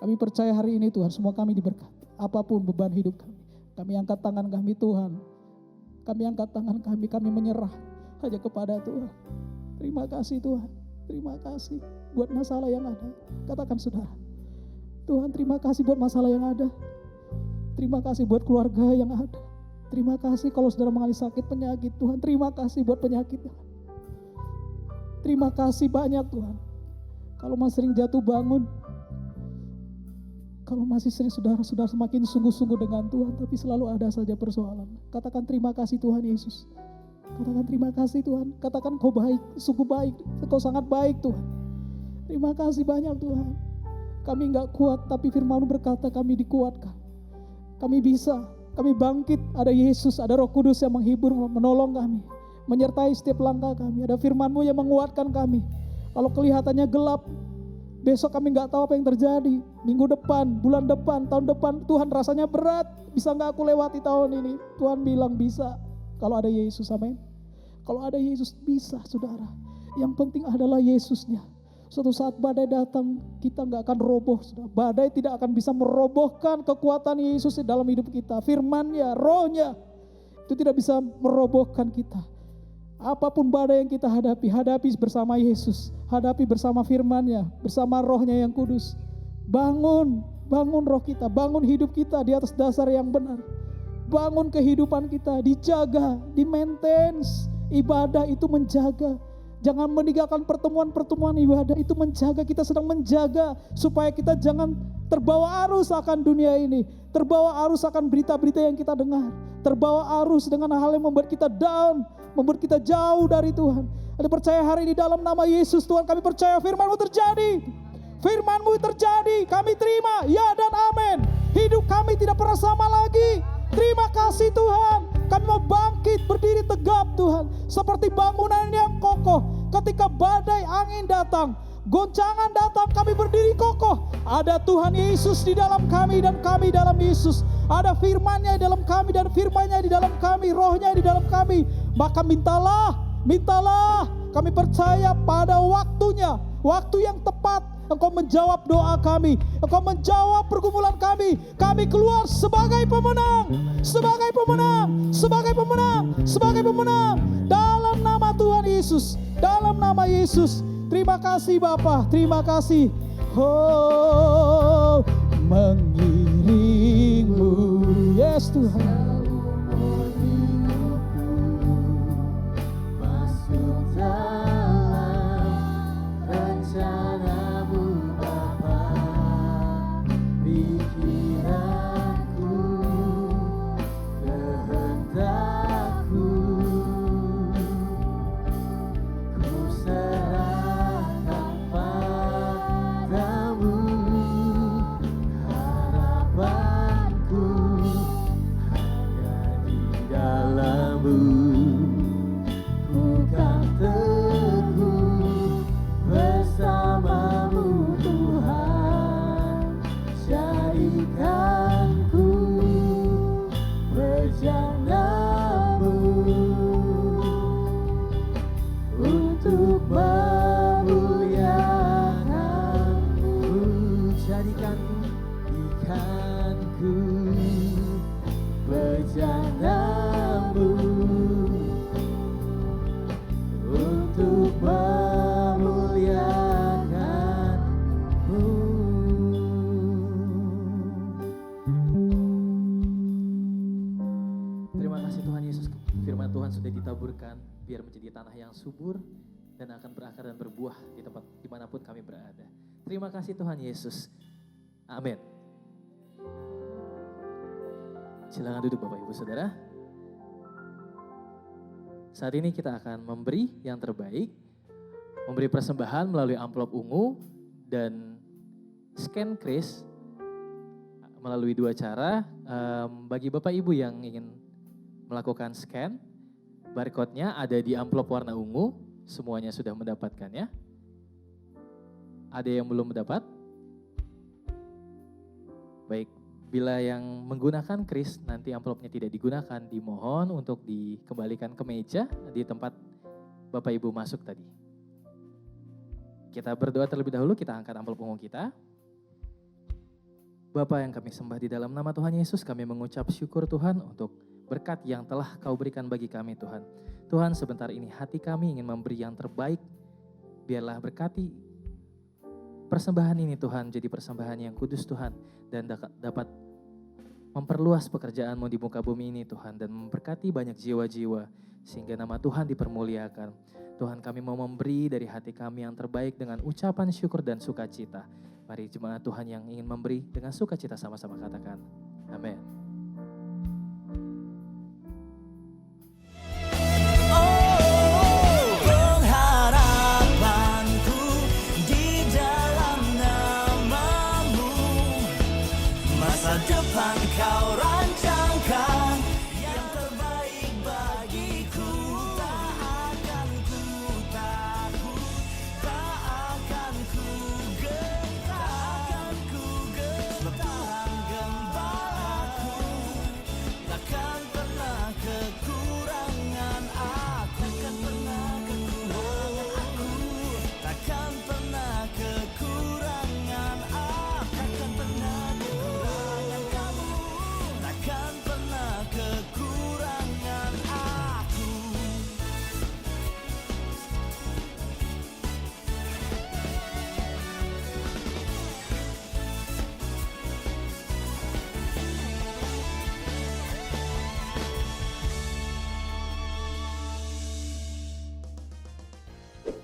Kami percaya hari ini Tuhan, semua kami diberkati. Apapun beban hidup kami. Kami angkat tangan kami Tuhan. Kami angkat tangan kami menyerah hanya kepada Tuhan. Terima kasih Tuhan. Terima kasih buat masalah yang ada. Katakan saudara. Tuhan, terima kasih buat masalah yang ada. Terima kasih buat keluarga yang ada. Terima kasih kalau saudara mengalami sakit penyakit Tuhan. Terima kasih buat penyakitnya. Terima kasih banyak Tuhan. Kalau masih sering jatuh bangun. Kalau masih sering saudara semakin sungguh-sungguh dengan Tuhan. Tapi selalu ada saja persoalan. Katakan terima kasih Tuhan Yesus. Katakan terima kasih Tuhan. Katakan Kau baik, sungguh baik. Kau sangat baik Tuhan. Terima kasih banyak Tuhan. Kami gak kuat tapi firman-Mu berkata kami dikuatkan. Kami bisa, kami bangkit, ada Yesus, ada Roh Kudus yang menghibur, menolong kami, menyertai setiap langkah kami. Ada firman-Mu yang menguatkan kami. Kalau kelihatannya gelap, besok kami gak tahu apa yang terjadi. Minggu depan, bulan depan, tahun depan, Tuhan rasanya berat. Bisa gak aku lewati tahun ini? Tuhan bilang bisa, kalau ada Yesus, amin. Kalau ada Yesus bisa saudara. Yang penting adalah Yesusnya. Suatu saat badai datang, kita gak akan roboh. Badai tidak akan bisa merobohkan kekuatan Yesus di dalam hidup kita. Firman-Nya, Roh-Nya, itu tidak bisa merobohkan kita. Apapun badai yang kita hadapi bersama Yesus. Hadapi bersama firman-Nya, bersama Roh-Nya yang kudus. Bangun roh kita, bangun hidup kita di atas dasar yang benar. Bangun kehidupan kita, dijaga, di-maintenance. Ibadah itu menjaga. Jangan meninggalkan pertemuan-pertemuan ibadah, itu menjaga, kita sedang menjaga supaya kita jangan terbawa arus akan dunia ini, terbawa arus akan berita-berita yang kita dengar, terbawa arus dengan hal yang membuat kita down, membuat kita jauh dari Tuhan. Ada percaya hari ini dalam nama Yesus Tuhan, kami percaya firman-Mu terjadi, firman-Mu terjadi, kami terima, ya dan amin. Hidup kami tidak pernah sama lagi. Terima kasih Tuhan. Kami mau bangkit, berdiri tegap Tuhan. Seperti bangunan yang kokoh. Ketika badai angin datang, goncangan datang, kami berdiri kokoh. Ada Tuhan Yesus di dalam kami dan kami dalam Yesus. Ada firman-Nya di dalam kami dan firman-Nya di dalam kami, Roh-Nya di dalam kami. Maka mintalah, kami percaya pada waktunya, waktu yang tepat, Engkau menjawab doa kami, Engkau menjawab pergumulan kami. Kami keluar sebagai pemenang, sebagai pemenang, sebagai pemenang, sebagai pemenang. Dalam nama Tuhan Yesus, dalam nama Yesus. Terima kasih Bapa, terima kasih. Oh, mengiringmu, yes Tuhan. Biar menjadi tanah yang subur dan akan berakar dan berbuah di tempat dimanapun kami berada. Terima kasih Tuhan Yesus. Amin. Silakan duduk Bapak Ibu Saudara. Saat ini kita akan memberi yang terbaik, memberi persembahan melalui amplop ungu dan scan kris melalui dua cara. Bagi Bapak Ibu yang ingin melakukan scan, barcode-nya ada di amplop warna ungu, semuanya sudah mendapatkannya. Ada yang belum mendapat? Baik, bila yang menggunakan kris nanti amplopnya tidak digunakan, dimohon untuk dikembalikan ke meja di tempat Bapak Ibu masuk tadi. Kita berdoa terlebih dahulu, kita angkat amplop ungu kita. Bapa yang kami sembah di dalam nama Tuhan Yesus, kami mengucap syukur Tuhan untuk berkat yang telah Kau berikan bagi kami Tuhan. Tuhan, sebentar ini hati kami ingin memberi yang terbaik. Biarlah berkati persembahan ini Tuhan, jadi persembahan yang kudus Tuhan. Dan dapat memperluas pekerjaan-Mu di muka bumi ini Tuhan. Dan memberkati banyak jiwa-jiwa sehingga nama Tuhan dipermuliakan. Tuhan, kami mau memberi dari hati kami yang terbaik dengan ucapan syukur dan sukacita. Mari jemaat Tuhan yang ingin memberi dengan sukacita sama-sama katakan. Amin.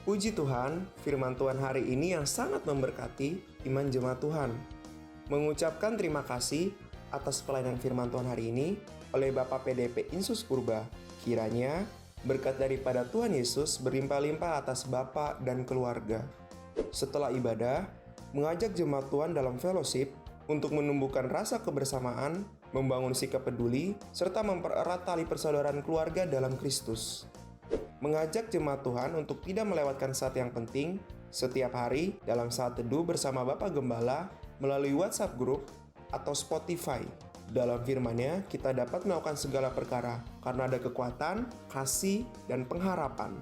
Puji Tuhan, firman Tuhan hari ini yang sangat memberkati iman jemaat Tuhan. Mengucapkan terima kasih atas pelayanan firman Tuhan hari ini oleh Bapak PDP Insus Purba. Kiranya berkat daripada Tuhan Yesus berlimpah-limpah atas Bapak dan keluarga. Setelah ibadah, mengajak jemaat Tuhan dalam fellowship untuk menumbuhkan rasa kebersamaan, membangun sikap peduli, serta mempererat tali persaudaraan keluarga dalam Kristus. Mengajak jemaat Tuhan untuk tidak melewatkan saat yang penting, setiap hari dalam saat teduh bersama Bapak Gembala melalui WhatsApp Group atau Spotify. Dalam firman-Nya, kita dapat melakukan segala perkara karena ada kekuatan, kasih, dan pengharapan.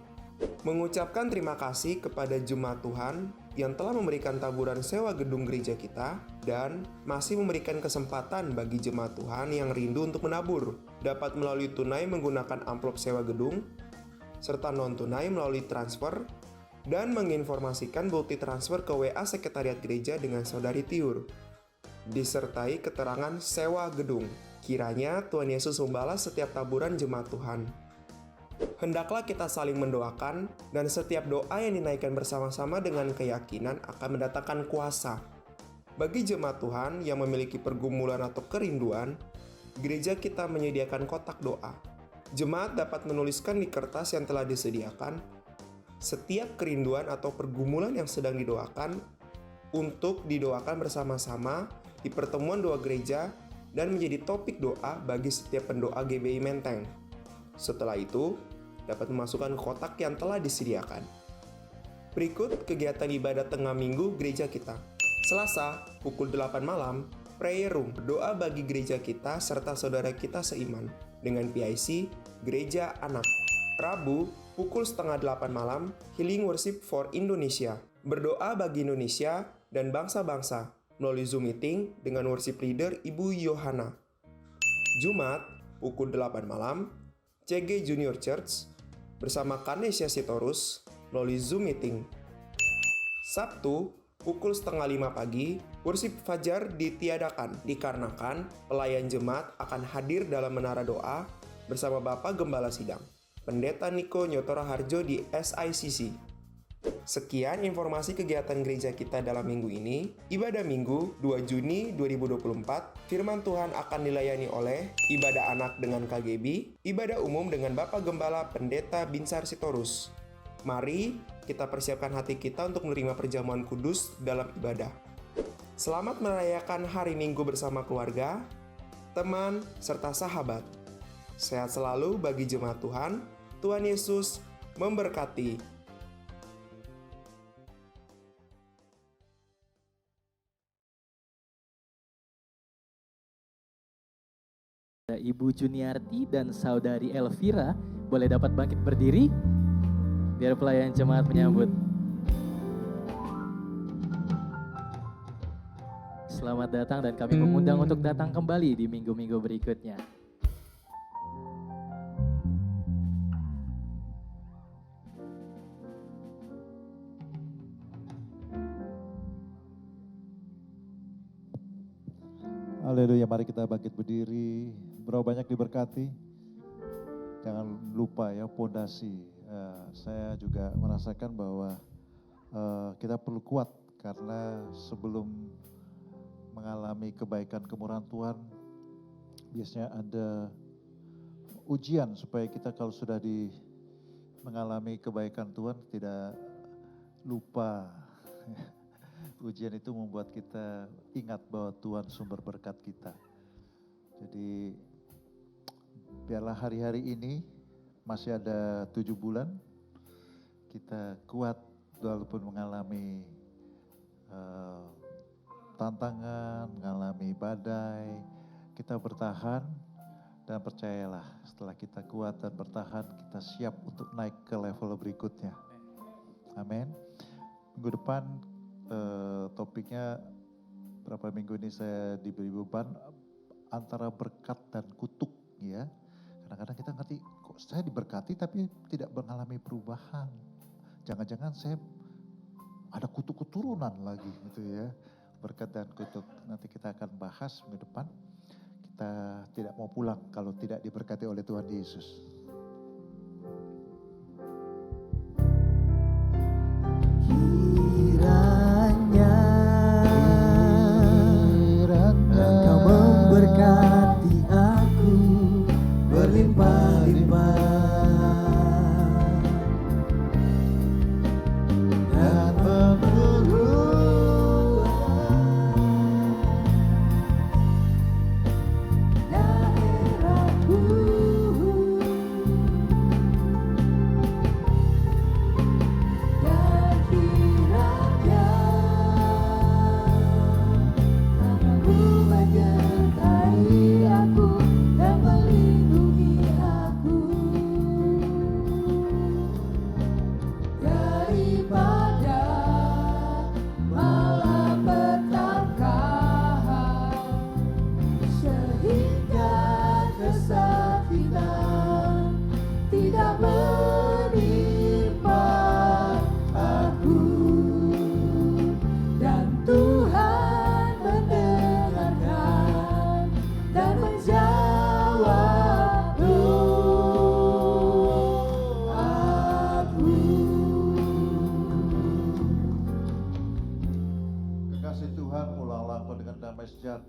Mengucapkan terima kasih kepada Jemaat Tuhan yang telah memberikan taburan sewa gedung gereja kita dan masih memberikan kesempatan bagi Jemaat Tuhan yang rindu untuk menabur, dapat melalui tunai menggunakan amplop sewa gedung, serta non-tunai melalui transfer, dan menginformasikan bukti transfer ke WA Sekretariat Gereja dengan Saudari Tiur, disertai keterangan sewa gedung. Kiranya Tuhan Yesus membalas setiap taburan Jemaat Tuhan. Hendaklah kita saling mendoakan, dan setiap doa yang dinaikkan bersama-sama dengan keyakinan akan mendatangkan kuasa. Bagi Jemaat Tuhan yang memiliki pergumulan atau kerinduan, gereja kita menyediakan kotak doa. Jemaat dapat menuliskan di kertas yang telah disediakan setiap kerinduan atau pergumulan yang sedang didoakan untuk didoakan bersama-sama di pertemuan doa gereja dan menjadi topik doa bagi setiap pendoa GBI Menteng. Setelah itu, dapat memasukkan kotak yang telah disediakan. Berikut kegiatan ibadah tengah minggu gereja kita. Selasa, pukul 8 malam, prayer room, doa bagi gereja kita serta saudara kita seiman dengan PIC Gereja Anak. Rabu, pukul setengah 8 malam, healing worship for Indonesia, berdoa bagi Indonesia dan bangsa-bangsa melalui Zoom meeting dengan worship leader Ibu Yohana. Jumat, pukul 8 malam, CG Junior Church bersama Kanesia Sitorus melalui Zoom meeting. Sabtu, pukul setengah 5 pagi, worship fajar ditiadakan dikarenakan pelayan jemaat akan hadir dalam menara doa bersama Bapak Gembala Sidang, Pendeta Niko Nyotora Harjo di SICC. Sekian informasi kegiatan gereja kita dalam minggu ini. Ibadah Minggu 2 Juni 2024, firman Tuhan akan dilayani oleh ibadah anak dengan KGB, ibadah umum dengan Bapak Gembala Pendeta Binsar Sitorus. Mari kita persiapkan hati kita untuk menerima perjamuan kudus dalam ibadah. Selamat merayakan hari Minggu bersama keluarga, teman, serta sahabat. Sehat selalu bagi jemaat Tuhan. Tuhan Yesus memberkati. Ibu Juniarti dan Saudari Elvira boleh dapat bangkit berdiri biar pelayan jemaat menyambut. Selamat datang dan kami mengundang untuk datang kembali di minggu-minggu berikutnya. Haleluya, mari kita bangkit berdiri. Berapa banyak diberkati? Jangan lupa ya pondasi. Saya juga merasakan bahwa kita perlu kuat karena sebelum mengalami kebaikan kemurahan Tuhan, biasanya ada ujian supaya kita kalau sudah mengalami kebaikan Tuhan tidak lupa. Ujian itu membuat kita ingat bahwa Tuhan sumber berkat kita. Jadi biarlah hari-hari ini masih ada 7 bulan kita kuat walaupun mengalami tantangan, mengalami badai, kita bertahan dan percayalah setelah kita kuat dan bertahan kita siap untuk naik ke level berikutnya. Amin. Minggu depan topiknya berapa minggu ini saya diberi beban antara berkat dan kutuk ya. Kadang-kadang kita ngerti kok saya diberkati tapi tidak mengalami perubahan. Jangan-jangan saya ada kutuk keturunan lagi gitu ya. Berkat dan kutuk. Nanti kita akan bahas minggu depan. Kita tidak mau pulang kalau tidak diberkati oleh Tuhan Yesus. Engkau memberkati aku berlimpah-limpah dan menurut daerahku dan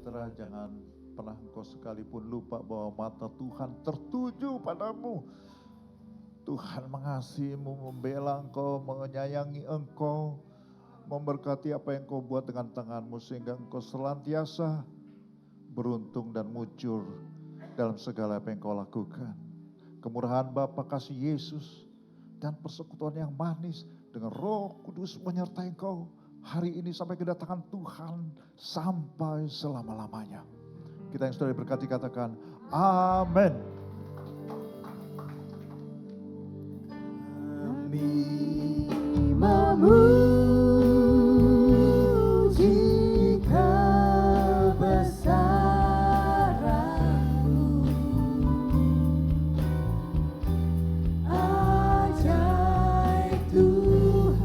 sejahtera, jangan pernah engkau sekalipun lupa bahwa mata Tuhan tertuju padamu. Tuhan mengasihimu, membela engkau, menyayangi engkau, memberkati apa yang kau buat dengan tanganmu sehingga engkau senantiasa beruntung dan mujur dalam segala apa yang kau lakukan. Kemurahan Bapa, kasih Yesus, dan persekutuan yang manis dengan Roh Kudus menyertai engkau hari ini sampai kedatangan Tuhan sampai selama-lamanya. Kita yang sudah diberkati katakan amin. Kami memuji kebesaran-Mu, ajaib Tuhan,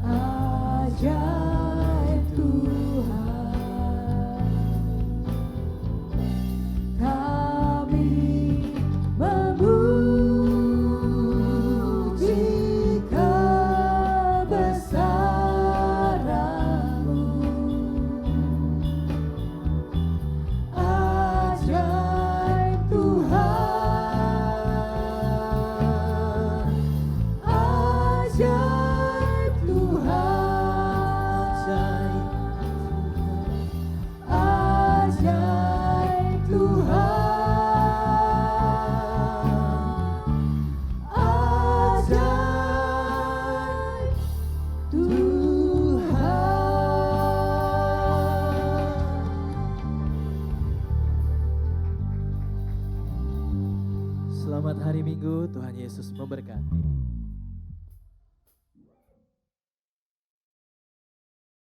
ajaib Tuhan. Kami memuji kebesaran-Mu, ajaib Tuhan, ajaib Tuhan, ajaib Tuhan. Selamat hari Minggu, Tuhan Yesus memberkati.